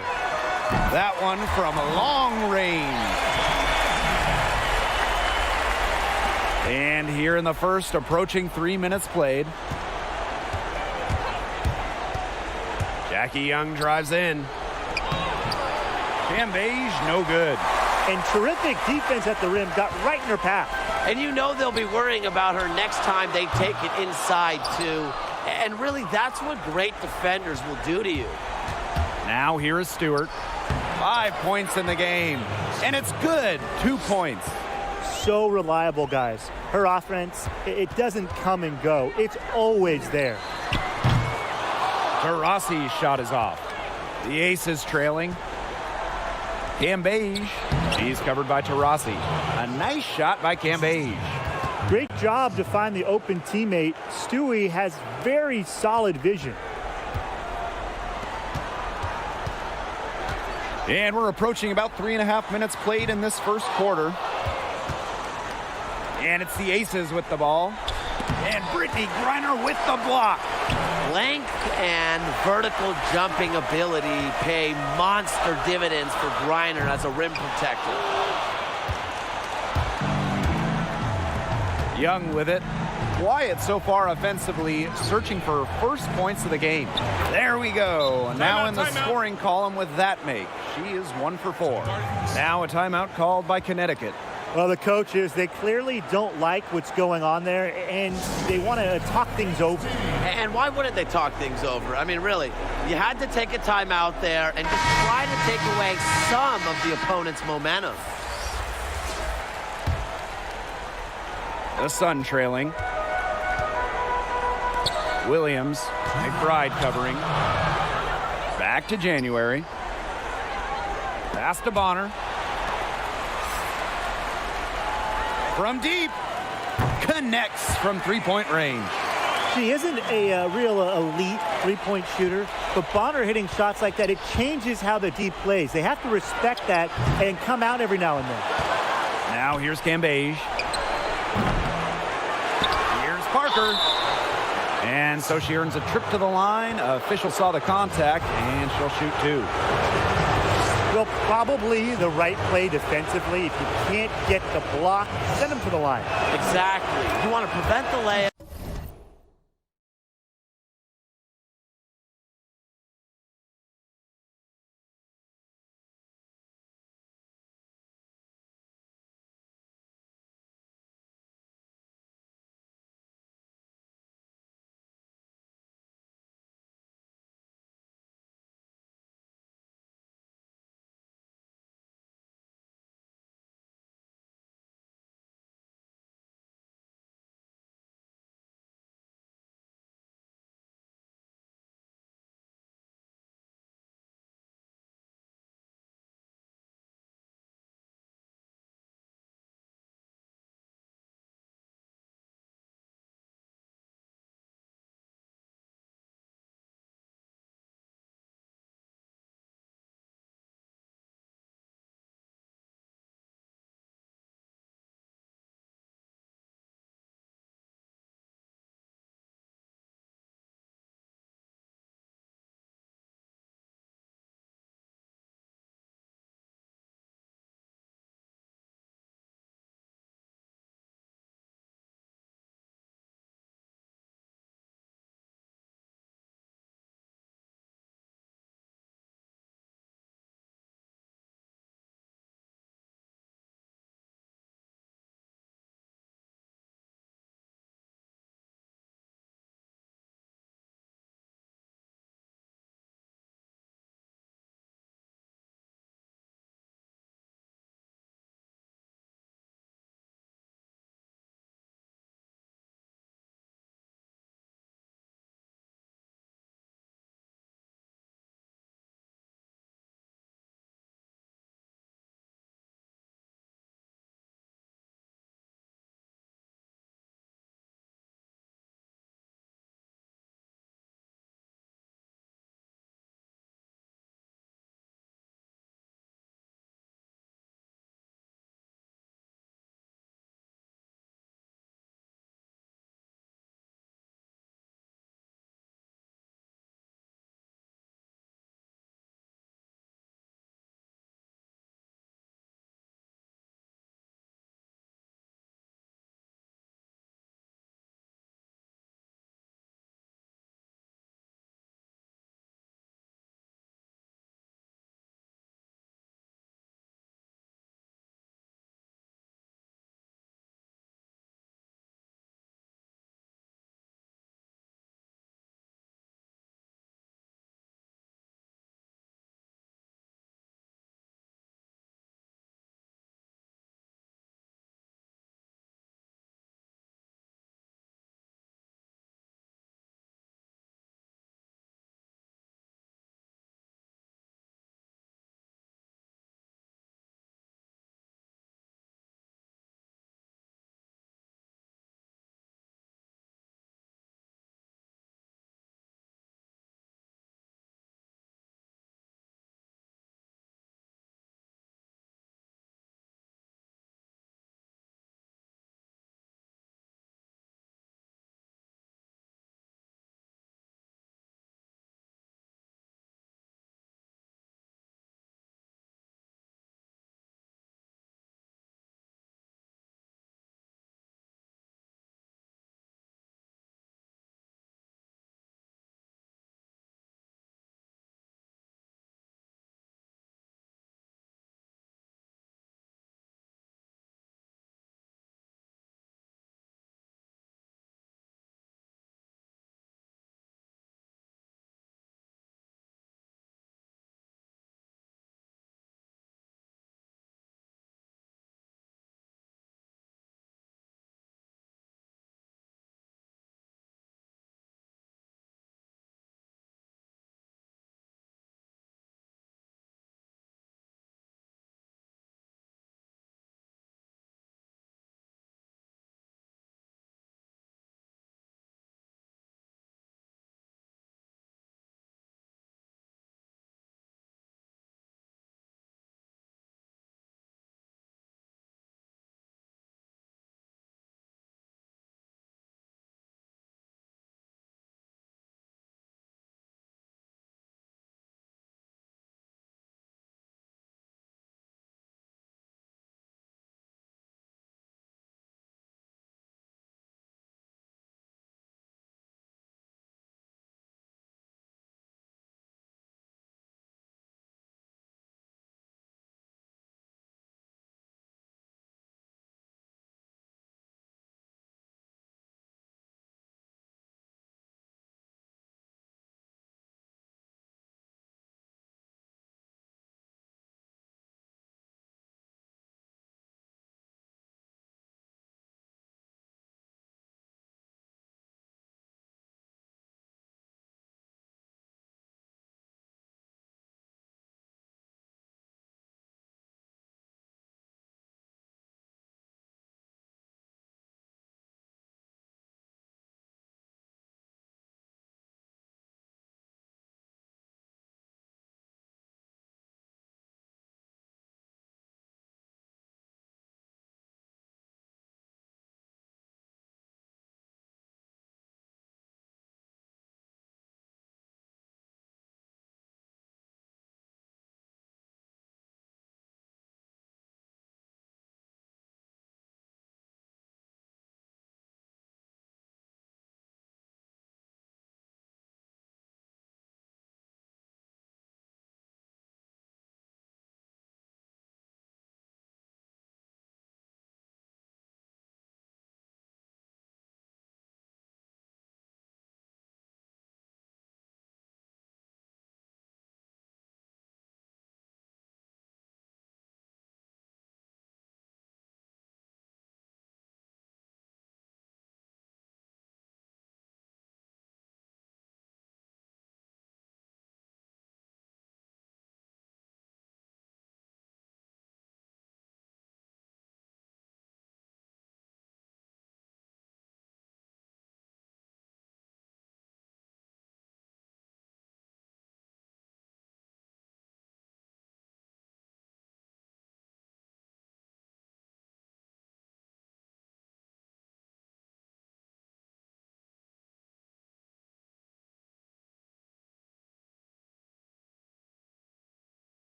That one from long range. And here in the first, approaching 3 minutes played. Jackie Young drives in. Cambage, no good. And terrific defense at the rim, got right in her path. And you know they'll be worrying about her next time they take it inside, too. And really, that's what great defenders will do to you. Now here is Stewart. 5 points in the game. And it's good. 2 points. So reliable, guys. Her offense, it doesn't come and go. It's always there. Taurasi's shot is off. The Aces trailing. Cambage. She's covered by Taurasi. A nice shot by Cambage. Great job to find the open teammate. Stewie has very solid vision. And we're approaching about 3.5 minutes played in this first quarter. And it's the Aces with the ball. And Brittany Griner with the block. Length and vertical jumping ability pay monster dividends for Griner as a rim protector. Young with it. Quiet so far offensively, searching for first points of the game. There we go. Now in the scoring column with that make. She is 1 for 4. Now a timeout called by Connecticut. Well, the coaches, they clearly don't like what's going on there, and they want to talk things over. And why wouldn't they talk things over? I mean, really, you had to take a timeout there and just try to take away some of the opponent's momentum. The Sun trailing. Williams, McBride covering. Back to January. Pass to Bonner. From deep. Connects from three-point range. She isn't a real elite three-point shooter, but Bonner hitting shots like that, it changes how the deep plays. They have to respect that and come out every now and then. Now here's Cambage. Here's Parker. And so she earns a trip to the line. Official saw the contact, and she'll shoot two. Well, probably the right play defensively. If you can't get the block, send them to the line. Exactly. You want to prevent the layup.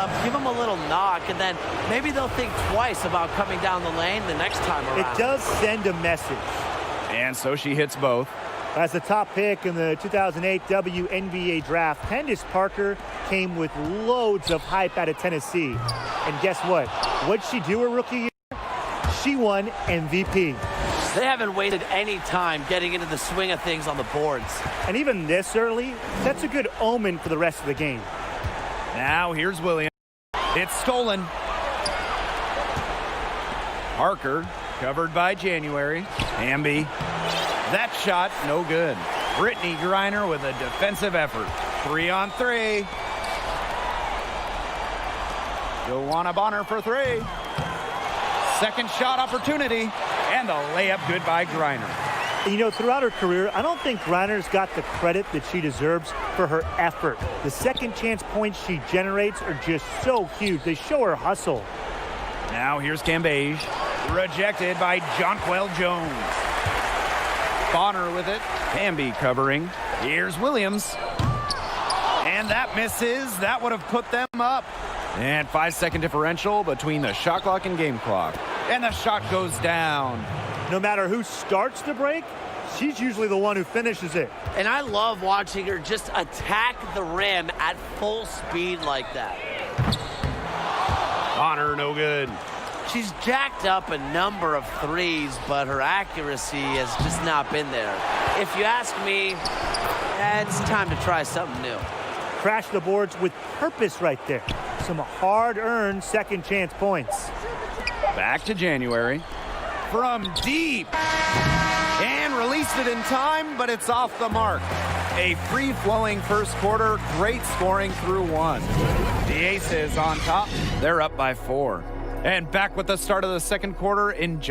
up, give them a little knock, and then maybe they'll think twice about coming down the lane the next time around. It does send a message. And so she hits both. As the top pick in the 2008 WNBA draft, Candace Parker came with loads of hype out of Tennessee. And guess what? What'd she do her rookie year? She won MVP. They haven't wasted any time getting into the swing of things on the boards. And even this early, that's a good omen for the rest of the game. Now here's Williams. It's stolen. Parker covered by January. Hamby. That shot, no good. Brittany Griner with a defensive effort. 3-on-3. Joanna Bonner for 3. Second shot opportunity. And the layup good by Griner. You know, throughout her career, I don't think Griner's got the credit that she deserves for her effort. The second chance points she generates are just so huge. They show her hustle. Now here's Cambage. Rejected by Jonquel Jones. Bonner with it. Hamby covering. Here's Williams. And that misses. That would have put them up. And 5-second differential between the shot clock and game clock. And the shot goes down. No matter who starts the break, she's usually the one who finishes it. And I love watching her just attack the rim at full speed like that. Bonner, no good. She's jacked up a number of threes, but her accuracy has just not been there. If you ask me, it's time to try something new. Crash the boards with purpose right there. Some hard-earned second chance points. Back to January. From deep. And released it in time, but it's off the mark. A free-flowing first quarter. Great scoring through 1. The Aces on top. They're up by 4. And back with the start of the second quarter in Ladies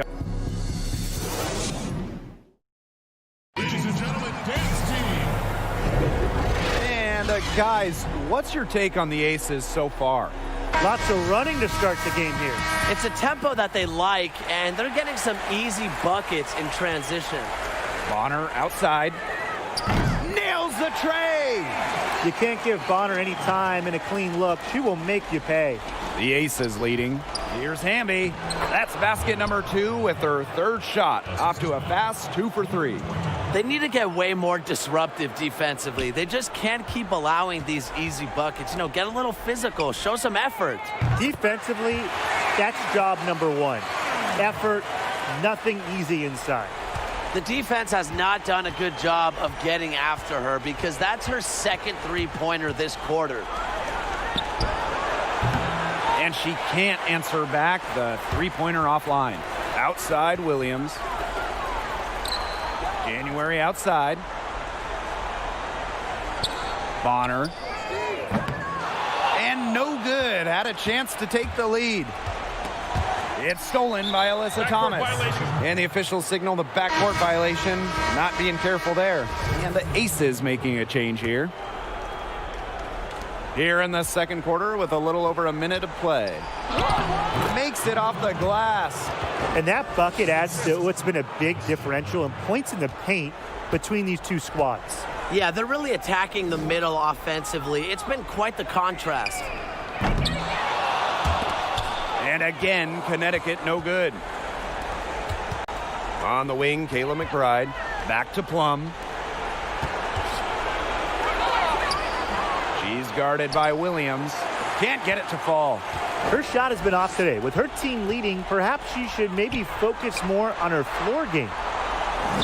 and gentlemen, dance team. And guys, what's your take on the Aces so far? Lots of running to start the game here. It's a tempo that they like, and they're getting some easy buckets in transition. Bonner outside. Nails the tray! You can't give Bonner any time in a clean look. She will make you pay. The Aces leading. Here's Hamby. That's basket number 2 with her third shot. Off to a fast 2 for 3. They need to get way more disruptive defensively. They just can't keep allowing these easy buckets. You know, get a little physical, show some effort. Defensively, that's job number 1. Effort, nothing easy inside. The defense has not done a good job of getting after her because that's her second three-pointer this quarter. And she can't answer back the three-pointer offline. Outside Williams. January outside. Bonner. And no good. Had a chance to take the lead. It's stolen by Alyssa Thomas. Violation. And the officials signal the backcourt violation. Not being careful there. And the Aces making a change here. Here in the second quarter with a little over a minute of play. Makes it off the glass. And that bucket adds to what's been a big differential in points in the paint between these two squads. Yeah, they're really attacking the middle offensively. It's been quite the contrast. And again, Connecticut no good. On the wing, Kayla McBride. Back to Plum. She's guarded by Williams. Can't get it to fall. Her shot has been off today. With her team leading, perhaps she should maybe focus more on her floor game.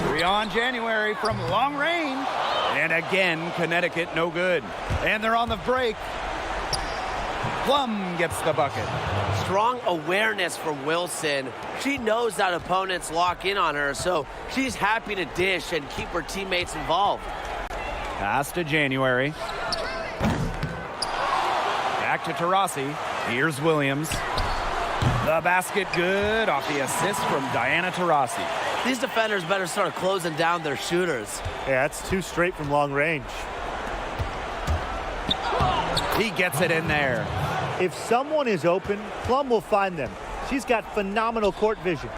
3 on January from long range. And again, Connecticut no good. And they're on the break. Plum gets the bucket. Strong awareness from Wilson. She knows that opponents lock in on her, so she's happy to dish and keep her teammates involved. Pass to January. Back to Taurasi. Here's Williams. The basket good off the assist from Diana Taurasi. These defenders better start closing down their shooters. Yeah, that's 2 straight from long range. He gets it in there. If someone is open, Plum will find them. She's got phenomenal court vision.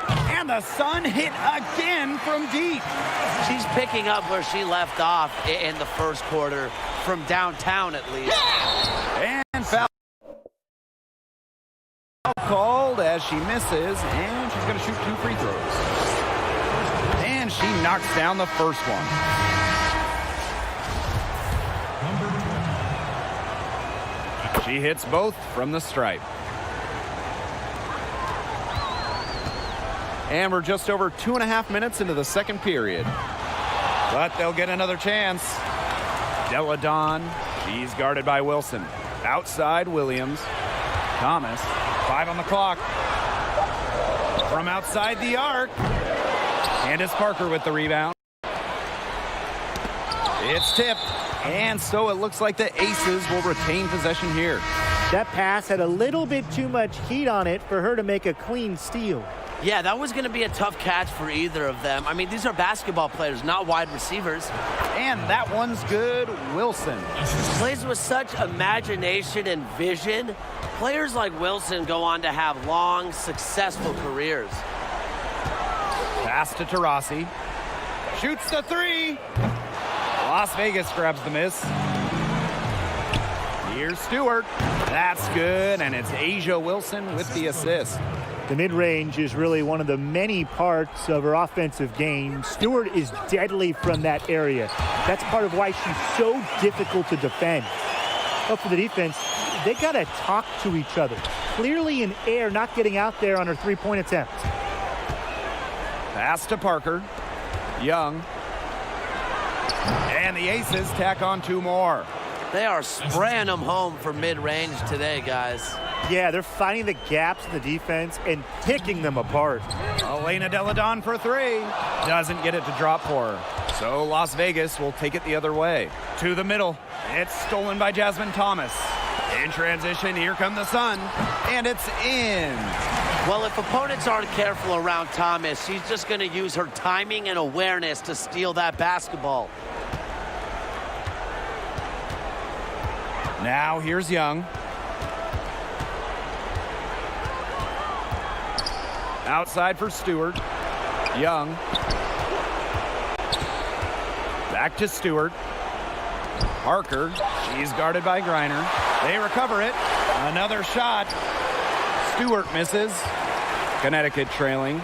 And the Sun hit again from deep. She's picking up where she left off in the first quarter, from downtown at least. And foul she misses, and she's going to shoot 2 free throws. And she knocks down the first one. She hits both from the stripe. And we're just over 2.5 minutes into the second period. But they'll get another chance. Della Don, she's guarded by Wilson. Outside, Williams. Thomas, 5 on the clock. From outside the arc. Candace Parker with the rebound. It's tipped. And so it looks like the Aces will retain possession here. That pass had a little bit too much heat on it for her to make a clean steal. Yeah, that was going to be a tough catch for either of them. I mean, these are basketball players, not wide receivers. And that one's good. Wilson. Plays with such imagination and vision. Players like Wilson go on to have long, successful careers. Pass to Taurasi. Shoots the 3. Las Vegas grabs the miss. Here's Stewart. That's good, and it's Asia Wilson with the assist. The mid-range is really one of the many parts of her offensive game. Stewart is deadly from that area. That's part of why she's so difficult to defend. But for the defense, they got to talk to each other. Clearly in air, not getting out there on her three-point attempt. Pass to Parker. Young. And the Aces tack on 2 more. They are spraying them home for mid-range today, guys. Yeah, they're finding the gaps in the defense and picking them apart. Elena Della Don for 3. Doesn't get it to drop for her. So Las Vegas will take it the other way. To the middle. It's stolen by Jasmine Thomas. In transition, here come the Sun. And it's in. Well, if opponents aren't careful around Thomas, she's just going to use her timing and awareness to steal that basketball. Now here's Young. Outside for Stewart. Young. Back to Stewart. Parker. She's guarded by Griner. They recover it. Another shot. Stewart misses. Connecticut trailing.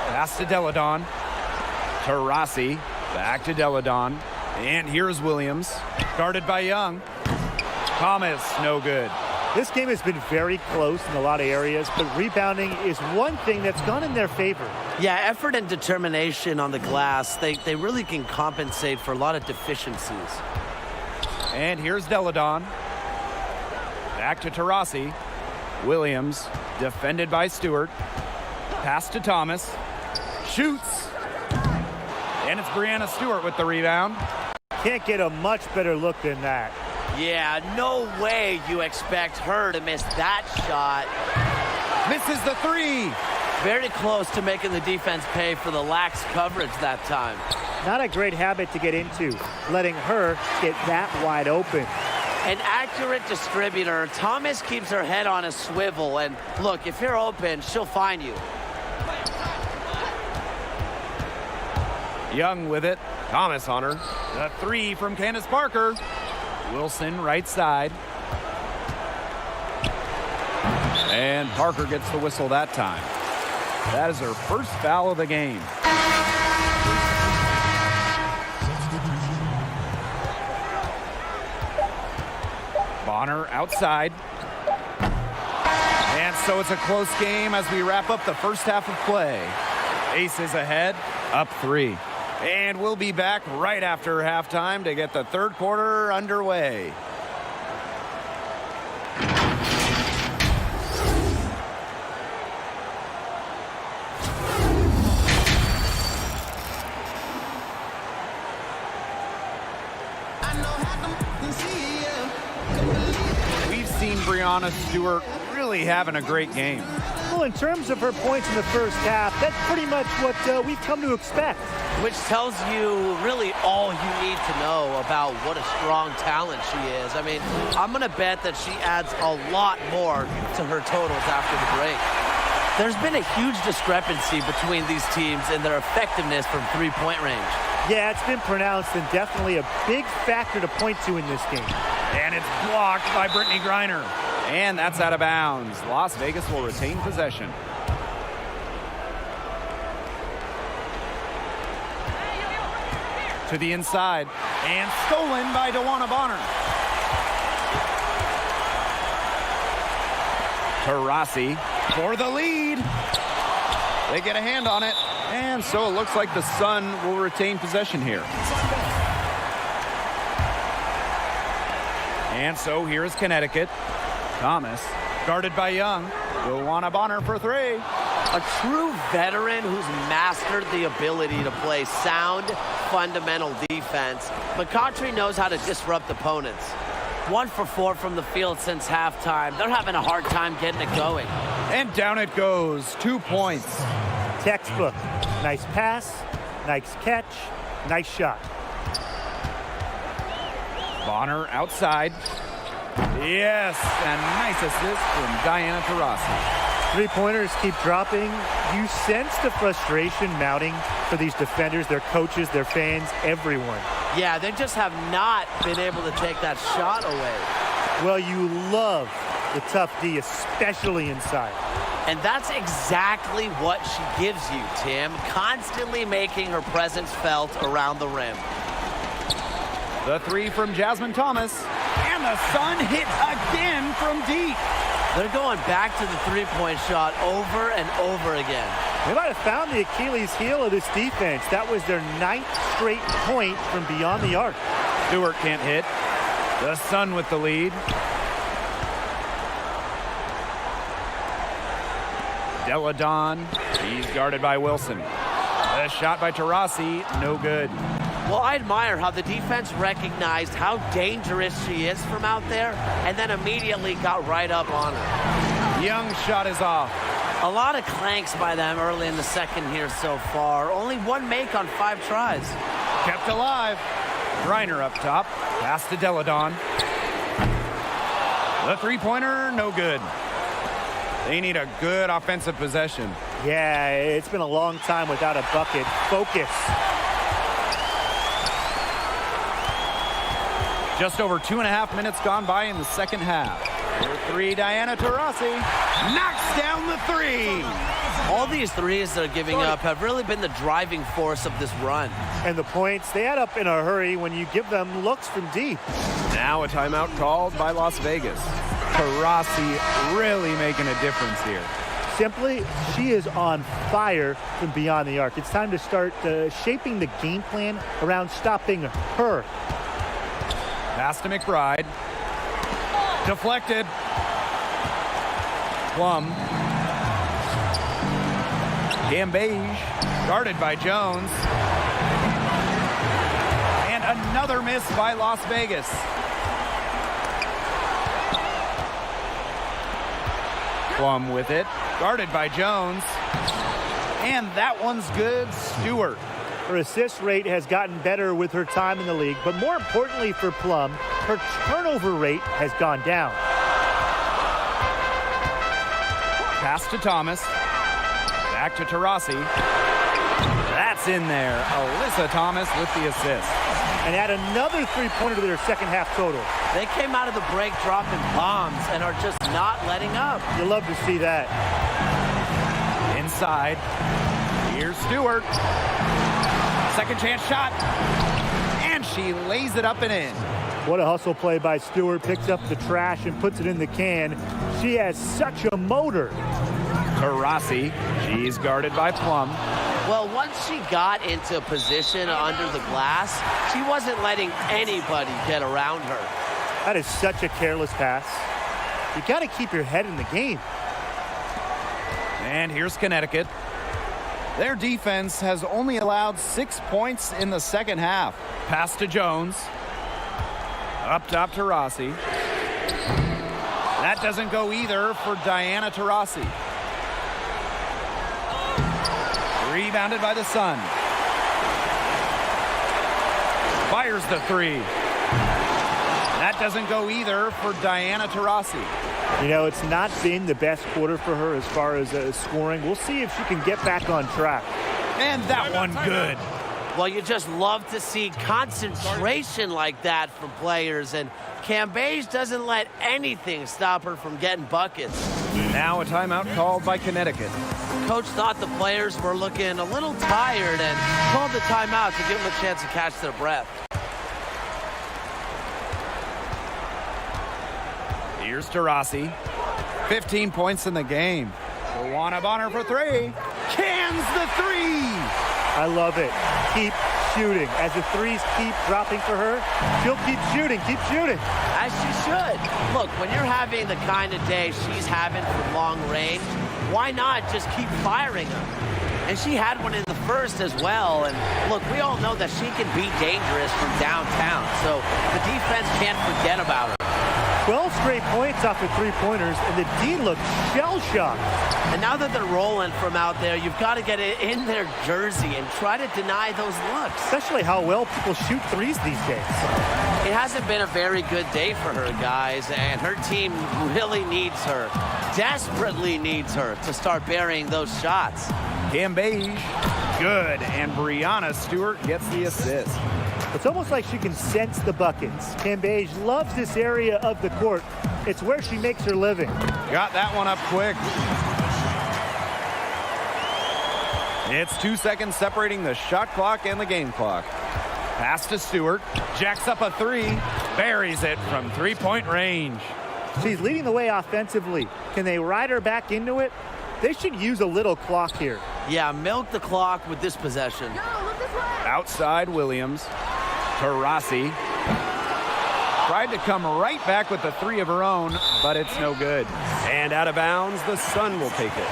Pass to Della Don. Taurasi. Back to Della Don. And here's Williams. Guarded by Young. Thomas, no good. This game has been very close in a lot of areas, but rebounding is one thing that's gone in their favor. Yeah, effort and determination on the glass, they really can compensate for a lot of deficiencies. And here's Della Don. Back to Taurasi. Williams, defended by Stewart. Pass to Thomas. Shoots. And it's Brianna Stewart with the rebound. Can't get a much better look than that. Yeah, no way you expect her to miss that shot. Misses the 3. Very close to making the defense pay for the lax coverage that time. Not a great habit to get into, letting her get that wide open. An accurate distributor. Thomas keeps her head on a swivel, and look, if you're open, she'll find you. Young with it. Thomas on her. The 3 from Candace Parker. Wilson right side. And Parker gets the whistle that time. That is her first foul of the game. Bonner outside. And so it's a close game as we wrap up the first half of play. Aces ahead, up 3. And we'll be back right after halftime to get the third quarter underway. We've seen Brianna Stewart really having a great game. Well, in terms of her points in the first half, that's pretty much what we've come to expect. Which tells you really all you need to know about what a strong talent she is. I mean, I'm going to bet that she adds a lot more to her totals after the break. There's been a huge discrepancy between these teams in their effectiveness from three-point range. Yeah, it's been pronounced and definitely a big factor to point to in this game. And it's blocked by Brittany Griner. And that's out of bounds. Las Vegas will retain possession. To the inside, and stolen by DeWanna Bonner. Taurasi for the lead. They get a hand on it, and so it looks like the Sun will retain possession here. And so here is Connecticut. Thomas, guarded by Young. DeWanna Bonner for three. A true veteran who's mastered the ability to play sound, fundamental defense. McCoughtry knows how to disrupt opponents. 1 for 4 from the field since halftime. They're having a hard time getting it going. And down it goes. 2 points. Textbook. Nice pass, nice catch, nice shot. Bonner outside. Yes, and nice assist from Diana Taurasi. Three-pointers keep dropping. You sense the frustration mounting for these defenders, their coaches, their fans, everyone. Yeah, they just have not been able to take that shot away. Well, you love the tough D, especially inside. And that's exactly what she gives you, Tim. Constantly making her presence felt around the rim. The three from Jasmine Thomas. And the Sun hit again from deep. They're going back to the three-point shot over and over again. They might have found the Achilles heel of this defense. That was their 9th straight point from beyond the arc. Stewart can't hit. The Sun with the lead. Deladon, he's guarded by Wilson. A shot by Taurasi, no good. Well, I admire how the defense recognized how dangerous she is from out there and then immediately got right up on her. Young's shot is off. A lot of clanks by them early in the second here so far. Only 1 make on 5 tries. Kept alive. Reiner up top. Pass to Deladon. The three-pointer, no good. They need a good offensive possession. Yeah, it's been a long time without a bucket. Focus. Just over 2.5 minutes gone by in the second half. Number 3, Diana Taurasi knocks down the three. All these threes they're giving up have really been the driving force of this run. And the points, they add up in a hurry when you give them looks from deep. Now a timeout called by Las Vegas. Taurasi really making a difference here. Simply, she is on fire from beyond the arc. It's time to start shaping the game plan around stopping her. Pass to McBride. Deflected. Plum. Gambage. Guarded by Jones. And another miss by Las Vegas. Plum with it. Guarded by Jones. And that one's good. Stewart. Her assist rate has gotten better with her time in the league, but more importantly for Plum, her turnover rate has gone down. Pass to Thomas. Back to Taurasi. That's in there. Alyssa Thomas with the assist. And add another three-pointer to their second half total. They came out of the break dropping bombs and are just not letting up. You love to see that. Inside. Here's Stewart. Second chance shot. And she lays it up and in. What a hustle play by Stewart. Picks up the trash and puts it in the can. She has such a motor. Taurasi. She's guarded by Plum. Well, once she got into position under the glass, she wasn't letting anybody get around her. That is such a careless pass. You got to keep your head in the game. And here's Connecticut. Their defense has only allowed 6 points in the second half. Pass to Jones. Up top to Rossi. That doesn't go either for Diana Taurasi. Rebounded by the Sun. Fires the three. That doesn't go either for Diana Taurasi. You know, it's not been the best quarter for her as far as scoring. We'll see if she can get back on track. And that one good. Well, you just love to see concentration like that from players, and Cambage doesn't let anything stop her from getting buckets. Now a timeout called by Connecticut. Coach thought the players were looking a little tired and called the timeout to give them a chance to catch their breath. Here's Taurasi. 15 points in the game. Luana Bonner for three. Cans the three. I love it. Keep shooting. As the threes keep dropping for her, she'll keep shooting, As she should. Look, when you're having the kind of day she's having from long range, why not just keep firing them? And she had one in the first as well. And look, we all know that she can be dangerous from downtown, so the defense can't forget about her. 12 straight points off of three-pointers, and the D looks shell-shocked. And now that they're rolling from out there, you've got to get it in their jersey and try to deny those looks. Especially how well people shoot threes these days. It hasn't been a very good day for her, guys, and her team really needs her, desperately needs her to start burying those shots. Cambage, good, and Brianna Stewart gets the assist. It's almost like she can sense the buckets. Cambage loves this area of the court. It's where she makes her living. Got that one up quick. It's 2 seconds separating the shot clock and the game clock. Pass to Stewart. Jacks up a three. Buries it from three-point range. She's leading the way offensively. Can they ride her back into it? They should use a little clock here. Yeah, milk the clock with this possession. Outside Williams. Taurasi tried to come right back with the three of her own, but it's no good. And out of bounds, the Sun will take it.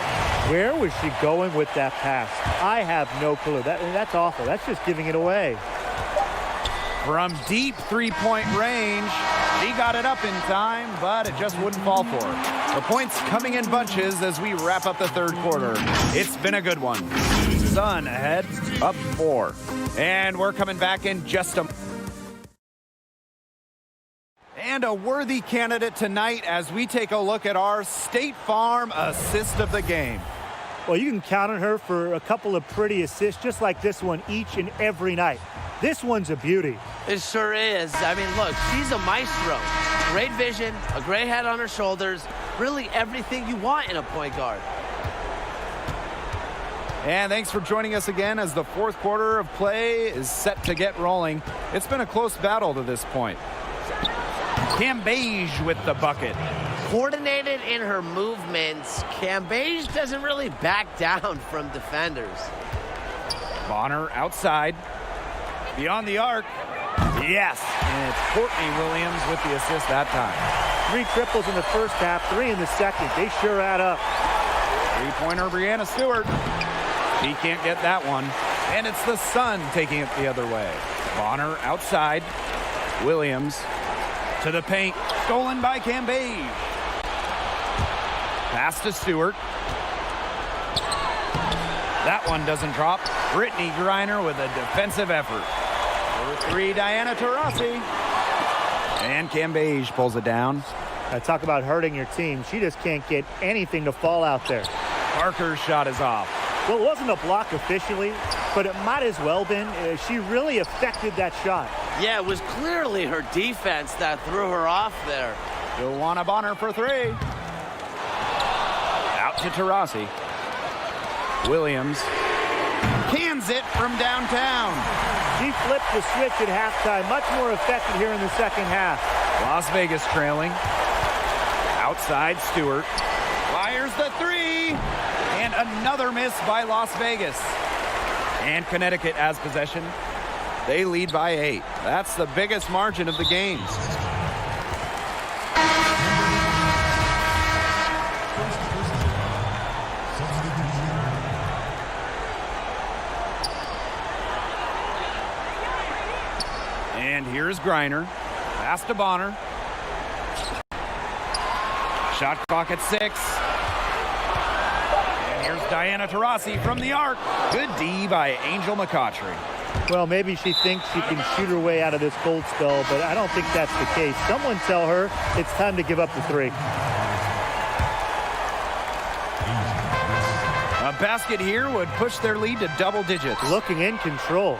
Where was she going with that pass? I have no clue. That's awful. That's just giving it away. From deep three-point range, she got it up in time, but it just wouldn't fall for her. The points coming in bunches as we wrap up the third quarter. It's been a good one. Sun ahead, up 4. And we're coming back in just a... And a worthy candidate tonight as we take a look at our State Farm assist of the game. Well, you can count on her for a couple of pretty assists just like this one each and every night. This one's a beauty. It sure is. I mean, look, she's a maestro. Great vision, a great head on her shoulders, really everything you want in a point guard. And thanks for joining us again as the fourth quarter of play is set to get rolling. It's been a close battle to this point. Cambage with the bucket. Coordinated in her movements, Cambage doesn't really back down from defenders. Bonner outside. Beyond the arc. Yes. And it's Courtney Williams with the assist that time. 3 triples in the first half, 3 in the second. They sure add up. Three-pointer Brianna Stewart. He can't get that one. And it's the Sun taking it the other way. Bonner outside. Williams to the paint. Stolen by Cambage. Pass to Stewart. That one doesn't drop. Brittany Griner with a defensive effort. For 3, Diana Taurasi. And Cambage pulls it down. Talk about hurting your team. She just can't get anything to fall out there. Parker's shot is off. Well, it wasn't a block officially, but it might as well been. She really affected that shot. Yeah, it was clearly her defense that threw her off there. Luana Bonner for 3. Out to Taurasi. Williams cans it from downtown. She flipped the switch at halftime. Much more effective here in the second half. Las Vegas trailing. Outside Stewart. Fires the 3. And another miss by Las Vegas. And Connecticut has possession. They lead by 8. That's the biggest margin of the games. And here's Griner. Pass to Bonner. Shot clock at 6. And here's Diana Taurasi from the arc. Good D by Angel McCautry. Well, maybe she thinks she can shoot her way out of this cold spell, but I don't think that's the case. Someone tell her it's time to give up the 3. A basket here would push their lead to double digits. Looking in control.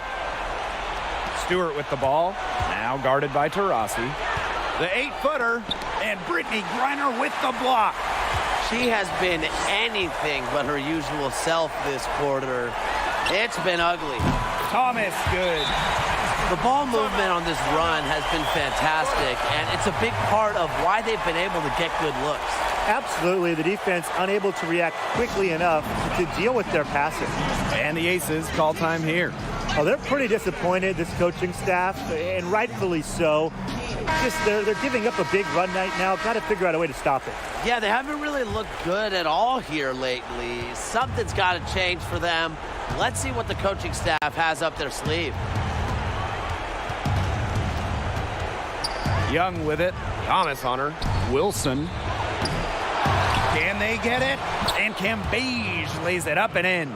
Stewart with the ball, now guarded by Taurasi. The 8-footer, and Brittany Griner with the block. She has been anything but her usual self this quarter. It's been ugly. Thomas, good. The ball movement on this run has been fantastic, and it's a big part of why they've been able to get good looks. Absolutely, the defense unable to react quickly enough to deal with their passing. And the Aces call time here. Oh, they're pretty disappointed, this coaching staff, and rightfully so. Just they're giving up a big run night now. Got to figure out a way to stop it. Yeah, they haven't really looked good at all here lately. Something's got to change for them. Let's see what the coaching staff has up their sleeve. Young with it. Thomas on her. Wilson. Can they get it? And Cambage lays it up and in.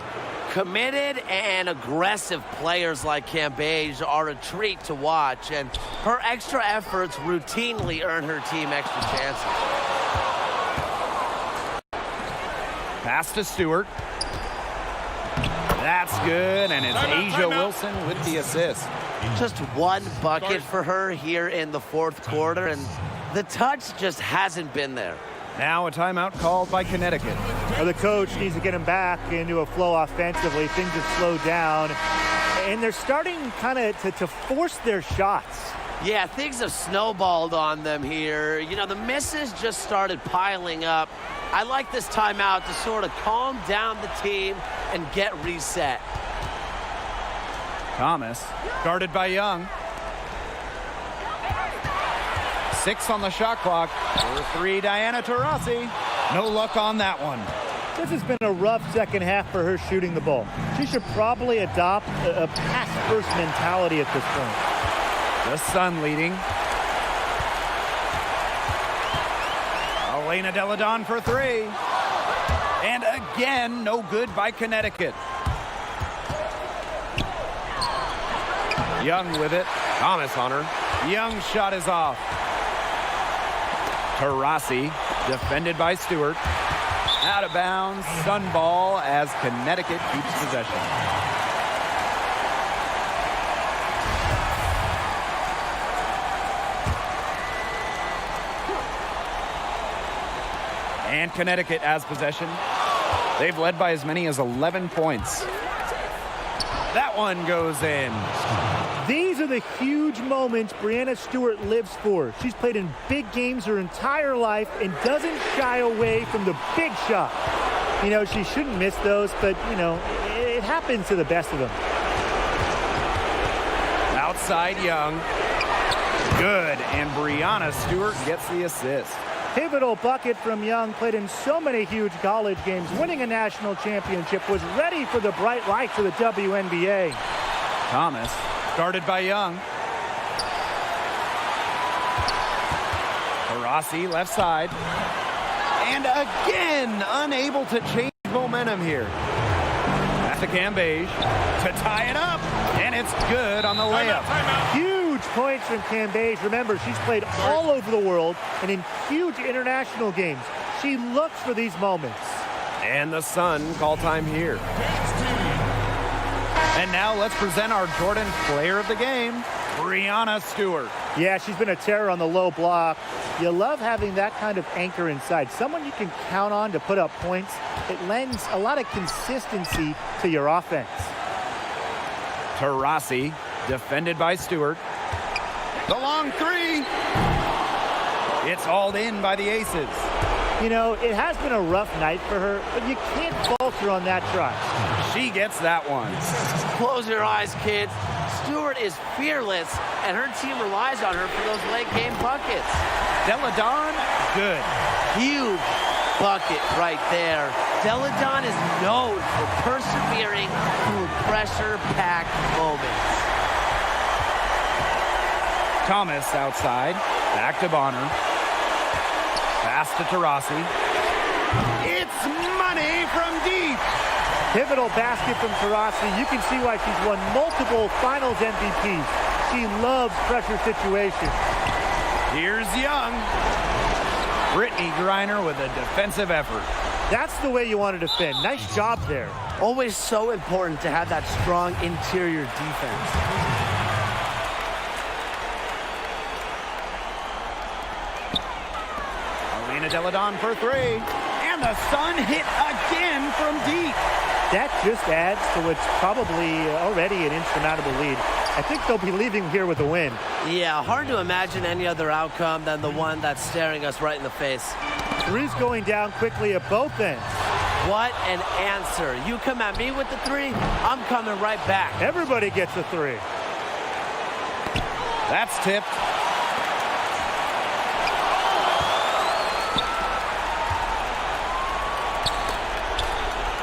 Committed and aggressive players like Cambage are a treat to watch, and her extra efforts routinely earn her team extra chances. Pass to Stewart. That's good, and it's Asia Wilson with the assist. Just one bucket for her here in the fourth quarter, and the touch just hasn't been there. Now a timeout called by Connecticut. Well, the coach needs to get them back into a flow offensively. Things have slowed down, and they're starting kind of to force their shots. Yeah, things have snowballed on them here. You know, the misses just started piling up. I like this timeout to sort of calm down the team and get reset. Thomas, guarded by Young. 6 on the shot clock. For 3, Diana Taurasi. No luck on that one. This has been a rough second half for her shooting the ball. She should probably adopt a pass-first mentality at this point. The Sun leading. Elena Deladon for 3. And again, no good by Connecticut. Young with it. Thomas on her. Young's shot is off. Taurasi, defended by Stewart. Out of bounds, Sun ball as Connecticut keeps possession. And Connecticut has possession. They've led by as many as 11 points. That one goes in. These are the huge moments Breanna Stewart lives for. She's played in big games her entire life and doesn't shy away from the big shot. You know, she shouldn't miss those, but, you know, it happens to the best of them. Outside Young. Good, and Breanna Stewart gets the assist. Pivotal bucket from Young, played in so many huge college games, winning a national championship, was ready for the bright lights of the WNBA. Thomas, guarded by Young. Taurasi, left side. And again, unable to change momentum here. That's to Cambage to tie it up, and it's good on the layup. Huge points from Cambage. Remember, she's played all over the world and in huge international games. She looks for these moments. And the Sun call time here. And now let's present our Jordan player of the game, Breanna Stewart. Yeah, she's been a terror on the low block. You love having that kind of anchor inside. Someone you can count on to put up points. It lends a lot of consistency to your offense. Taurasi, defended by Stewart. The long 3. It's hauled in by the Aces. You know, it has been a rough night for her, but you can't falter on that try. She gets that one. Close your eyes, kids. Stewart is fearless, and her team relies on her for those late game buckets. Deladon, good. Huge bucket right there. Deladon is known for persevering through pressure-packed moments. Thomas outside, back to Bonner. Pass to Taurasi. It's money from deep. Pivotal basket from Taurasi. You can see why she's won multiple finals MVPs. She loves pressure situations. Here's Young. Brittany Griner with a defensive effort. That's the way you want to defend. Nice job there. Always so important to have that strong interior defense. to Deladon for three. And the Sun hit again from deep. That just adds to what's probably already an insurmountable lead. I think they'll be leaving here with a win. Yeah, hard to imagine any other outcome than the one that's staring us right in the face. Three's going down quickly at both ends. What an answer. You come at me with the three, I'm coming right back. Everybody gets a three. That's tipped.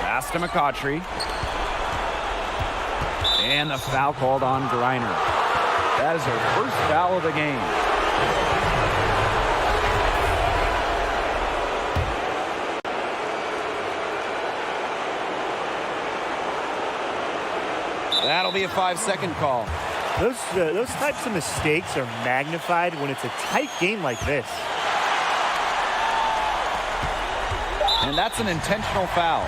Pass to McCautry. And the foul called on Griner. That is her first foul of the game. That'll be a 5-second call. Those types of mistakes are magnified when it's a tight game like this. And that's an intentional foul.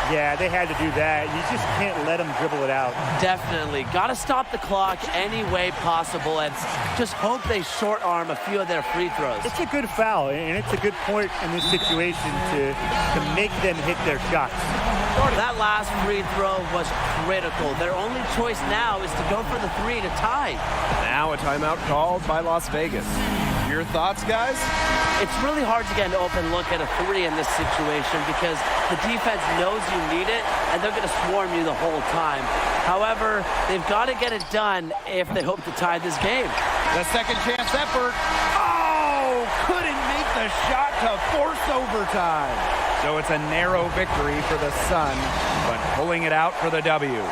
Yeah, they had to do that. You just can't let them dribble it out. Definitely. Got to stop the clock any way possible and just hope they short arm a few of their free throws. It's a good foul, and it's a good point in this situation to make them hit their shots. That last free throw was critical. Their only choice now is to go for the three to tie. Now a timeout called by Las Vegas. Your thoughts, guys? It's really hard to get an open look at a three in this situation because the defense knows you need it, and they're going to swarm you the whole time. However, they've got to get it done if they hope to tie this game. The second chance effort. Oh, couldn't make the shot to force overtime. So it's a narrow victory for the Sun, but pulling it out for the W.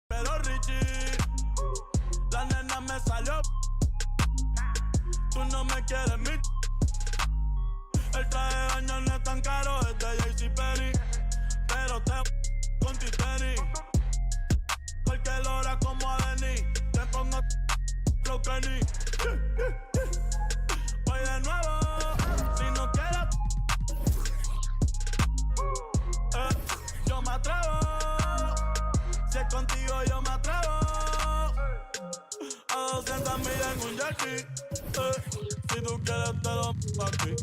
Pero Richie, la nena me salió. Tú no me quieres mi. El traje de baño no es tan caro, es de JCPenney. Pero te con ti tenis. Cualquier hora como a Denny. Te pongo flow Kenny. Voy de nuevo, si no quieres. Yo me atrevo. Si es contigo yo me atrevo a 200 millas en un jersey. Si tú quieres te lo aquí,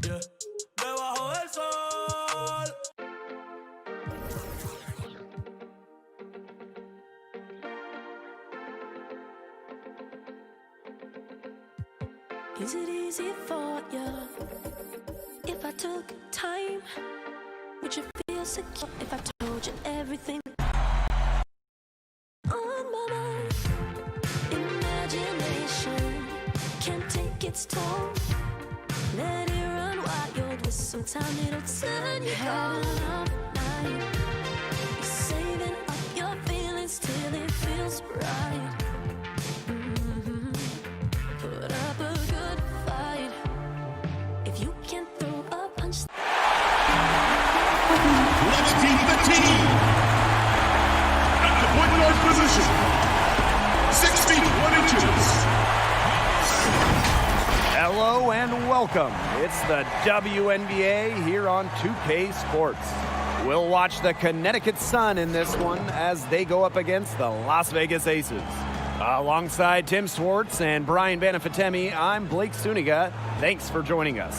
yeah. Debajo del sol. Is it easy for you if I took time? Would you feel secure if I told you everything on my mind? Imagination can't take its toll. Let it run wild with some time. It'll turn you head enough night. You're saving up your feelings till it feels right. Put up a good fight. If you can't throw a punch. Let's keep the team at the point guard position. 6 feet 1 inches. Hello and welcome. It's the WNBA here on 2K Sports. We'll watch the Connecticut Sun in this one as they go up against the Las Vegas Aces. Alongside Tim Swartz and Brian Banafitemi, I'm Blake Suniga. Thanks for joining us.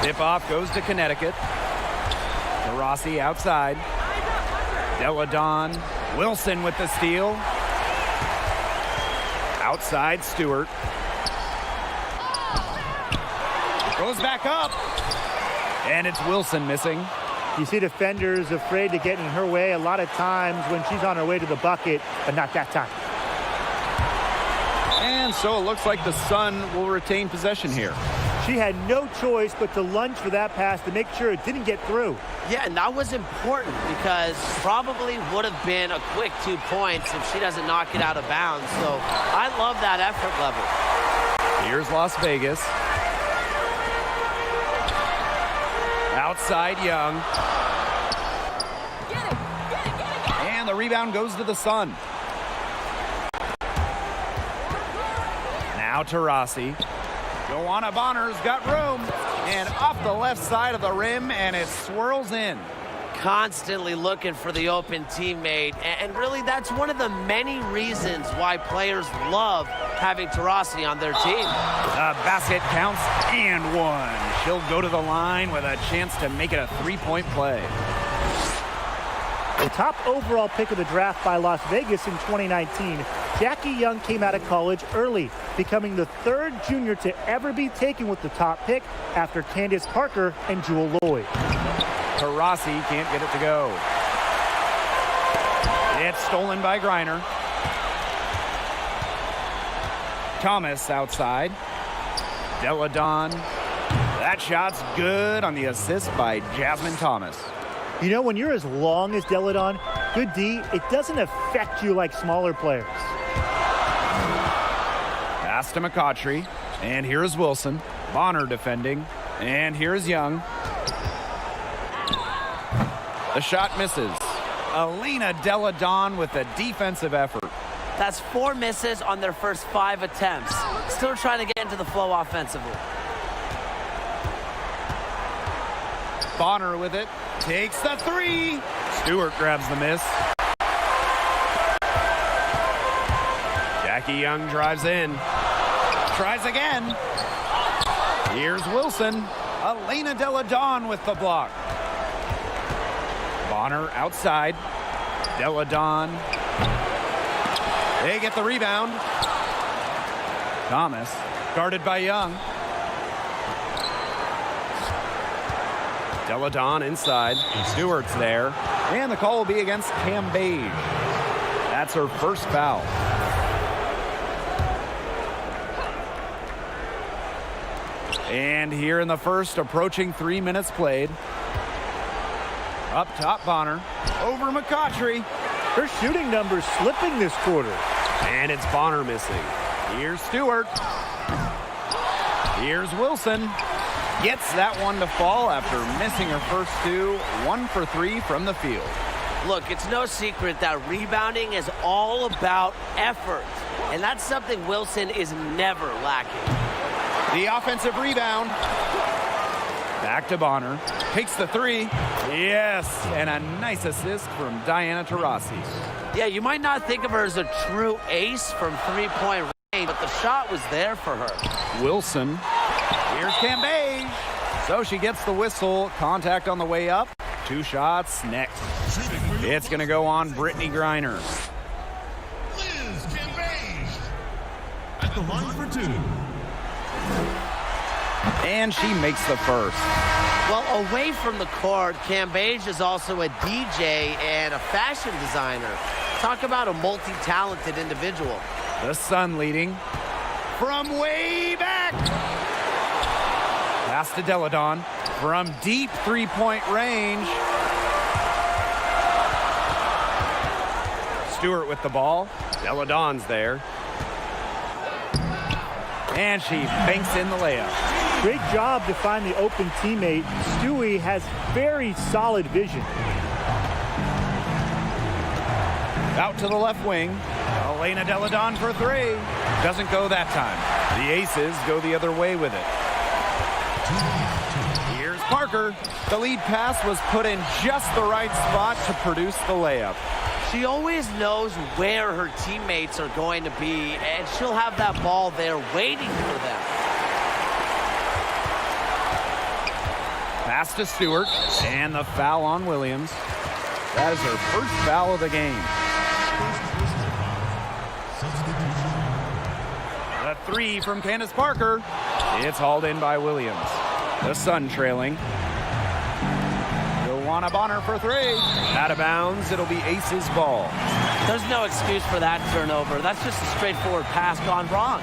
Tip-off goes to Connecticut. Rossi outside. Deladon. Wilson with the steal. Outside Stewart. Goes back up. And it's Wilson missing. You see defenders afraid to get in her way a lot of times when she's on her way to the bucket, but not that time. And so it looks like the Sun will retain possession here. She had no choice but to lunge for that pass to make sure it didn't get through. Yeah, and that was important because probably would have been a quick 2 points if she doesn't knock it out of bounds. So I love that effort level. Here's Las Vegas. Outside Young. And the rebound goes to the Sun. Now to Rossi. Joanna Bonner's got room. And off the left side of the rim, and it swirls in. Constantly looking for the open teammate. And really, that's one of the many reasons why players love having Taurasi on their team. Basket counts and one. She'll go to the line with a chance to make it a three-point play. The top overall pick of the draft by Las Vegas in 2019, Jackie Young came out of college early, becoming the third junior to ever be taken with the top pick after Candace Parker and Jewel Lloyd. Taurasi can't get it to go. It's stolen by Griner. Thomas outside. Deladon. That shot's good on the assist by Jasmine Thomas. You know, when you're as long as Deladon, good D, it doesn't affect you like smaller players. Pass to McCautry. And here's Wilson. Bonner defending. And here's Young. The shot misses. Elena Deladon with a defensive effort. That's 4 misses on their first 5 attempts. Still trying to get into the flow offensively. Bonner with it. Takes the three. Stewart grabs the miss. Jackie Young drives in. Tries again. Here's Wilson. Elena Deladon with the block. Bonner outside. Deladon. They get the rebound. Thomas guarded by Young. Deladon inside. Stewart's there. And the call will be against Cam Beige. That's her first foul. And here in the first, approaching 3 minutes played. Up top, Bonner. Over McCautry. Her shooting numbers slipping this quarter. And it's Bonner missing. Here's Stewart. Here's Wilson. Gets that one to fall after missing her first 2. 1 for 3 from the field. Look, it's no secret that rebounding is all about effort. And that's something Wilson is never lacking. The offensive rebound. Back to Bonner. Takes the 3. Yes, and a nice assist from Diana Taurasi. Yeah, you might not think of her as a true ace from 3-point range, but the shot was there for her. Wilson. Here's Cam Beige. So she gets the whistle. Contact on the way up. 2 shots next. It's going to go on Brittany Griner. Liz Cambage at the line for 2. And she makes the first. Well, away from the court, Cambage is also a DJ and a fashion designer. Talk about a multi-talented individual. The Sun leading from way back. Pass to Deladon from deep 3-point range. Stewart with the ball. Deladon's there. And she banks in the layup. Great job to find the open teammate. Stewie has very solid vision. Out to the left wing. Elena Deladon for 3. Doesn't go that time. The Aces go the other way with it. Here's Parker. The lead pass was put in just the right spot to produce the layup. She always knows where her teammates are going to be, and she'll have that ball there waiting for them. Pass to Stewart, and the foul on Williams. That is her first foul of the game. three from Candace Parker. It's hauled in by Williams. The Sun trailing. Joanna Bonner for three. Out of bounds, it'll be Aces ball. There's no excuse for that turnover. That's just a straightforward pass gone wrong.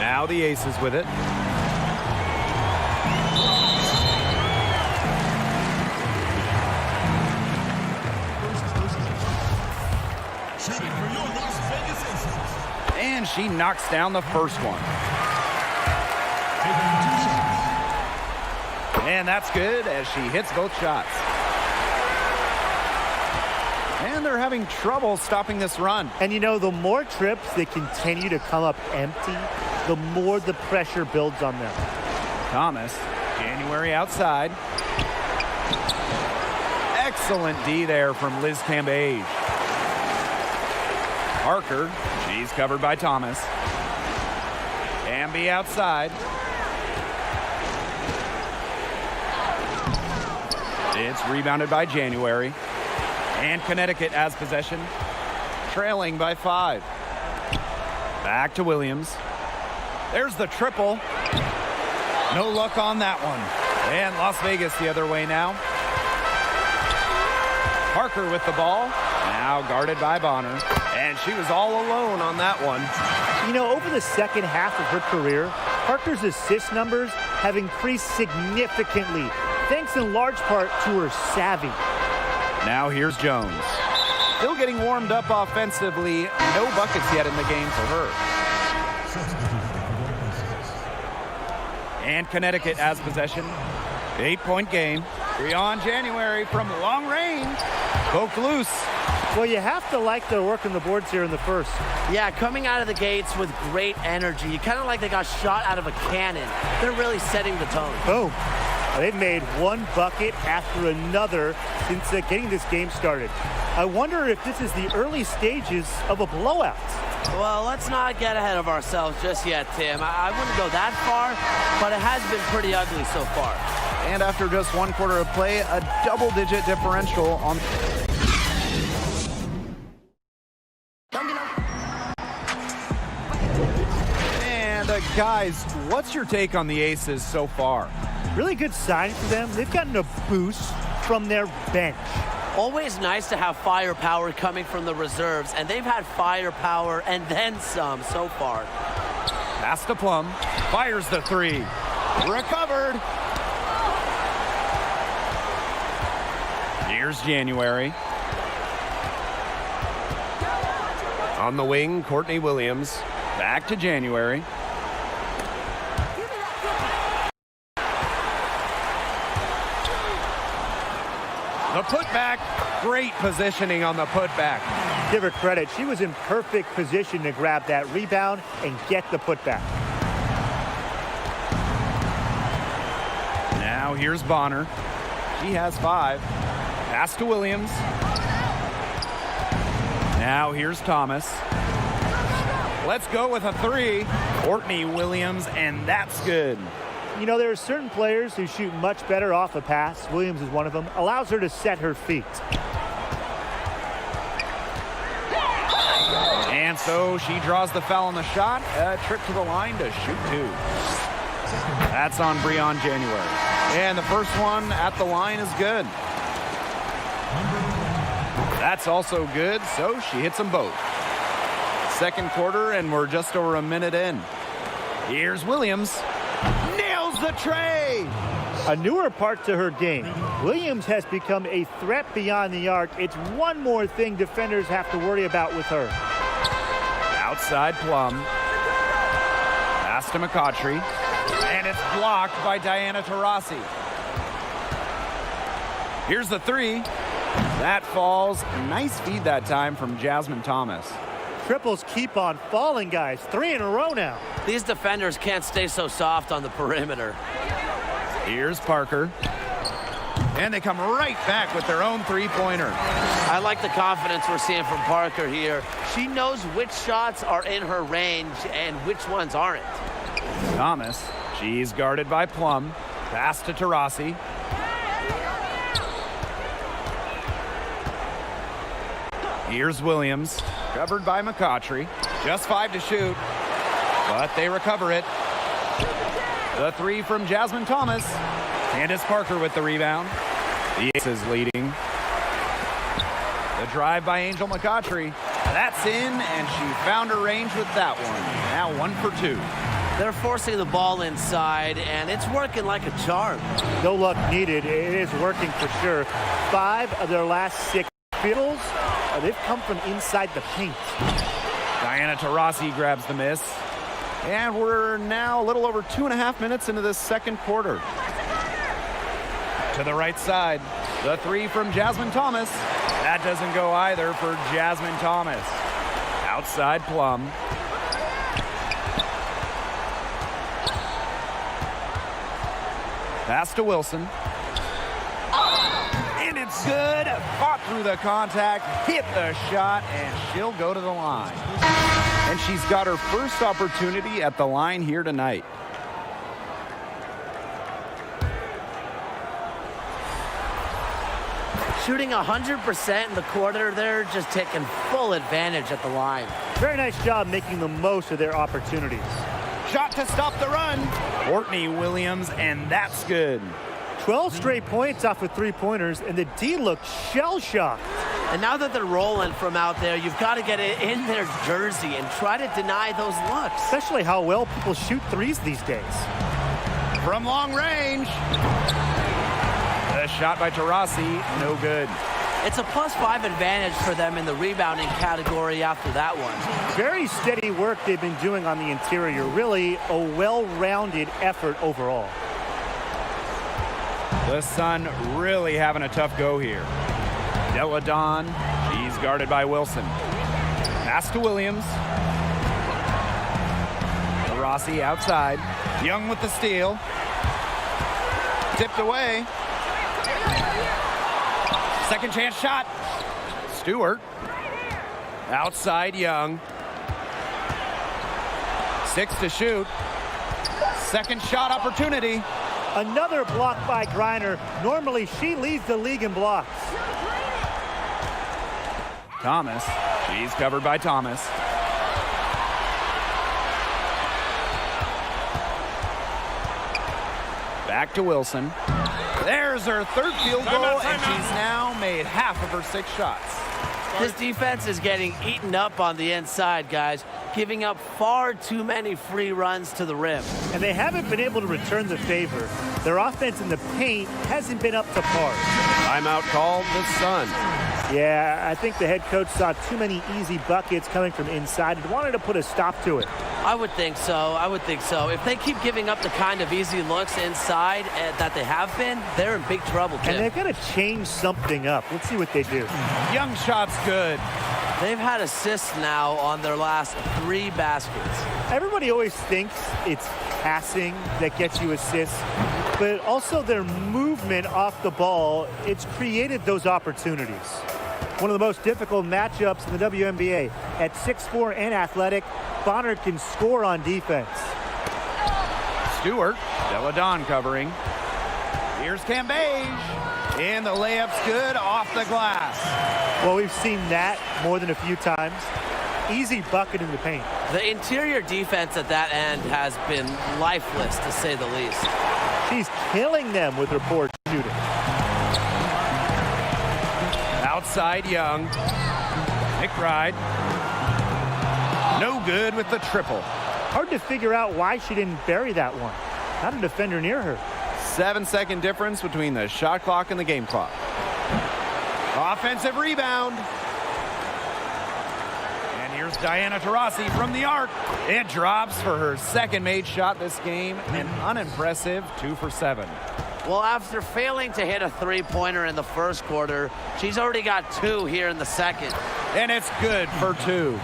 Now the Aces with it. Shooting for your Las Vegas Aces. And she knocks down the first one. Taking 2 shots. And that's good as she hits both shots. And they're having trouble stopping this run. And you know, the more trips they continue to come up empty, the more the pressure builds on them. Thomas, January outside. Excellent D there from Liz Cambage. Parker, she's covered by Thomas. Camby outside. It's rebounded by January. And Connecticut has possession, trailing by 5. Back to Williams. There's the triple. No luck on that one. And Las Vegas the other way now. Parker with the ball, now guarded by Bonner. And she was all alone on that one. You know, over the second half of her career, Parker's assist numbers have increased significantly, thanks in large part to her savvy. Now here's Jones. Still getting warmed up offensively. No buckets yet in the game for her. And Connecticut has possession. 8-point game. 3 on January from long range. Poked loose. Well, you have to like their work on the boards here in the first. Yeah, coming out of the gates with great energy. Kind of like they got shot out of a cannon. They're really setting the tone. Boom. They've made one bucket after another since getting this game started. I wonder if this is the early stages of a blowout. Well, let's not get ahead of ourselves just yet, Tim. I wouldn't go that far, but it has been pretty ugly so far. And after just 1 quarter of play, a double-digit differential on... And guys, what's your take on the Aces so far? Really good sign for them. They've gotten a boost from their bench. Always nice to have firepower coming from the reserves, and they've had firepower and then some so far. Pass to Plum. Fires the 3. Recovered. Here's January. On the wing, Courtney Williams. Back to January. The putback, great positioning on the putback. Give her credit. She was in perfect position to grab that rebound and get the putback. Now here's Bonner. She has 5. Pass to Williams. Now here's Thomas. Let's go with a 3. Courtney Williams, and that's good. You know, there are certain players who shoot much better off a pass. Williams is one of them. Allows her to set her feet. And so she draws the foul on the shot. A trip to the line to shoot 2. That's on Breon January. And the first one at the line is good. That's also good, so she hits them both. Second quarter, and we're just over a minute in. Here's Williams. Nails the tray! A newer part to her game. Williams has become a threat beyond the arc. It's one more thing defenders have to worry about with her. Outside Plum. Pass to McCautry. And it's blocked by Diana Taurasi. Here's the 3. That falls. Nice feed that time from Jasmine Thomas. Triples keep on falling, guys. 3 in a row now. These defenders can't stay so soft on the perimeter. Here's Parker. And they come right back with their own 3-pointer. I like the confidence we're seeing from Parker here. She knows which shots are in her range and which ones aren't. Thomas, she's guarded by Plum. Pass to Taurasi. Here's Williams. Covered by McCautry. Just 5 to shoot, but they recover it. The 3 from Jasmine Thomas. Candace Parker with the rebound. The Aces leading. The drive by Angel McCautry. That's in, and she found her range with that one. Now 1 for 2. They're forcing the ball inside, and it's working like a charm. No luck needed. It is working for sure. 5 of their last 6 field goals, they've come from inside the paint. Diana Taurasi grabs the miss. And we're now a little over 2.5 minutes into this second quarter. To the right side, the 3 from Jasmine Thomas. That doesn't go either for Jasmine Thomas. Outside Plum. Pass to Wilson. And it's good. Fought through the contact, hit the shot, and she'll go to the line. And she's got her first opportunity at the line here tonight. Shooting 100% in the quarter. They're just taking full advantage at the line. Very nice job making the most of their opportunities. Shot to stop the run. Courtney Williams, and that's good. 12 straight points off of 3-pointers, and the D looked shell-shocked. And now that they're rolling from out there, you've got to get it in their jersey and try to deny those looks. Especially how well people shoot threes these days. From long range. The shot by Taurasi, no good. It's a +5 advantage for them in the rebounding category after that one. Very steady work they've been doing on the interior. Really a well-rounded effort overall. The Sun really having a tough go here. Della Don, she's guarded by Wilson. Pass to Williams. Rossi outside. Young with the steal. Tipped away. Second chance shot. Stewart. Outside Young. 6 to shoot. Second shot opportunity. Another block by Griner. Normally she leads the league in blocks. Thomas. She's covered by Thomas. Back to Wilson. There's her third field goal, and she's now made half of her 6 shots. This defense is getting eaten up on the inside, guys, giving up far too many free runs to the rim. And they haven't been able to return the favor. Their offense in the paint hasn't been up to par. Timeout called the Sun. Yeah, I think the head coach saw too many easy buckets coming from inside and wanted to put a stop to it. I would think so. I would think so. If they keep giving up the kind of easy looks inside that they have been, they're in big trouble, Tim. And they've got to change something up. Let's see what they do. Young shot's good. They've had assists now on their last 3 baskets. Everybody always thinks it's passing that gets you assists, but also their movement off the ball, it's created those opportunities. One of the most difficult matchups in the WNBA. At 6'4" and athletic, Bonner can score on defense. Stewart, Della Don covering. Here's Cambage. And the layup's good off the glass. Well, we've seen that more than a few times. Easy bucket in the paint. The interior defense at that end has been lifeless, to say the least. She's killing them with her poor shooting. Outside Young. McBride. No good with the triple. Hard to figure out why she didn't bury that one. Not a defender near her. 7-second difference between the shot clock and the game clock. Offensive rebound. And here's Diana Taurasi from the arc. It drops for her second made shot this game. An unimpressive 2 for 7. Well, after failing to hit a 3-pointer in the first quarter, she's already got 2 here in the second. And it's good for 2.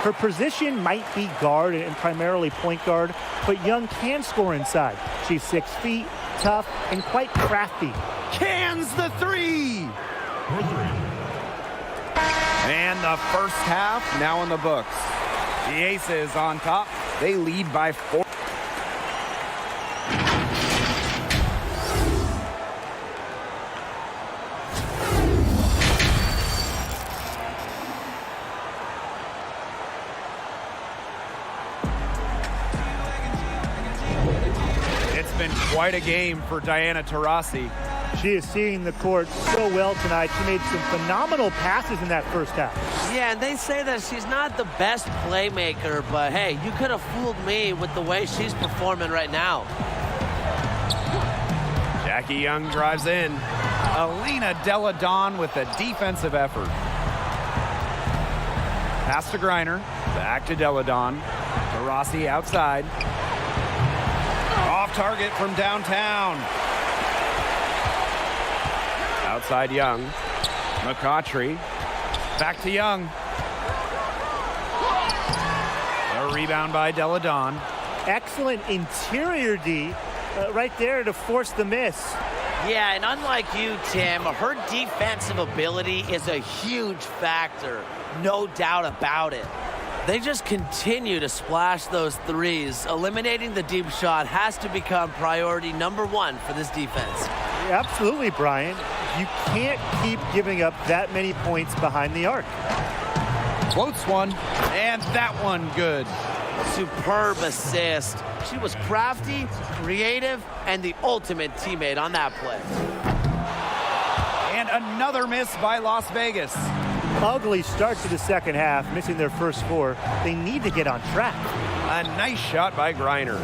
Her position might be guard and primarily point guard, but Young can score inside. She's 6 feet, tough, and quite crafty. Cans the 3. And the first half now in the books. The Aces on top. They lead by 4. Quite a game for Diana Taurasi. She is seeing the court so well tonight. She made some phenomenal passes in that first half. Yeah, and they say that she's not the best playmaker, but hey, you could have fooled me with the way she's performing right now. Jackie Young drives in. Alina Della Don with a defensive effort. Pass to Griner. Back to Della Don. Taurasi outside. Off target from downtown. Outside Young. McCautry. Back to Young. A rebound by Della Don. Excellent interior D right there to force the miss. Yeah, and unlike you, Tim, her defensive ability is a huge factor. No doubt about it. They just continue to splash those threes. Eliminating the deep shot has to become priority number one for this defense. Absolutely, Brian. You can't keep giving up that many points behind the arc. Floats one, and that one good. Superb assist. She was crafty, creative, and the ultimate teammate on that play. And another miss by Las Vegas. Ugly start to the second half, missing their first four. They need to get on track. A nice shot by Griner.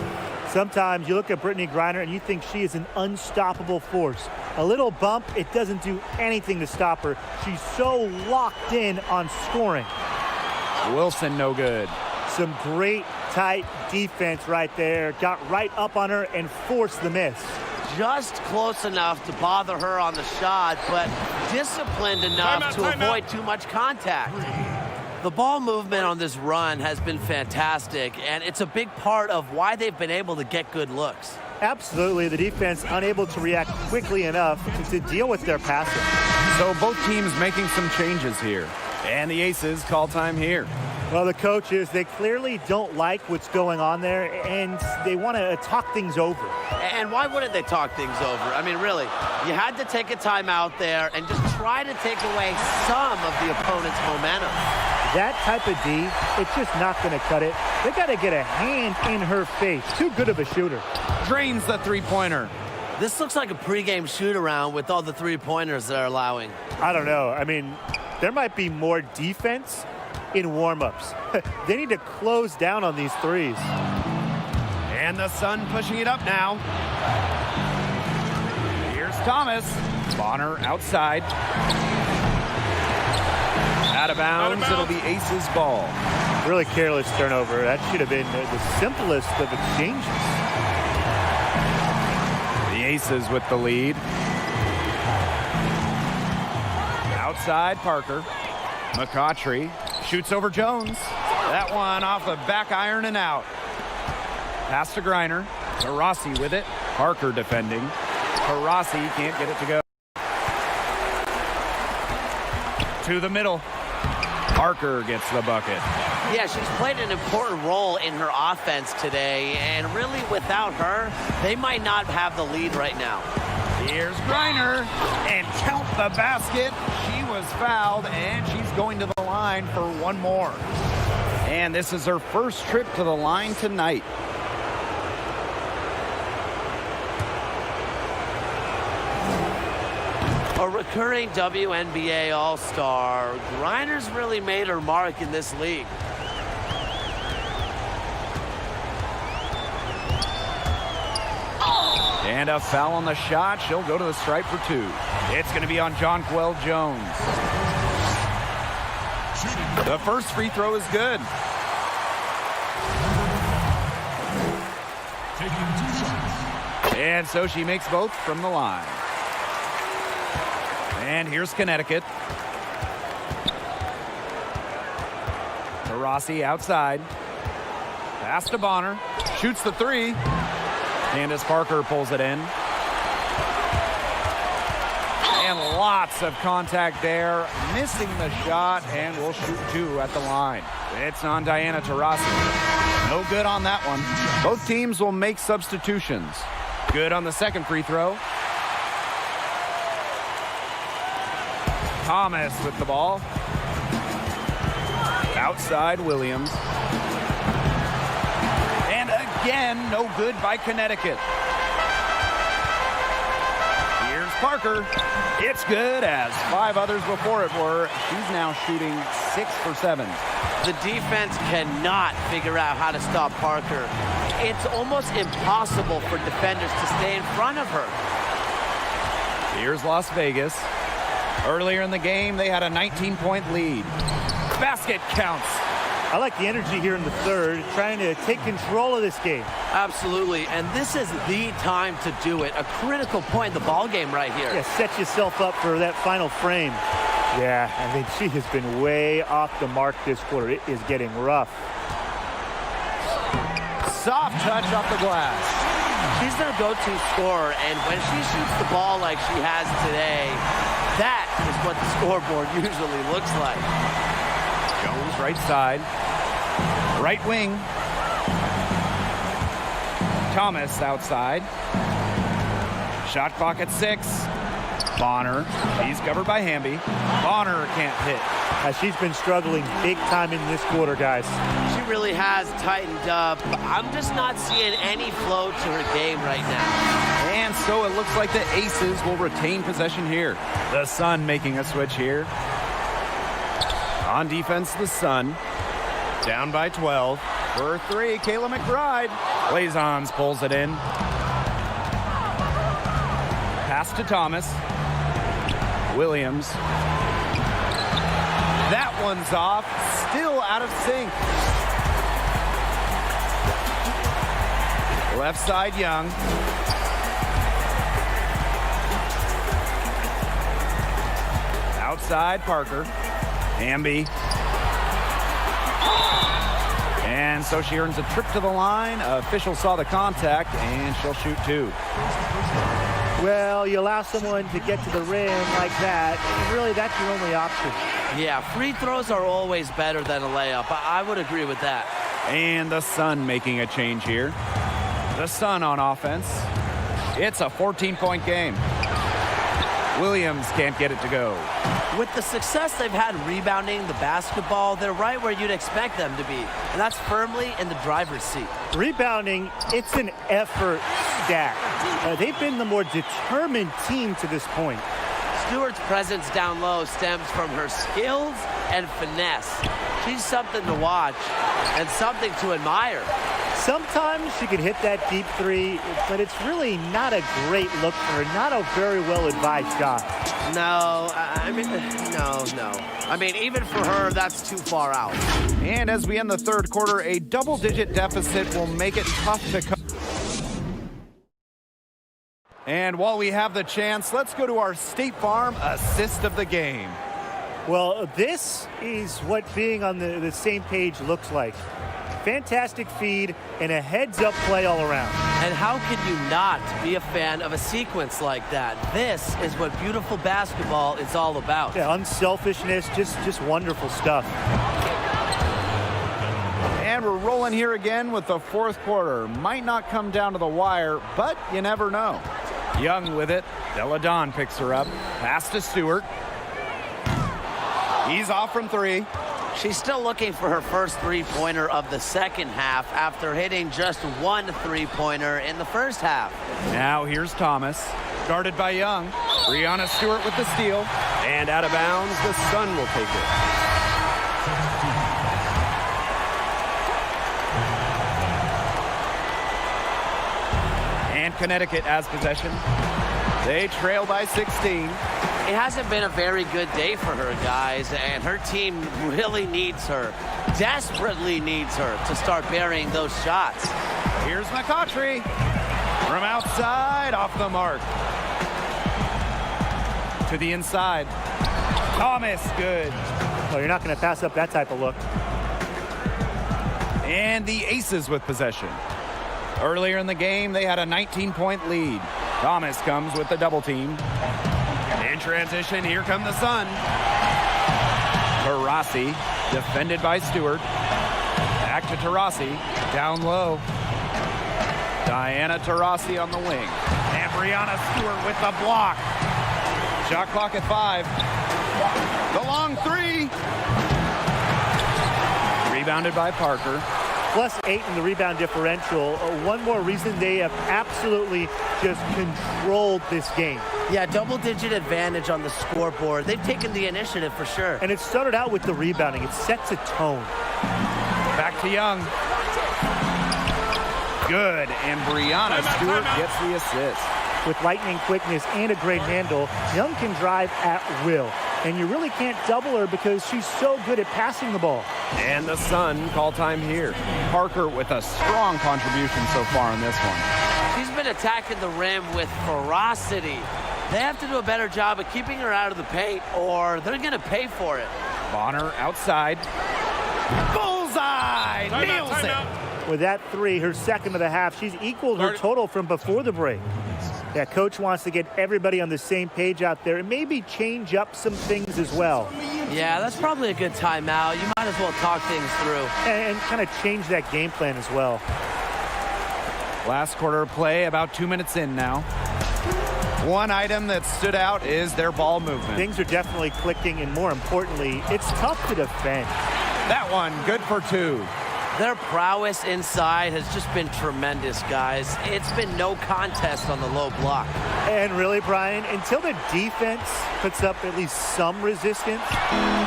Sometimes you look at Brittany Griner and you think she is an unstoppable force. A little bump, it doesn't do anything to stop her. She's so locked in on scoring. Wilson no good. Some great tight defense right there. Got right up on her and forced the miss. Just close enough to bother her on the shot, but disciplined enough to avoid too much contact. The ball movement on this run has been fantastic, and it's a big part of why they've been able to get good looks. Absolutely, the defense unable to react quickly enough to deal with their passing. So both teams making some changes here. And the Aces call time here. Well, the coaches, they clearly don't like what's going on there, and they want to talk things over. And why wouldn't they talk things over? I mean, really, you had to take a timeout there and just try to take away some of the opponent's momentum. That type of D, it's just not going to cut it. They got to get a hand in her face. Too good of a shooter. Drains the three-pointer. This looks like a pregame shoot-around with all the three-pointers they're allowing. I don't know. I mean, there might be more defense in warm-ups. They need to close down on these threes. And the Sun pushing it up now. Here's Thomas. Bonner outside. Out of bounds. It'll be Aces ball. Really careless turnover. That should have been the simplest of exchanges. The Aces with the lead. Outside Parker. McCautry shoots over Jones. That one off the back iron and out. Pass to Griner. Taurasi with it. Parker defending. Taurasi can't get it to go. To the middle. Parker gets the bucket. Yeah, she's played an important role in her offense today, and really without her, they might not have the lead right now. Here's Griner, and count the basket. She was fouled, and she's going to the line for one more. And this is her first trip to the line tonight. A recurring WNBA All-Star, Griner's really made her mark in this league. And a foul on the shot. She'll go to the stripe for two. It's going to be on Jonquel Jones. The first free throw is good. And so she makes both from the line. And here's Connecticut. Taurasi outside. Pass to Bonner. Shoots the three. Candace Parker pulls it in. And lots of contact there. Missing the shot, and will shoot two at the line. It's on Diana Taurasi. No good on that one. Both teams will make substitutions. Good on the second free throw. Thomas with the ball. Outside Williams. And again, no good by Connecticut. Parker. It's good, as 5 others before it were. She's now shooting 6 for 7. The defense cannot figure out how to stop Parker. It's almost impossible for defenders to stay in front of her. Here's Las Vegas. Earlier in the game, they had a 19-point lead. Basket counts. I like the energy here in the third, trying to take control of this game. Absolutely, and this is the time to do it. A critical point in the ball game right here. Yeah, set yourself up for that final frame. Yeah, I mean, she has been way off the mark this quarter. It is getting rough. Soft touch off the glass. She's their go-to scorer, and when she shoots the ball like she has today, that is what the scoreboard usually looks like. Jones right side. Right wing. Thomas outside. Shot clock at 6. Bonner. He's covered by Hamby. Bonner can't hit. She's been struggling big time in this quarter, guys. She really has tightened up. I'm just not seeing any flow to her game right now. And so it looks like the Aces will retain possession here. The Sun making a switch here. On defense, the Sun. Down by 12. For 3, Kayla McBride. Blazons pulls it in. Pass to Thomas. Williams. That one's off. Still out of sync. Left side, Young. Outside, Parker. Hamby. And so she earns a trip to the line. Official saw the contact, and she'll shoot 2. Well, you allow someone to get to the rim like that, and really that's your only option. Yeah, free throws are always better than a layup. I would agree with that. And the Sun making a change here. The Sun on offense. It's a 14-point game. Williams can't get it to go. With the success they've had rebounding the basketball, they're right where you'd expect them to be, and that's firmly in the driver's seat. Rebounding, it's an effort stack. They've been the more determined team to this point. Stewart's presence down low stems from her skills and finesse. She's something to watch and something to admire. Sometimes she can hit that deep 3, but it's really not a great look for her, not a very well-advised shot. No, no. I mean, even for her, that's too far out. And as we end the third quarter, a double-digit deficit will make it tough to come. And while we have the chance, let's go to our State Farm assist of the game. Well, this is what being on the same page looks like. Fantastic feed and a heads-up play all around. And how can you not be a fan of a sequence like that? This is what beautiful basketball is all about. Yeah, unselfishness, just wonderful stuff. And we're rolling here again with the fourth quarter. Might not come down to the wire, but you never know. Young with it. Deladon picks her up. Pass to Stewart. He's off from 3. She's still looking for her first three-pointer of the second half after hitting just 1 three-pointer in the first half. Now here's Thomas, guarded by Young. Brianna Stewart with the steal. And out of bounds, the Sun will take it. And Connecticut has possession. They trail by 16. It hasn't been a very good day for her, guys, and her team really needs her, desperately needs her to start burying those shots. Here's McCautry from outside, off the mark. To the inside. Thomas, good. Well, you're not going to pass up that type of look. And the Aces with possession. Earlier in the game, they had a 19-point lead. Thomas comes with the double team. In transition, here come the Sun. Taurasi, defended by Stewart. Back to Taurasi, down low. Diana Taurasi on the wing. And Brianna Stewart with the block. Shot clock at 5. The long 3. Rebounded by Parker. +8 in the rebound differential. One more reason they have absolutely just controlled this game. Yeah, double-digit advantage on the scoreboard. They've taken the initiative for sure. And it started out with the rebounding. It sets a tone. Back to Young. Good, and Brianna Stewart gets the assist. With lightning quickness and a great handle, Young can drive at will. And you really can't double her because she's so good at passing the ball. And the Sun call time here. Parker with a strong contribution so far in this one. She's been attacking the rim with ferocity. They have to do a better job of keeping her out of the paint or they're going to pay for it. Bonner outside. Bullseye! Nails it! With that three, her second of the half, she's equaled her total from before the break. Yeah, coach wants to get everybody on the same page out there and maybe change up some things as well. Yeah, that's probably a good timeout. You might as well talk things through. And kind of change that game plan as well. Last quarter of play, about 2 minutes in now. One item that stood out is their ball movement. Things are definitely clicking, and more importantly, it's tough to defend. That one, good for two. Their prowess inside has just been tremendous, guys. It's been no contest on the low block. And really, Brian, until the defense puts up at least some resistance,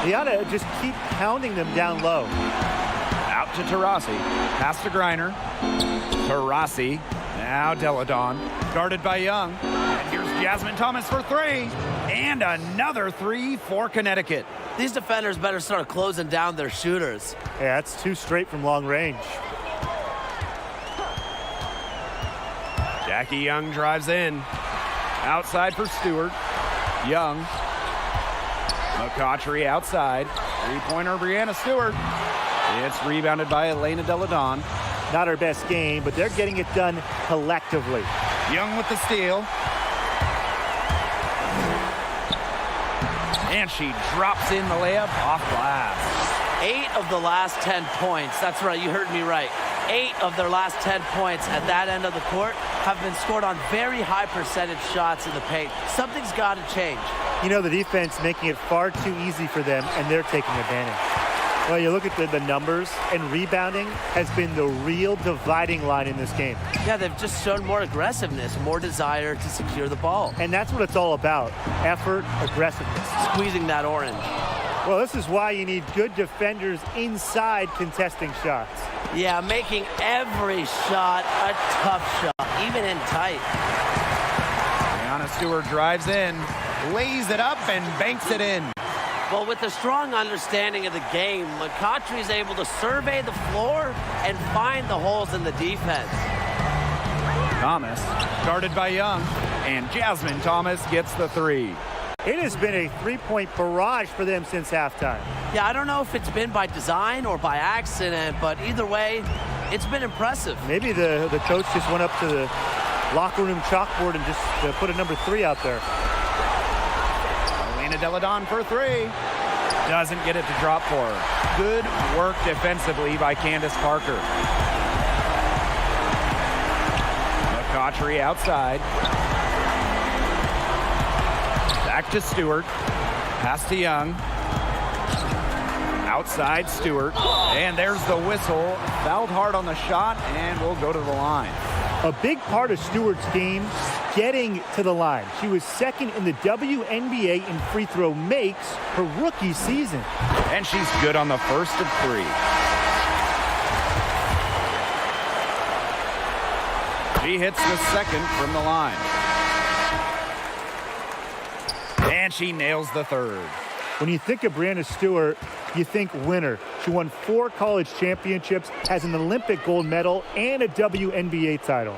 you ought to just keep pounding them down low. Out to Taurasi. Pass to Griner. Taurasi. Now Deladon. Guarded by Young. And here's Jasmine Thomas for three. And another three for Connecticut. These defenders better start closing down their shooters. Yeah, that's two straight from long range. Jackie Young drives in. Outside for Stewart. Young. McCautry outside. Three-pointer Brianna Stewart. It's rebounded by Elena Deladon. Not her best game, but they're getting it done collectively. Young with the steal. And she drops in the layup off glass. 8 of the last 10 points. That's right, you heard me right. 8 of their last 10 points at that end of the court have been scored on very high percentage shots in the paint. Something's got to change. You know, the defense making it far too easy for them, and they're taking advantage. Well, you look at the numbers, and rebounding has been the real dividing line in this game. Yeah, they've just shown more aggressiveness, more desire to secure the ball. And that's what it's all about, effort, aggressiveness. Squeezing that orange. Well, this is why you need good defenders inside contesting shots. Yeah, making every shot a tough shot, even in tight. Brianna Stewart drives in, lays it up, and banks it in. Well, with a strong understanding of the game, McCautry is able to survey the floor and find the holes in the defense. Thomas, guarded by Young, and Jasmine Thomas gets the three. It has been a three-point barrage for them since halftime. Yeah, I don't know if it's been by design or by accident, but either way, it's been impressive. Maybe the coach just went up to the locker room chalkboard and just put a number 3 out there. Deladon for three. Doesn't get it to drop for her. Good work defensively by Candace Parker. McCautry outside. Back to Stewart. Pass to Young. Outside Stewart. And there's the whistle. Fouled hard on the shot and will go to the line. A big part of Stewart's game, getting to the line. She was second in the WNBA in free throw makes her rookie season. And she's good on the first of three. She hits the second from the line. And she nails the third. When you think of Brianna Stewart, you think winner. She won 4 college championships, has an Olympic gold medal, and a WNBA title.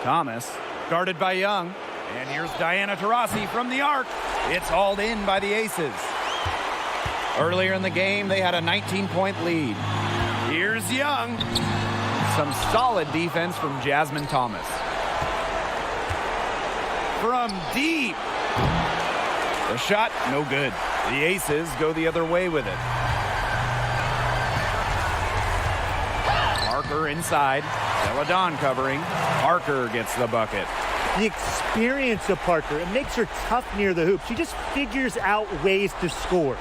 Thomas, guarded by Young. And here's Diana Taurasi from the arc. It's hauled in by the Aces. Earlier in the game, they had a 19-point lead. Here's Young. Some solid defense from Jasmine Thomas. From deep. The shot, no good. The Aces go the other way with it. Parker inside. Deladon covering. Parker gets the bucket. The experience of Parker, it makes her tough near the hoop. She just figures out ways to score.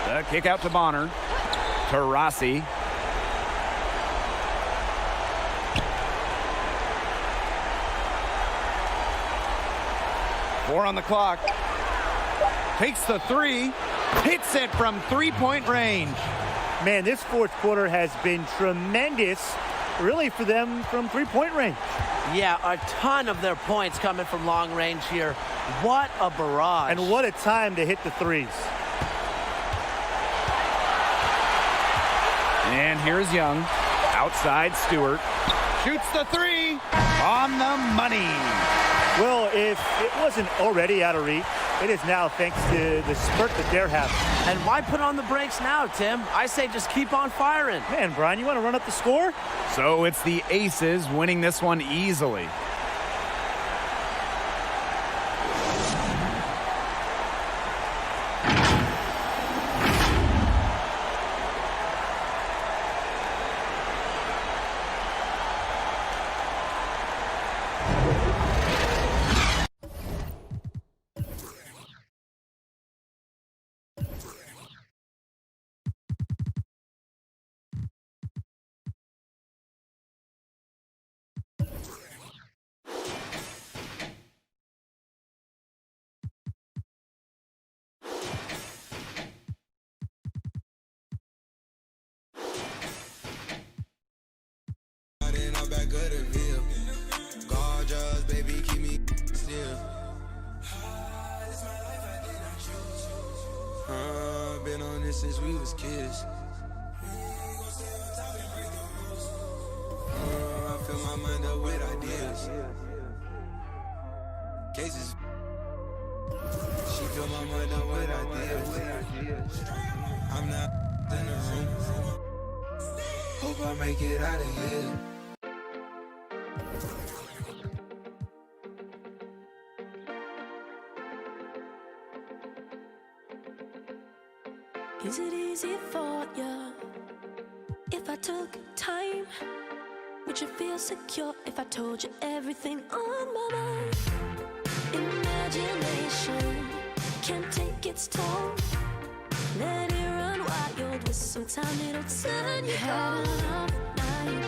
The kick out to Bonner. to Rossi. Four on the clock. Takes the three. Hits it from three-point range. Man, this fourth quarter has been tremendous, really, for them from three-point range. Yeah, a ton of their points coming from long range here. What a barrage. And what a time to hit the threes. And here's Young. Outside Stewart. Shoots the three. On the money. Well, if it wasn't already out of reach, it is now thanks to the spurt that they're having. And why put on the brakes now, Tim? I say just keep on firing. Man, Brian, you want to run up the score? So it's the Aces winning this one easily. Gorgeous, baby, keep me still. Been on this since we was kids. I fill my mind up with ideas. Cases. She fill my mind up with ideas. I'm not in the room. Hope I make it out of here. Is it easy for you if I took time? Would you feel secure if I told you everything on my mind? Imagination can't take its toll. Let it run wild with some time, it'll turn you had enough night.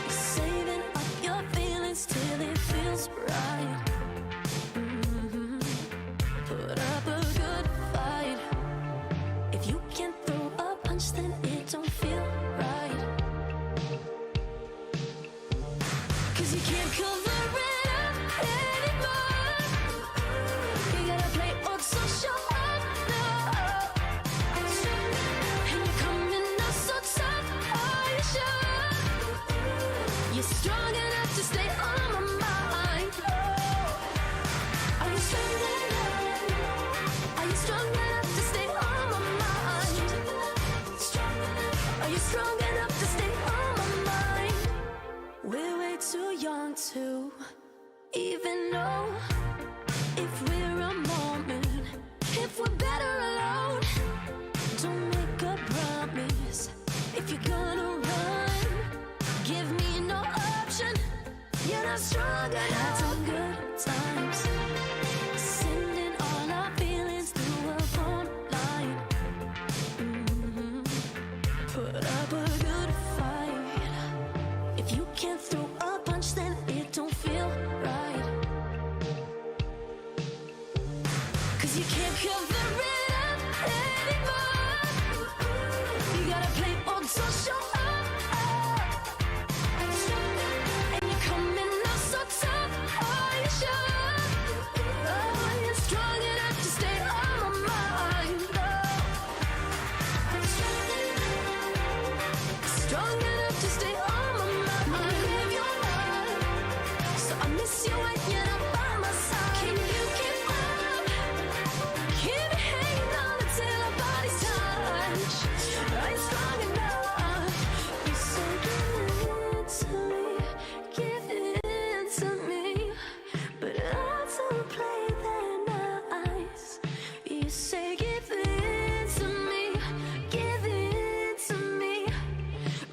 You're saving up your feelings till it feels right. Put up a good fight. If you can't throw a punch, then it don't feel right. 'Cause you can't cover it up anymore. You gotta play old so show up, no. And you're coming up so tough, are you sure? You're strong enough to stay on my mind. Are you strong enough? Are you strong enough to stay on my mind? Are you strong enough to stay on my mind? We're way too young to even know if we're a moment, if we're better alone. Don't make a promise if you're gonna run. Give me no option. You're not strong enough. Had some good times, sending all our feelings through a phone line. Put up a good fight. If you can't throw a punch, then it don't feel right. 'Cause you can't cover it up anymore. You gotta play old so show up. And you're coming up so tough, are you sure? Oh, you're strong enough to stay on my mind. Strong enough to stay on my mind. Live your life, so I miss you when you're not by my side. Can you keep up? Keep me hanging on until our bodies touch. Are you strong enough? You say give it to me, but I don't play that nice. You say give it to me,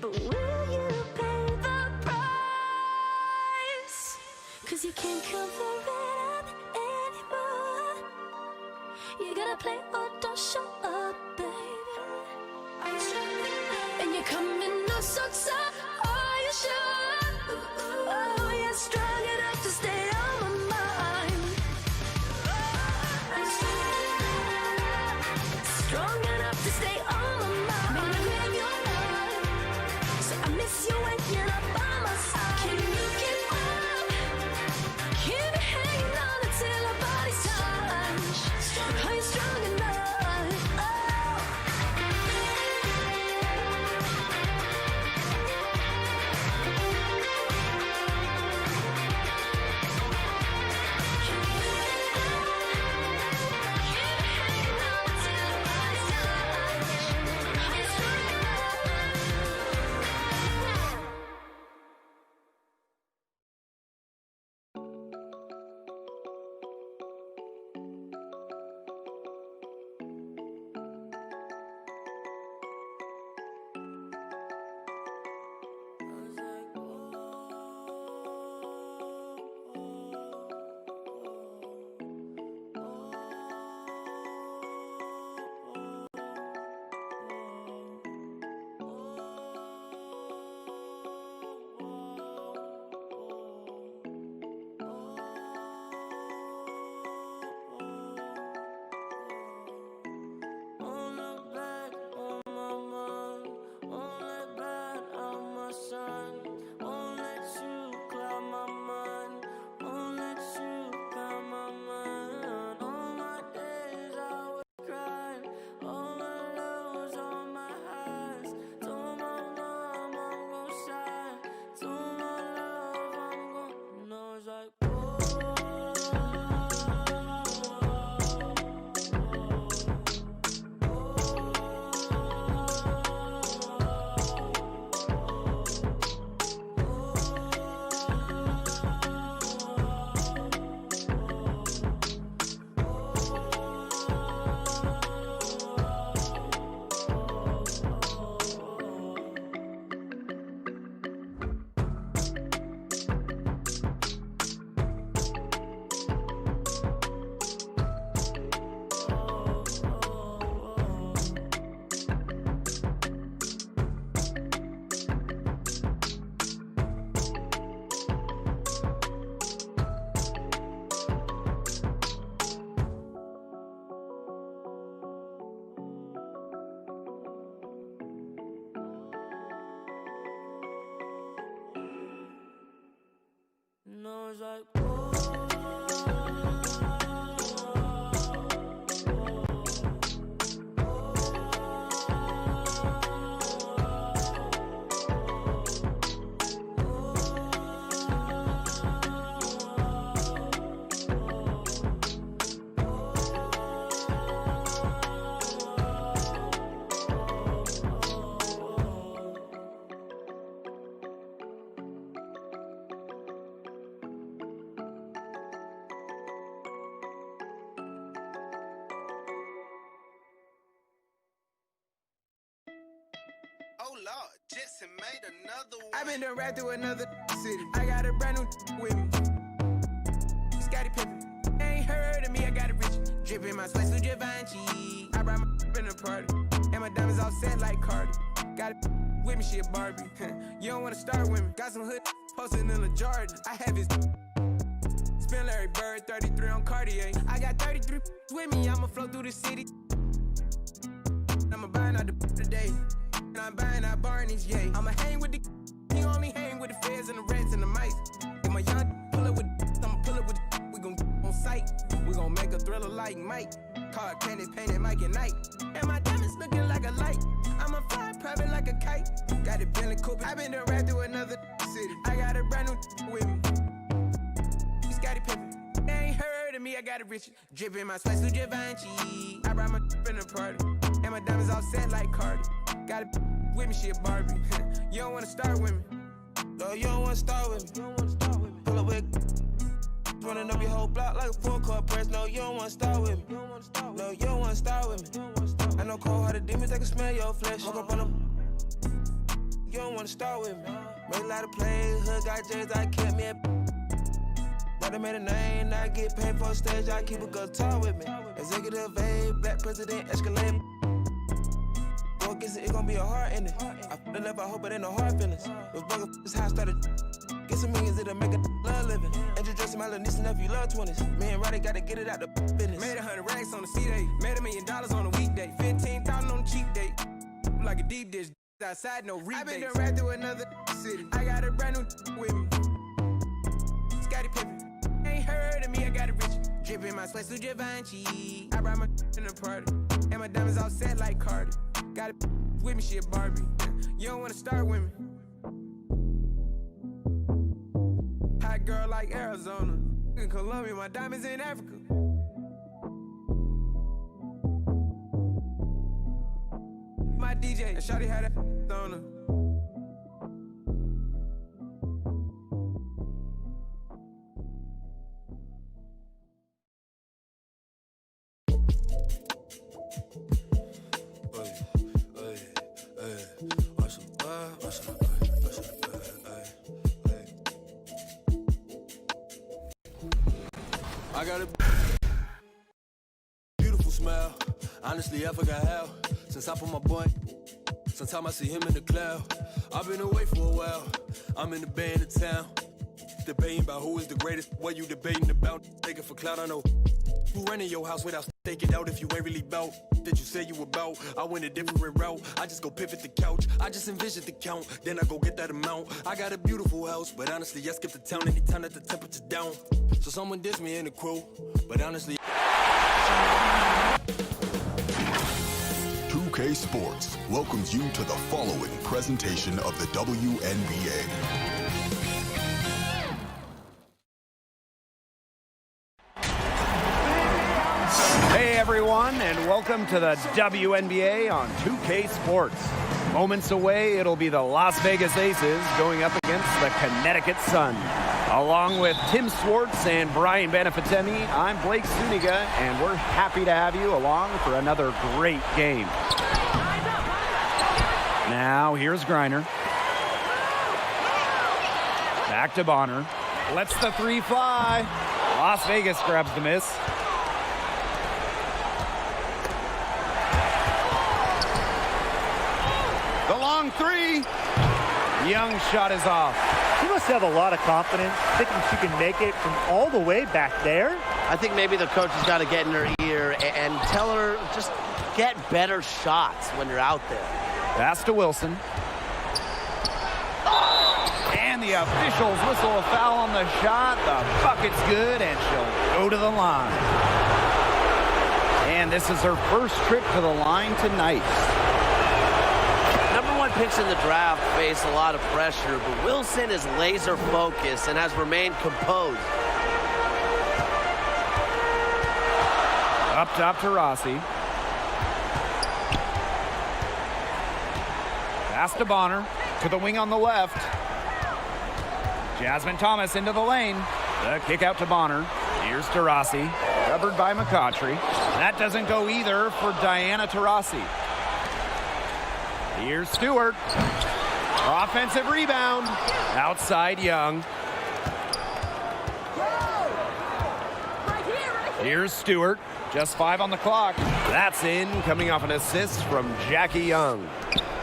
but will you pay the price? 'Cause you can't cover it up anymore. You gotta play or don't show up, baby. Are you strong enough? outside. Are you sure? Oh, you're strong enough to stay on my mind. Strong enough to stay on my mind. Make me crave your love, so I miss you when you're not by my side. Can you get up? Keep me hanging on until our bodies touch. Are you strong enough? Oh Lord, Jetson made another one. I've been done right through another city. I got a brand new with me. Scotty Pippen. They ain't heard of me, I got a rich. Dripping my sweat to Givenchy. I brought my in the party. And my diamonds all set like Cardi. Got it with me, she a Barbie. You don't wanna start with me. Got some hood posted in the Jordan. I have his spin Larry Bird, 33 on Cartier. I got 33 with me, I'ma flow through the city. I'ma buy out the today. And I'm buying out Barney's, yeah. I'ma hang with the you only hang with the feds and the rats and the mice. If my young pull up with I'ma pull up with we gon' on sight. We gon' make a thriller like Mike. Car painted Mike at night. And my diamonds looking like a light. I'ma fly private like a kite. Got a Bentley coupe. I been done right through another city. I got a brand new with me. Scotty Pippen. They ain't heard of me, I got a rich. Dripping my sweat to Givenchy. I brought my in the party. And my diamonds all set like Cardi. Got it with me, she a Barbie. You don't wanna start with me. No, you don't wanna start with me. Pull up with running up your whole block like a full court press. No, you don't wanna start with me. No, you don't wanna start with me. I know cold-hearted demons, they can smell your flesh. Walk up on them. You don't wanna start with me. Made a lot of plays, hood got J's, I kept me a But I made a name, now I get paid for a stage, I keep a guitar with me. Executive A, black president, Escalade. Go guess it gon' be a hard ending. I feel left, I hope it ain't no hard feelings. Those buggers is how I started. Get some millions, it'll make a love living. Introducing my little niece and nephew, love 20s. Me and Roddy gotta get it out the business. Made 100 racks on the C-Day. Made $1 million on a weekday. 15,000 on a cheap date. Like a deep dish. Outside, no rebates. I been done right through another city. I got a brand new with me. Scottie Pippen. Ain't heard of me, I got a rich. Drippin' my sweat, Givenchy. I brought my in the party. And my diamonds all set like Cardi. Got a with me, she a Barbie. You don't wanna start with me. Hot girl like Arizona. In Colombia, my diamonds in Africa. My DJ, and shawty had a on her. I got a beautiful smile. Honestly, I forgot how. Since I put my boy, sometimes I see him in the cloud. I've been away for a while. I'm in the bay in the town. Debating about who is the greatest. What you debating about? Taking for clout, I know. Who renting your house without staking out if you ain't really bout? That you say you about? I went a different route. I just go pivot the couch. I just envision the count. Then I go get that amount. I got a beautiful house, but honestly, I skip the town anytime that the temperature's down. So someone diss me in the crew, but honestly. 2K Sports welcomes you to the following presentation of the WNBA. Hey everyone, and welcome to the WNBA on 2K Sports. Moments away, it'll be the Las Vegas Aces going up against the Connecticut Sun. Along with Tim Swartz and Brian Benefatemi, I'm Blake Zuniga, and we're happy to have you along for another great game. Now, here's Griner. Back to Bonner. Lets the three fly. Las Vegas grabs the miss. The long three. Young shot is off. She must have a lot of confidence, thinking she can make it from all the way back there. I think maybe the coach has got to get in her ear and tell her just get better shots when you're out there. Pass to Wilson. And the officials whistle a foul on the shot. The bucket's good, and she'll go to the line. And this is her first trip to the line tonight. Number one picks in the draft face a lot of pressure, but Wilson is laser focused and has remained composed. Up top to Rossi. Pass to Bonner, to the wing on the left. Jasmine Thomas into the lane. The kick out to Bonner. Here's to Rossi, covered by McCautry. That doesn't go either for Diana Taurasi. Here's Stewart. Offensive rebound. Outside Young. Here's Stewart. Just 5 on the clock. That's in, coming off an assist from Jackie Young.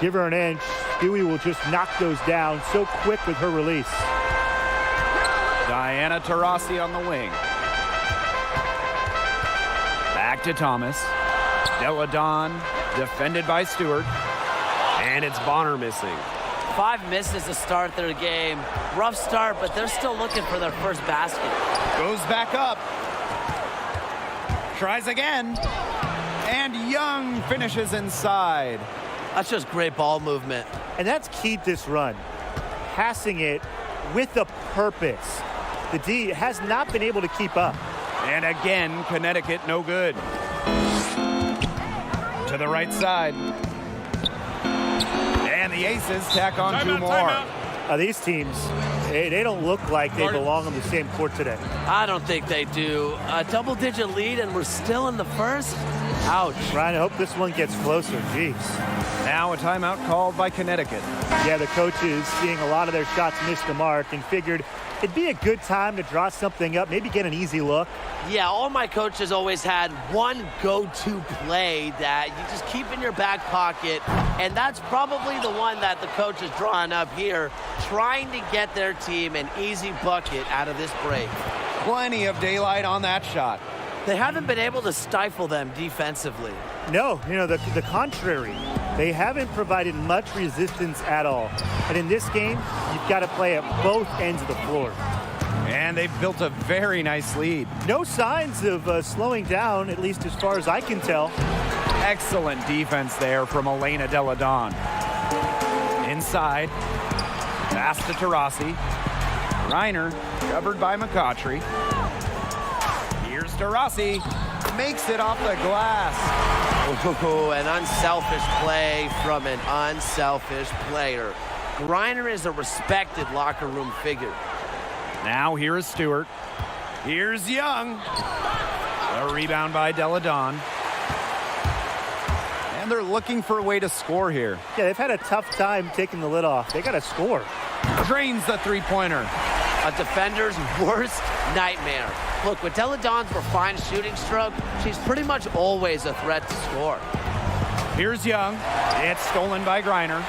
Give her an inch. Stewie will just knock those down so quick with her release. Diana Taurasi on the wing. Back to Thomas. Della Don defended by Stewart. And it's Bonner missing. 5 misses to start their game. Rough start, but they're still looking for their first basket. Goes back up. Tries again. And Young finishes inside. That's just great ball movement. And that's keyed this run. Passing it with a purpose. The D has not been able to keep up. And again, Connecticut no good. To the right side. And the Aces tack on 2 more. These teams, they don't look like they belong on the same court today. I don't think they do. A double-digit lead, and we're still in the first. Ouch. Ryan, I hope this one gets closer. Jeez. Now a timeout called by Connecticut. Yeah, the coaches seeing a lot of their shots miss the mark and figured it'd be a good time to draw something up, maybe get an easy look. Yeah, all my coaches always had one go-to play that you just keep in your back pocket, and that's probably the one that the coach is drawing up here, trying to get their team an easy bucket out of this break. Plenty of daylight on that shot. They haven't been able to stifle them defensively. No, the contrary. They haven't provided much resistance at all. And in this game, you've got to play at both ends of the floor. And they've built a very nice lead. No signs of slowing down, at least as far as I can tell. Excellent defense there from Elena Deladon. Inside, pass to Taurasi. Reiner covered by McCautry. Here's Taurasi, makes it off the glass. Ooh, an unselfish play from an unselfish player. Griner is a respected locker room figure. Now here is Stewart. Here's Young. A rebound by Deladon. And they're looking for a way to score here. Yeah, they've had a tough time taking the lid off. They got to score. Drains the three-pointer. A defender's worst nightmare. Look, with Deladon's refined shooting stroke, she's pretty much always a threat to score. Here's Young. It's stolen by Griner.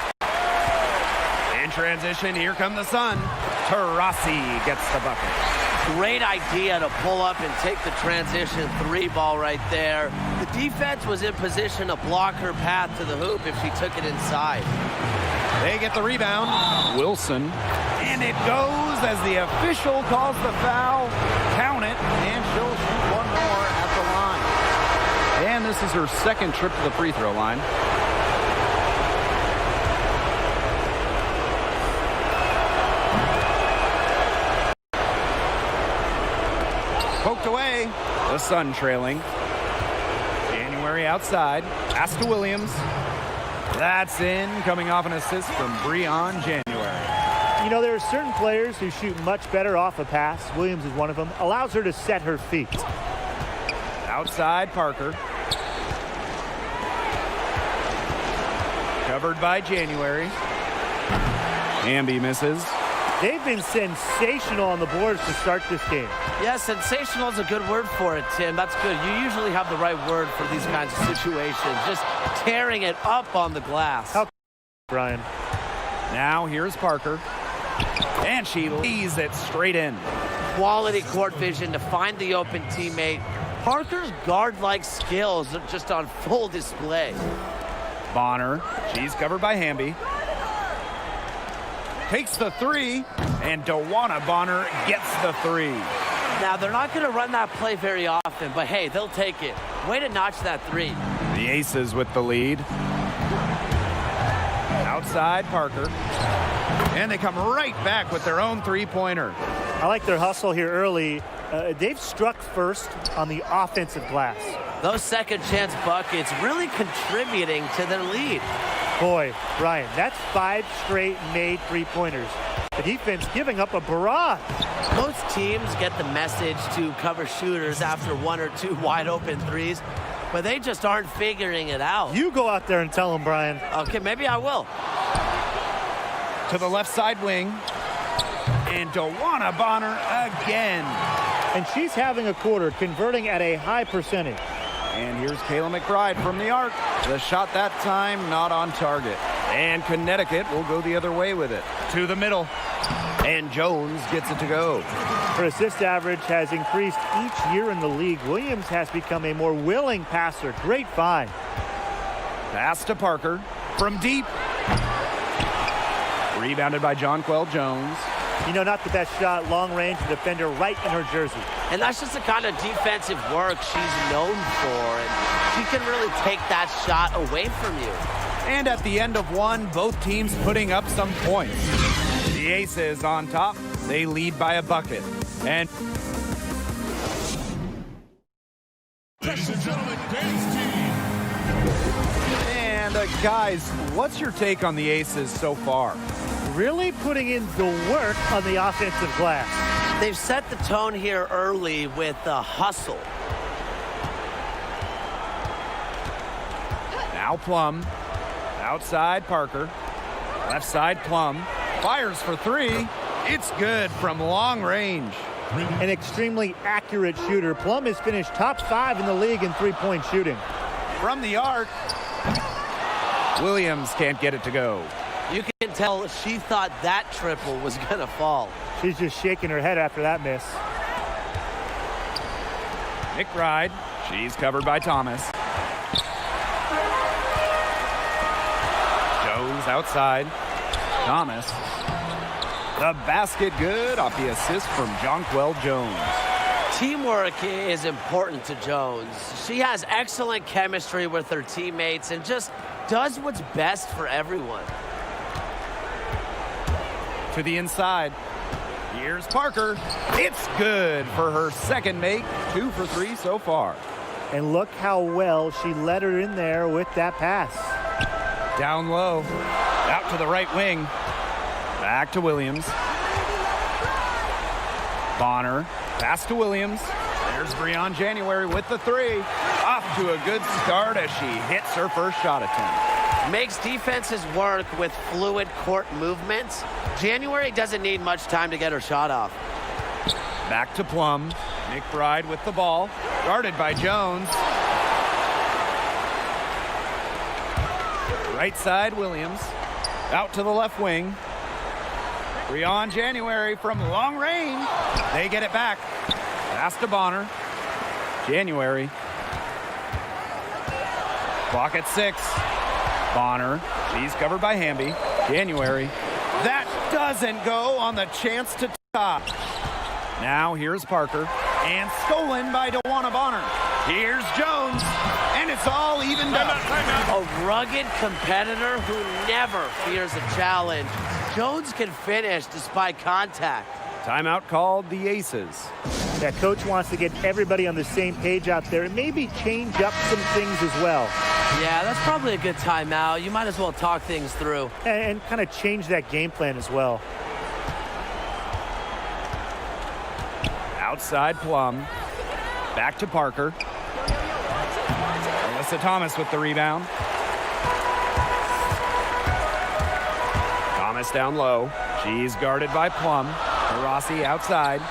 In transition, here come the Sun. Taurasi gets the bucket. Great idea to pull up and take the transition three ball right there. The defense was in position to block her path to the hoop if she took it inside. They get the rebound. Wilson. And it goes as the official calls the foul. Count it. And she'll shoot one more at the line. And this is her second trip to the free throw line. Poked away. The Sun trailing. January outside. Pass to Williams. That's in, coming off an assist from Breon January. There are certain players who shoot much better off a pass. Williams is one of them. Allows her to set her feet. Outside, Parker. Covered by January. Amby misses. They've been sensational on the boards to start this game. Yeah, sensational is a good word for it, Tim. That's good. You usually have the right word for these kinds of situations. Just tearing it up on the glass. How Brian. Now here's Parker. And she leads it straight in. Quality court vision to find the open teammate. Parker's guard-like skills are just on full display. Bonner. She's covered by Hamby. Takes the three, and Dewana Bonner gets the three. Now, they're not going to run that play very often, but hey, they'll take it. Way to notch that three. The Aces with the lead. Outside, Parker. And they come right back with their own three-pointer. I like their hustle here early. They've struck first on the offensive glass. Those second chance buckets really contributing to their lead. Boy, Ryan, that's 5 straight made three-pointers. The defense giving up a barrage. Most teams get the message to cover shooters after 1 or 2 wide open threes, but they just aren't figuring it out. You go out there and tell them, Brian. Okay, maybe I will. To the left side wing. And Dewana Bonner again. And she's having a quarter, converting at a high percentage. And here's Kayla McBride from the arc. The shot that time not on target. And Connecticut will go the other way with it. To the middle. And Jones gets it to go. Her assist average has increased each year in the league. Williams has become a more willing passer. Great find. Pass to Parker. From deep. Rebounded by Jonquel Jones. Not the best shot, long range, the defender right in her jersey. And that's just the kind of defensive work she's known for. And she can really take that shot away from you. And at the end of one, both teams putting up some points. The Aces on top. They lead by a bucket. And Ladies and gentlemen, Ben's team. And guys, what's your take on the Aces so far? Really putting in the work on the offensive glass. They've set the tone here early with the hustle. Now Plum. Outside Parker. Left side Plum. Fires for three. It's good from long range. An extremely accurate shooter. Plum has finished top 5 in the league in three-point shooting. From the arc. Williams can't get it to go. You can tell she thought that triple was going to fall. She's just shaking her head after that miss. McBride. She's covered by Thomas. Jones outside. Thomas. The basket good off the assist from Jonquel Jones. Teamwork is important to Jones. She has excellent chemistry with her teammates and just does what's best for everyone. To the inside. Here's Parker. It's good for her second make. 2 for 3 so far. And look how well she led her in there with that pass. Down low. Out to the right wing. Back to Williams. Bonner. Pass to Williams. There's Breon January with the three. Off to a good start as she hits her first shot attempt. Makes defenses work with fluid court movements. January doesn't need much time to get her shot off. Back to Plum. McBride with the ball. Guarded by Jones. Right side, Williams. Out to the left wing. Breon January from long range. They get it back. Pass to Bonner. January. Clock at 6. Bonner. She's covered by Hamby. January. That doesn't go on the chance to top. Now here's Parker. And stolen by DeWanna Bonner. Here's Jones. And it's all evened up. A rugged competitor who never fears a challenge. Jones can finish despite contact. Timeout called the Aces. That coach wants to get everybody on the same page out there and maybe change up some things as well. Yeah, that's probably a good timeout. You might as well talk things through. And kind of change that game plan as well. Outside Plum. Back to Parker. Alyssa Thomas with the rebound. Thomas down low. She's guarded by Plum. Rossi outside.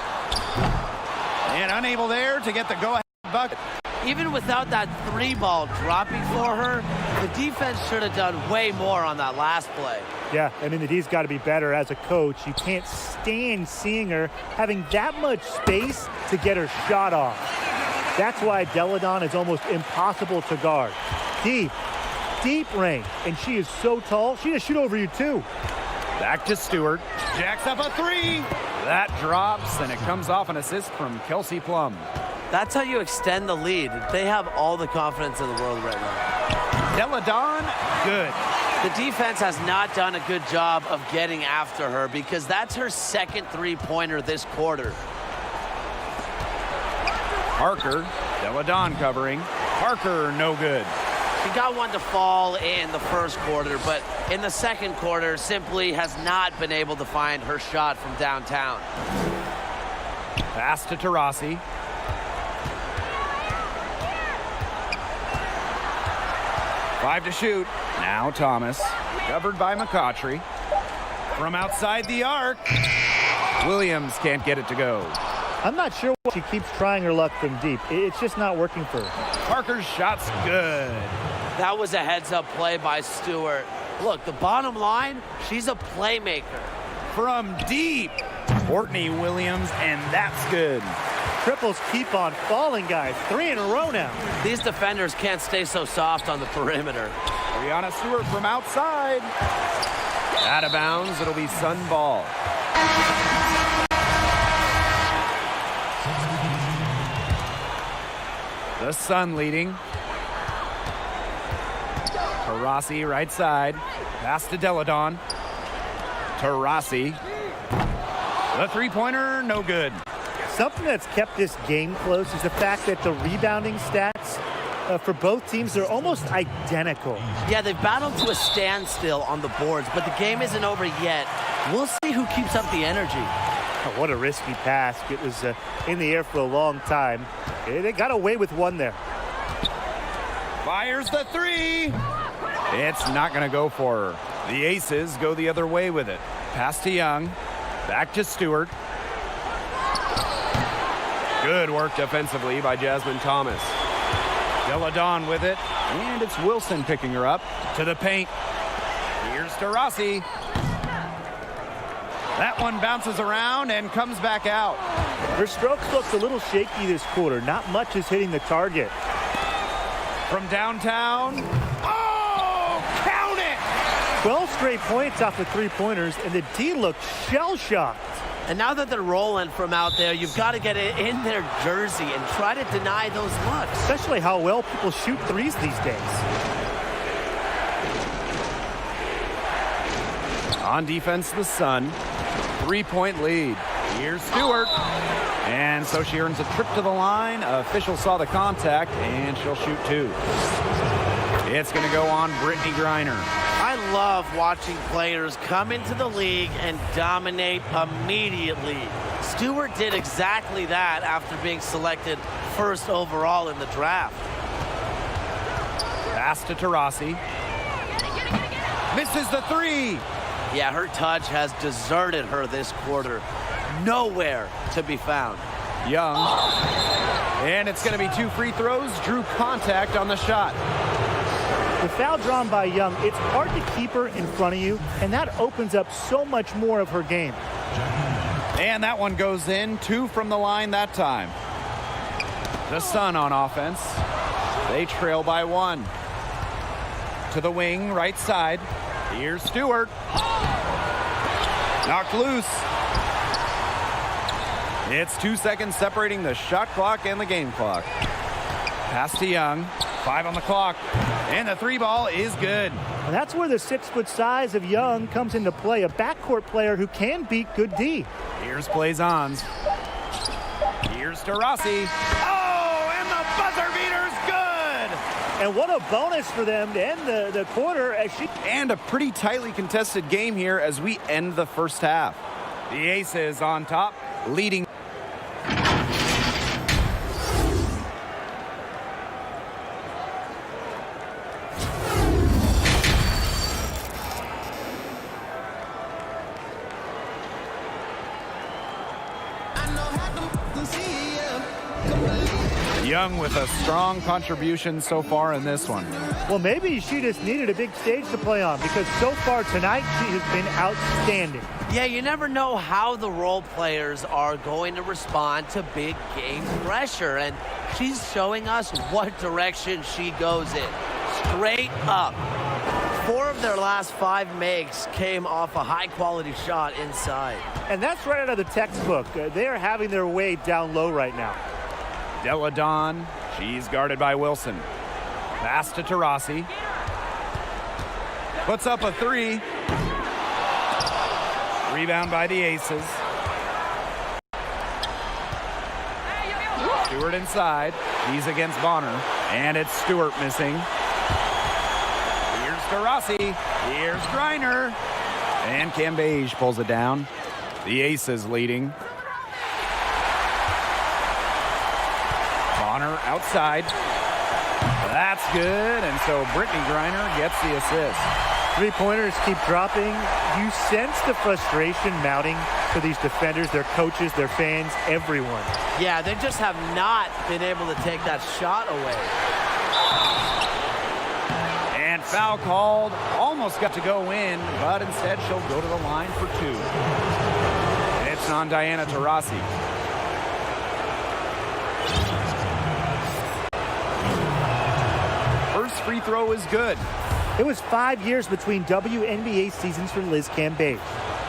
And unable there to get the go-ahead bucket. Even without that 3-ball dropping for her, the defense should have done way more on that last play. Yeah, I mean, the D's got to be better as a coach. You can't stand seeing her having that much space to get her shot off. That's why Deladon is almost impossible to guard. Deep range, and she is so tall, she just shoot over you too. Back to Stewart. Jacks up a 3. That drops, and it comes off an assist from Kelsey Plum. That's how you extend the lead. They have all the confidence in the world right now. Deladon, good. The defense has not done a good job of getting after her because that's her second three-pointer this quarter. Parker, Deladon covering. Parker, no good. She got one to fall in the first quarter, but in the second quarter simply has not been able to find her shot from downtown. Pass to Taurasi. Five to shoot. Now Thomas. Covered by McCautry. From outside the arc. Williams can't get it to go. I'm not sure why she keeps trying her luck from deep. It's just not working for her. Parker's shot's good. That was a heads-up play by Stewart. Look, the bottom line, she's a playmaker. From deep, Courtney Williams, and that's good. Triples keep on falling, guys. 3 in a row now. These defenders can't stay so soft on the perimeter. Brianna Stewart from outside. Out of bounds, it'll be Sun ball. The Sun leading. Taurasi right side. Pass to Deladon. Taurasi. The three-pointer, no good. Something that's kept this game close is the fact that the rebounding stats for both teams are almost identical. Yeah, they've battled to a standstill on the boards, but the game isn't over yet. We'll see who keeps up the energy. Oh, what a risky pass. It was in the air for a long time. They got away with one there. Fires the three. It's not going to go for her. The Aces go the other way with it. Pass to Young. Back to Stewart. Good work defensively by Jasmine Thomas. Deladon with it. And it's Wilson picking her up to the paint. Here's to Rossi. That one bounces around and comes back out. Her strokes looked a little shaky this quarter. Not much is hitting the target. From downtown. Oh, count it! 12 straight points off the three-pointers, and the D looked shell-shocked. And now that they're rolling from out there, you've got to get it in their jersey and try to deny those looks. Especially how well people shoot threes these days. On defense, the Sun. 3-point lead. Here's Stewart. And so she earns a trip to the line. Official saw the contact, and she'll shoot 2. It's going to go on Brittany Griner. I love watching players come into the league and dominate immediately. Stewart did exactly that after being selected first overall in the draft. Pass to Taurasi. Misses the 3. Yeah, her touch has deserted her this quarter. Nowhere to be found. Young. And it's going to be 2 free throws. Drew contact on the shot. The foul drawn by Young, it's hard to keep her in front of you, and that opens up so much more of her game. And that one goes in. 2 from the line that time. The Sun on offense. They trail by 1. To the wing, right side. Here's Stewart. Knocked loose. It's 2 seconds separating the shot clock and the game clock. Pass to Young. 5 on the clock. And the 3 ball is good. And that's where the 6-foot size of Young comes into play. A backcourt player who can beat good D. Here's Blazons. Here's to Rossi. Oh, and the buzzer beater's good. And what a bonus for them to end the quarter as she... And a pretty tightly contested game here as we end the first half. The Aces on top, leading. Young with a strong contribution so far in this one. Well, maybe she just needed a big stage to play on because so far tonight she has been outstanding. Yeah, you never know how the role players are going to respond to big game pressure, and she's showing us what direction she goes in. Straight up. 4 of their last 5 makes came off a high-quality shot inside. And that's right out of the textbook. They are having their way down low right now. Deladon, she's guarded by Wilson. Pass to Taurasi. Puts up a 3. Rebound by the Aces. Stewart inside. He's against Bonner. And it's Stewart missing. Here's Taurasi. Here's Griner. And Cambage pulls it down. The Aces leading. Bonner outside. That's good. And so Brittany Griner gets the assist. 3-pointers keep dropping. You sense the frustration mounting for these defenders, their coaches, their fans, everyone. Yeah, they just have not been able to take that shot away. And foul called. Almost got to go in, but instead she'll go to the line for 2. It's on Diana Taurasi. First free throw is good. It was 5 years between WNBA seasons for Liz Cambage.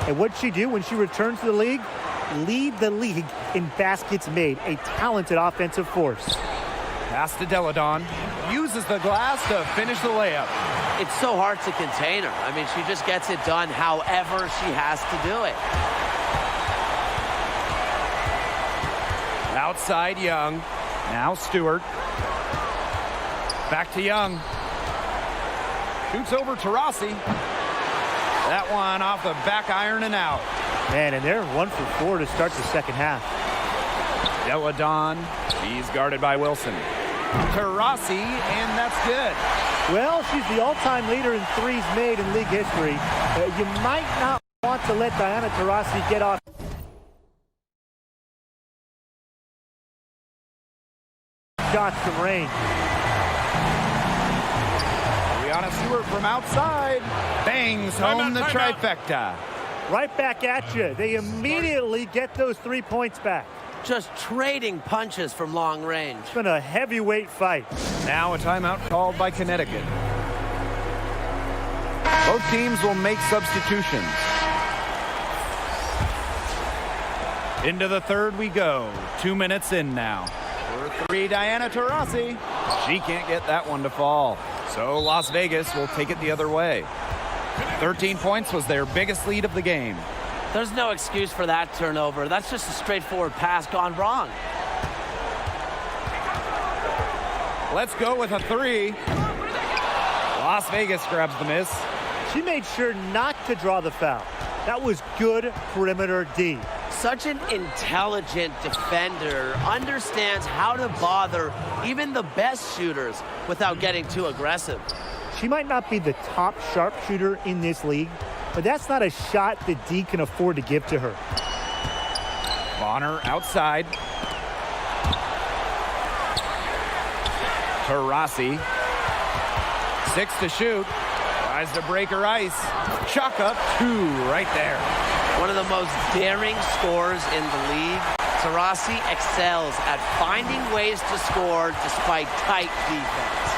And what'd she do when she returned to the league? Lead the league in baskets made, a talented offensive force. Pass to Deladon. Uses the glass to finish the layup. It's so hard to contain her. I mean, she just gets it done however she has to do it. Outside Young. Now Stewart. Back to Young. Shoots over Taurasi. That one off the back iron and out. Man, and they're 1 for 4 to start the second half. Deladon. He's guarded by Wilson. Taurasi, and that's good. Well, she's the all-time leader in threes made in league history. You might not want to let Diana Taurasi get off shots from range. Brianna Stewart from outside bangs home the trifecta. Right back at you. They immediately get those 3 points back. Just trading punches from long range. It's been a heavyweight fight. Now a timeout called by Connecticut. Both teams will make substitutions. Into the third we go. 2 minutes in now. For three, Diana Taurasi. She can't get that one to fall. So Las Vegas will take it the other way. 13 points was their biggest lead of the game. There's no excuse for that turnover. That's just a straightforward pass gone wrong. Let's go with a three. Las Vegas grabs the miss. She made sure not to draw the foul. That was good perimeter D. Such an intelligent defender, understands how to bother even the best shooters without getting too aggressive. She might not be the top sharpshooter in this league, but that's not a shot that D can afford to give to her. Bonner outside. Taurasi. 6 to shoot. Tries to break her ice. Chuck up 2 right there. One of the most daring scorers in the league. Taurasi excels at finding ways to score despite tight defense.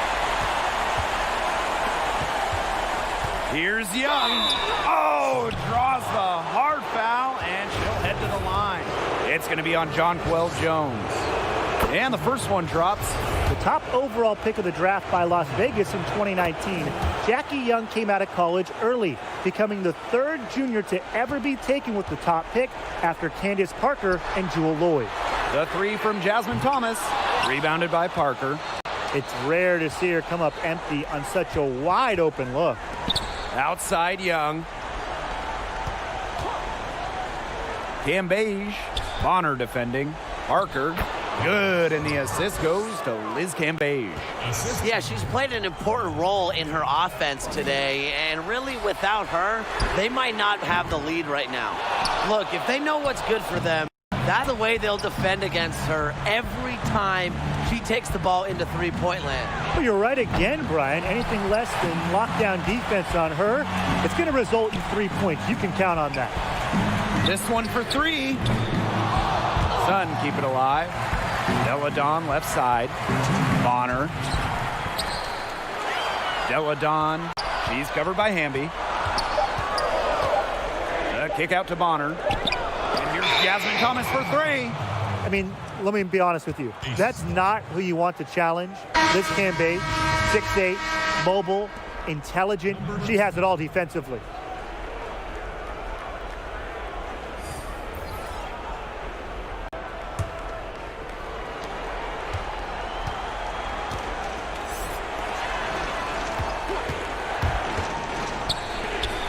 Here's Young. Oh, draws the hard foul, and she'll head to the line. It's going to be on Jonquel Jones. And the first one drops. The top overall pick of the draft by Las Vegas in 2019, Jackie Young came out of college early, becoming the third junior to ever be taken with the top pick after Candace Parker and Jewel Lloyd. The three from Jasmine Thomas, rebounded by Parker. It's rare to see her come up empty on such a wide open look. Outside Young. Cambage. Bonner defending. Parker. Good, and the assist goes to Liz Cambage. Yeah, she's played an important role in her offense today, and really without her, they might not have the lead right now. Look, if they know what's good for them, that's the way they'll defend against her every time she takes the ball into three-point land. Well, you're right again, Brian. Anything less than lockdown defense on her, it's going to result in 3 points. You can count on that. This one for three. Sun keep it alive. Deladon left side. Bonner. Deladon. She's covered by Hamby. A kick out to Bonner. And here's Jasmine Thomas for three. I mean, let me be honest with you. That's not who you want to challenge. Liz Cambage, 6'8", mobile, intelligent. She has it all defensively.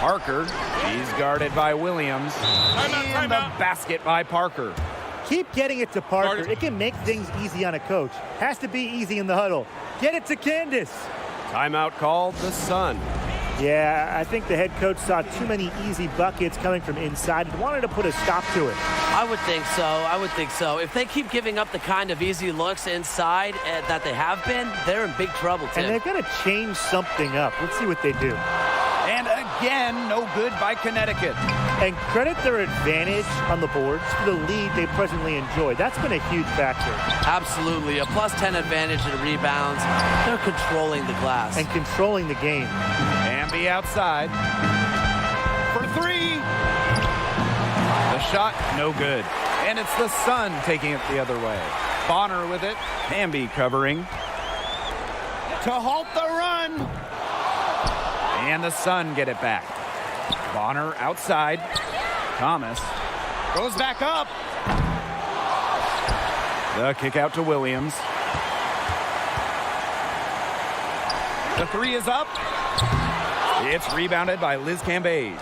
Parker, she's guarded by Williams. And the basket by Parker. Keep getting it to Parker. It can make things easy on a coach. Has to be easy in the huddle. Get it to Candace. Timeout called the Sun. Yeah, I think the head coach saw too many easy buckets coming from inside and wanted to put a stop to it. I would think so. I would think so. If they keep giving up the kind of easy looks inside that they have been, they're in big trouble, Tim. And they've got to change something up. Let's see what they do. And again, no good by Connecticut. And credit their advantage on the boards for the lead they presently enjoy. That's been a huge factor. Absolutely. A +10 advantage in rebounds. They're controlling the glass. And controlling the game. Hamby outside. For three. The shot, no good. And it's the Sun taking it the other way. Bonner with it. Hamby covering. To halt the run. And the Sun get it back. Bonner outside. Thomas goes back up. The kick out to Williams. The three is up. It's rebounded by Liz Cambage.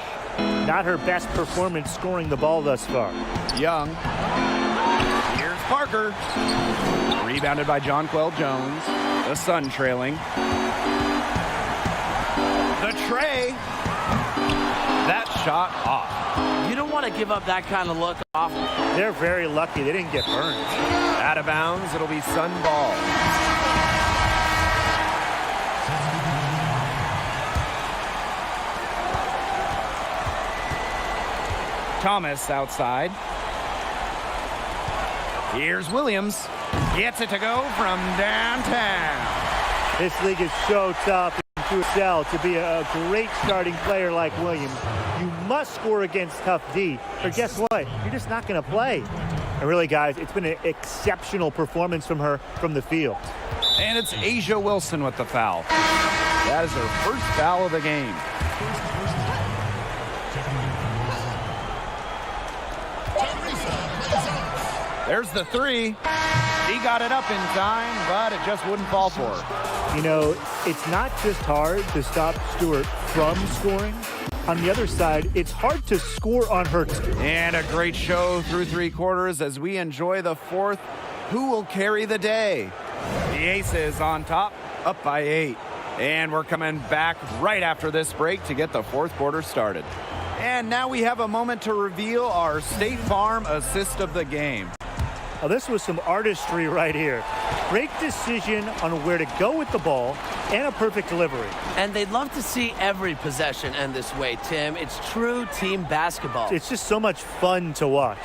Not her best performance scoring the ball thus far. Young. Here's Parker. Rebounded by Jonquel Jones. The Sun trailing. Trey. That shot off. You don't want to give up that kind of look off. They're very lucky they didn't get burned. Out of bounds, it'll be Sun ball. Thomas outside. Here's Williams. Gets it to go from downtown. This league is so tough to excel. To be a great starting player like Williams, you must score against tough D, or guess what? You're just not going to play. And really, guys, it's been an exceptional performance from her from the field. And it's Asia Wilson with the foul. That is her first foul of the game. There's the three. He got it up in time, but it just wouldn't fall for her. You know, it's not just hard to stop Stewart from scoring. On the other side, it's hard to score on her. And a great show through three quarters as we enjoy the fourth. Who will carry the day? The Aces on top, up by 8. And we're coming back right after this break to get the fourth quarter started. And now we have a moment to reveal our State Farm assist of the game. Now, this was some artistry right here. Great decision on where to go with the ball and a perfect delivery. And they'd love to see every possession end this way, Tim. It's true team basketball. It's just so much fun to watch.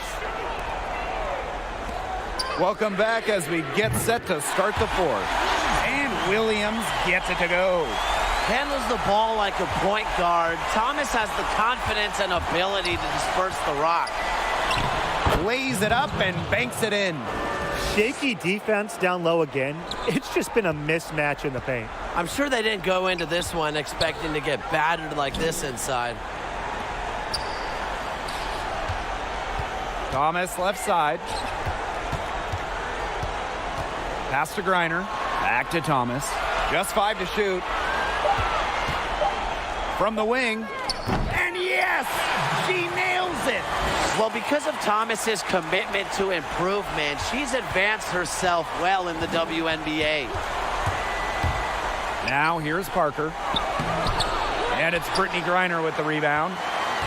Welcome back as we get set to start the fourth. And Williams gets it to go. Handles the ball like a point guard. Thomas has the confidence and ability to disperse the rock. Lays it up and banks it in. Shaky defense down low again. It's just been a mismatch in the paint. I'm sure they didn't go into this one expecting to get battered like this inside. Thomas left side. Pass to Griner. Back to Thomas. Just 5 to shoot. From the wing. And yes! She nails it! Well, because of Thomas's commitment to improvement, she's advanced herself well in the WNBA. Now here's Parker. And it's Brittany Griner with the rebound.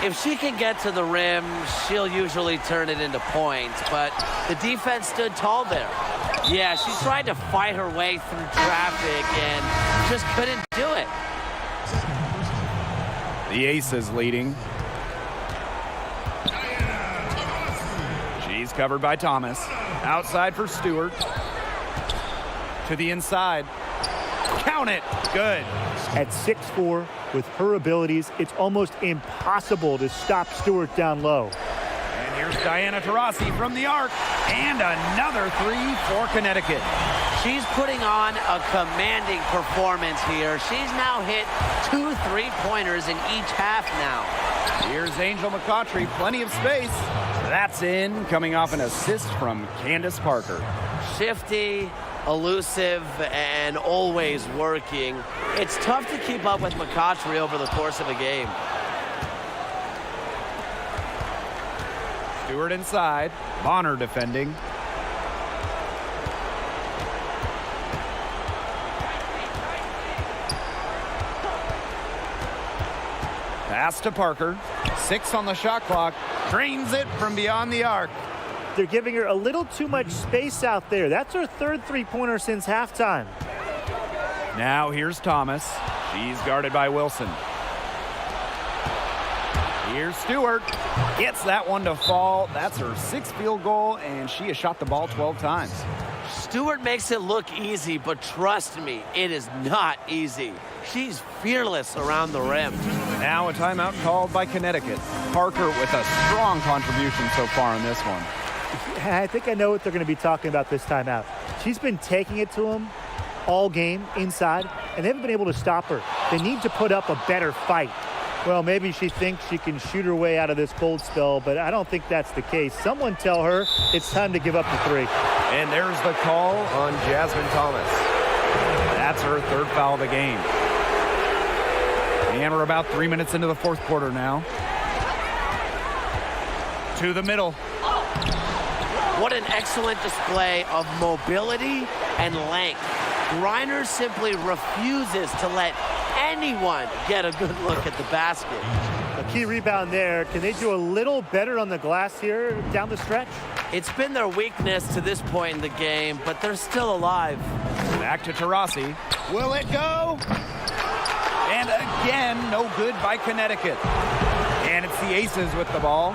If she can get to the rim, she'll usually turn it into points, but the defense stood tall there. Yeah, she tried to fight her way through traffic and just couldn't do it. The Aces leading. She's covered by Thomas. Outside for Stewart. To the inside. Count it. Good. At 6'4", with her abilities, it's almost impossible to stop Stewart down low. And here's Diana Taurasi from the arc. And another three for Connecticut. She's putting on a commanding performance here. She's now hit 2 3-pointers in each half now. Here's Angel McCautry, plenty of space. That's in, coming off an assist from Candace Parker. Shifty, elusive, and always working. It's tough to keep up with McCautry over the course of a game. Stewart inside, Bonner defending. Pass to Parker. 6 on the shot clock. Drains it from beyond the arc. They're giving her a little too much space out there. That's her third three-pointer since halftime. Now here's Thomas. She's guarded by Wilson. Here's Stewart. Gets that one to fall. That's her 6th field goal, and she has shot the ball 12 times. Stewart makes it look easy, but trust me, it is not easy. She's fearless around the rim. Now a timeout called by Connecticut. Parker with a strong contribution so far in this one. I think I know what they're going to be talking about this timeout. She's been taking it to them all game inside, and they haven't been able to stop her. They need to put up a better fight. Well, maybe she thinks she can shoot her way out of this cold spell, but I don't think that's the case. Someone tell her it's time to give up the three. And there's the call on Jasmine Thomas. That's her 3rd foul of the game. And we're about 3 minutes into the 4th quarter now. To the middle. What an excellent display of mobility and length. Griner simply refuses to let anyone get a good look at the basket. A key rebound there. Can they do a little better on the glass here down the stretch? It's been their weakness to this point in the game, but they're still alive. Back to Taurasi. Will it go? And again, no good by Connecticut. And it's the Aces with the ball.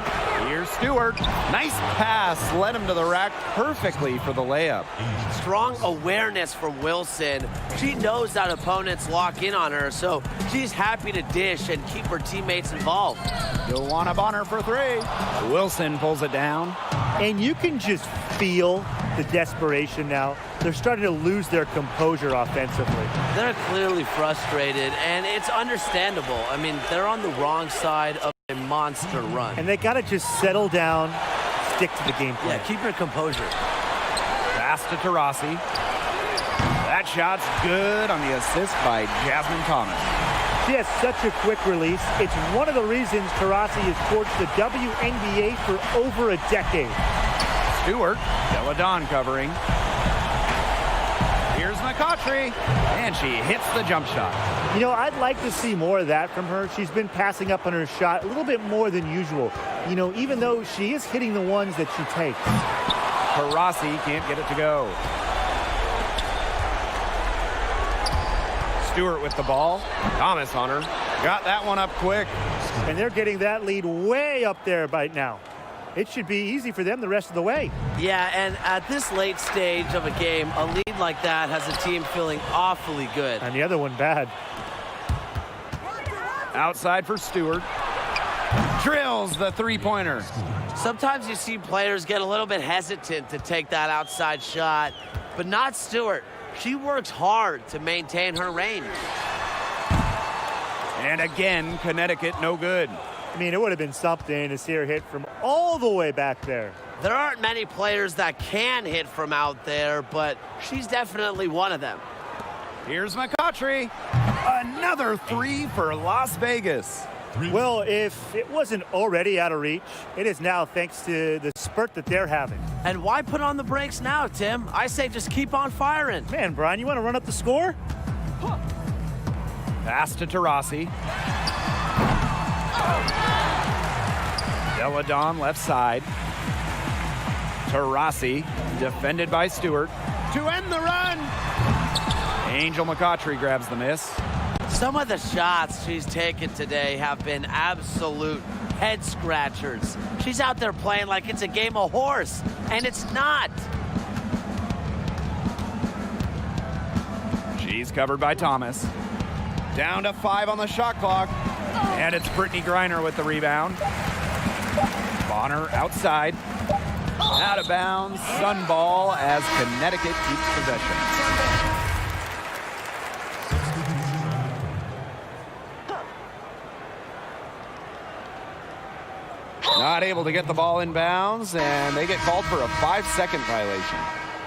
Here's Stewart. Nice pass. Led him to the rack perfectly for the layup. Strong awareness from Wilson. She knows that opponents lock in on her, so she's happy to dish and keep her teammates involved. You'll want to Bonner for three. Wilson pulls it down. And you can just feel the desperation now. They're starting to lose their composure offensively. They're clearly frustrated, and it's understandable. I mean, they're on the wrong side of a monster run. And they got to just settle down, stick to the game plan. Yeah, keep your composure. Pass to Taurasi. That shot's good on the assist by Jasmine Thomas. She has such a quick release. It's one of the reasons Taurasi has torched the WNBA for over a decade. Stewart, Deladon covering. Here's McCautry, and she hits the jump shot. You know, I'd like to see more of that from her. She's been passing up on her shot a little bit more than usual. You know, even though she is hitting the ones that she takes. Taurasi can't get it to go. Stewart with the ball. Thomas on her. Got that one up quick. And they're getting that lead way up there right now. It should be easy for them the rest of the way. Yeah, and at this late stage of a game, a lead like that has a team feeling awfully good. And the other one bad. Outside for Stewart. Drills the three-pointer. Sometimes you see players get a little bit hesitant to take that outside shot, but not Stewart. She works hard to maintain her range. And again, Connecticut no good. I mean, it would have been something to see her hit from all the way back there. There aren't many players that can hit from out there, but she's definitely one of them. Here's McCautry. Another three for Las Vegas. Well, if it wasn't already out of reach, it is now thanks to the spurt that they're having. And why put on the brakes now, Tim? I say just keep on firing. Man, Brian, you want to run up the score? Pass to Taurasi. Deladon left side. Taurasi defended by Stewart to end the run. Angel McCautry grabs the miss. Some of the shots she's taken today have been absolute head scratchers. She's out there playing like it's a game of horse, and it's not. She's covered by Thomas. Down to 5 on the shot clock. And it's Brittany Griner with the rebound. Bonner outside. Out of bounds. Sun ball as Connecticut keeps possession. Not able to get the ball in bounds, and they get called for a 5-second violation.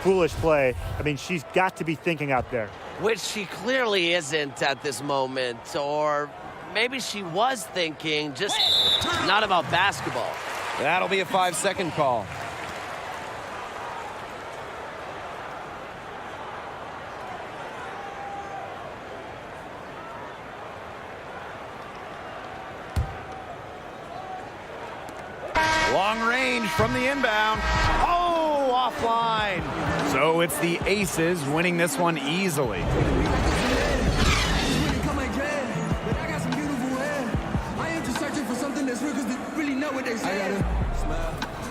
Foolish play. I mean, she's got to be thinking out there. Which she clearly isn't at this moment, or maybe she was thinking, just not about basketball. That'll be a 5-second call. Long range from the inbound. Oh, offline. So it's the Aces winning this one easily.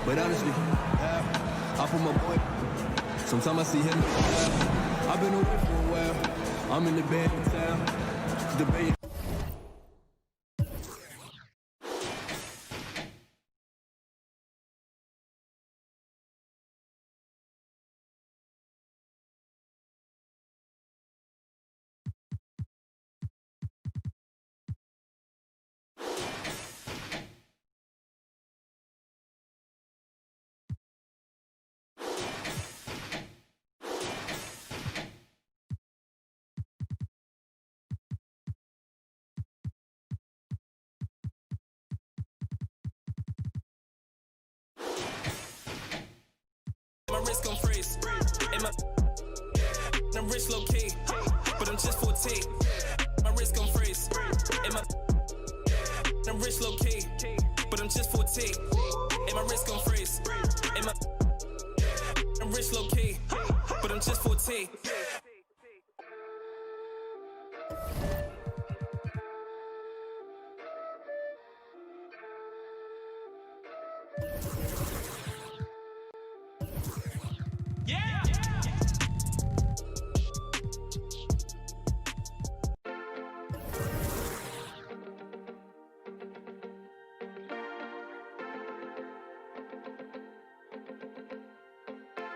But honestly, I put my boy. Sometimes I see him. I've been away for a while. I'm in the bed in town. Debating. My wrist gon' freeze. And I'm rich low key, but I'm just 14. My wrist gon' freeze. rich low key, but I'm just 14. And my wrist gon' freeze. And I'm rich low key, but I'm just 14.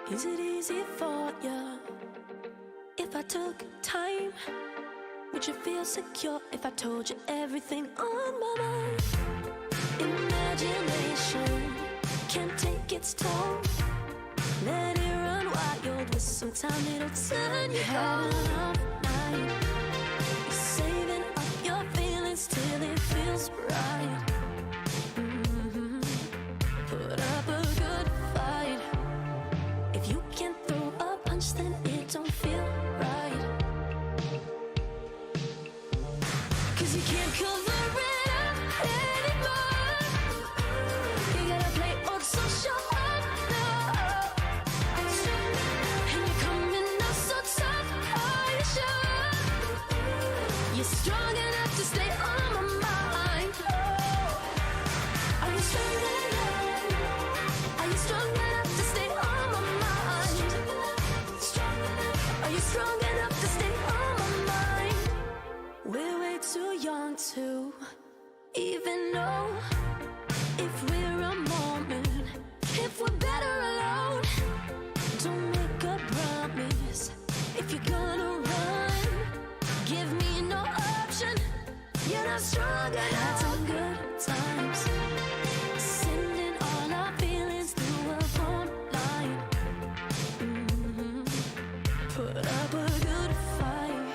Is it easy for you if I took time? Would you feel secure if I told you everything on my mind? Imagination can't take its toll. Let it run wild with some time, it'll turn you cold. Night, saving up your feelings till it feels right. Put up a good fight. If you can't throw a punch, then it don't feel right. 'Cause you can't cover it up anymore. You gotta play old so show up now. And you're coming up so tough, are you sure? You're strong enough to stay on my mind. Are you strong enough? Are you strong enough to stay on my mind? Are you strong enough to stay on my mind? We're way too young to even know if we're a moment, if we're better alone. Don't make a promise if you're gonna run. Give me no option. You're not strong enough. Some good times, sending all our feelings through a phone line. Put up a good fight.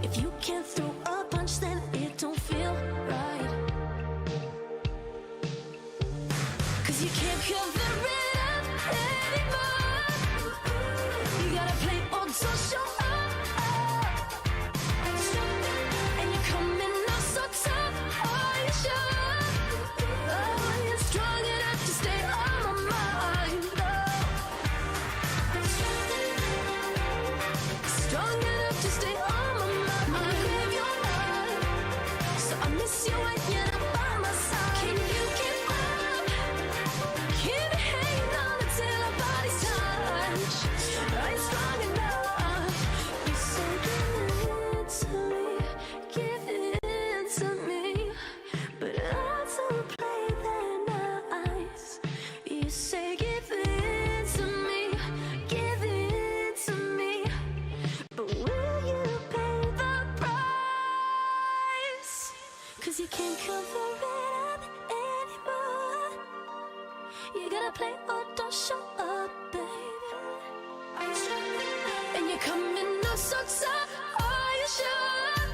If you can't throw a punch, then it don't feel right. 'Cause you can't cover it up anymore. You gotta play old so show up. And you're coming up so tough, are you sure? Oh, you're strong enough to stay on my mind. Strong enough to stay on my mind. I crave your love, so I miss you when you're not by my side. Can you keep up? Keep hanging on until our bodies touch. Are you strong enough? You say give it to me, but I don't play that nice. You say give it to me, but will you pay the price? 'Cause you can't cover it up anymore. You gotta play or don't show up, baby. And you're coming up so tough, are you sure?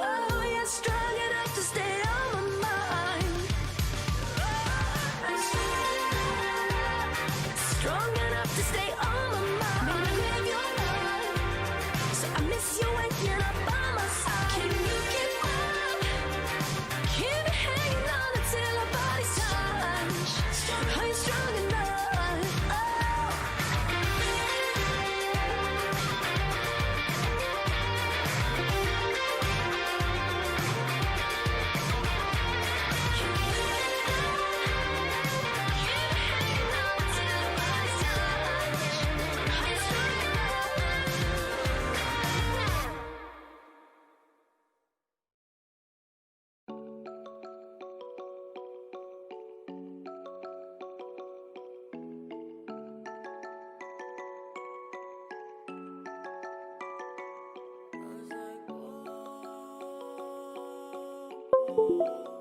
Oh, you're strong enough to stay on my mind. Strong enough to stay on my mind. I crave your love, so I miss you when you're not by my side. Can you keep up? Keep hanging on until our bodies touch. Are you strong enough? Oh. I was like, whoa.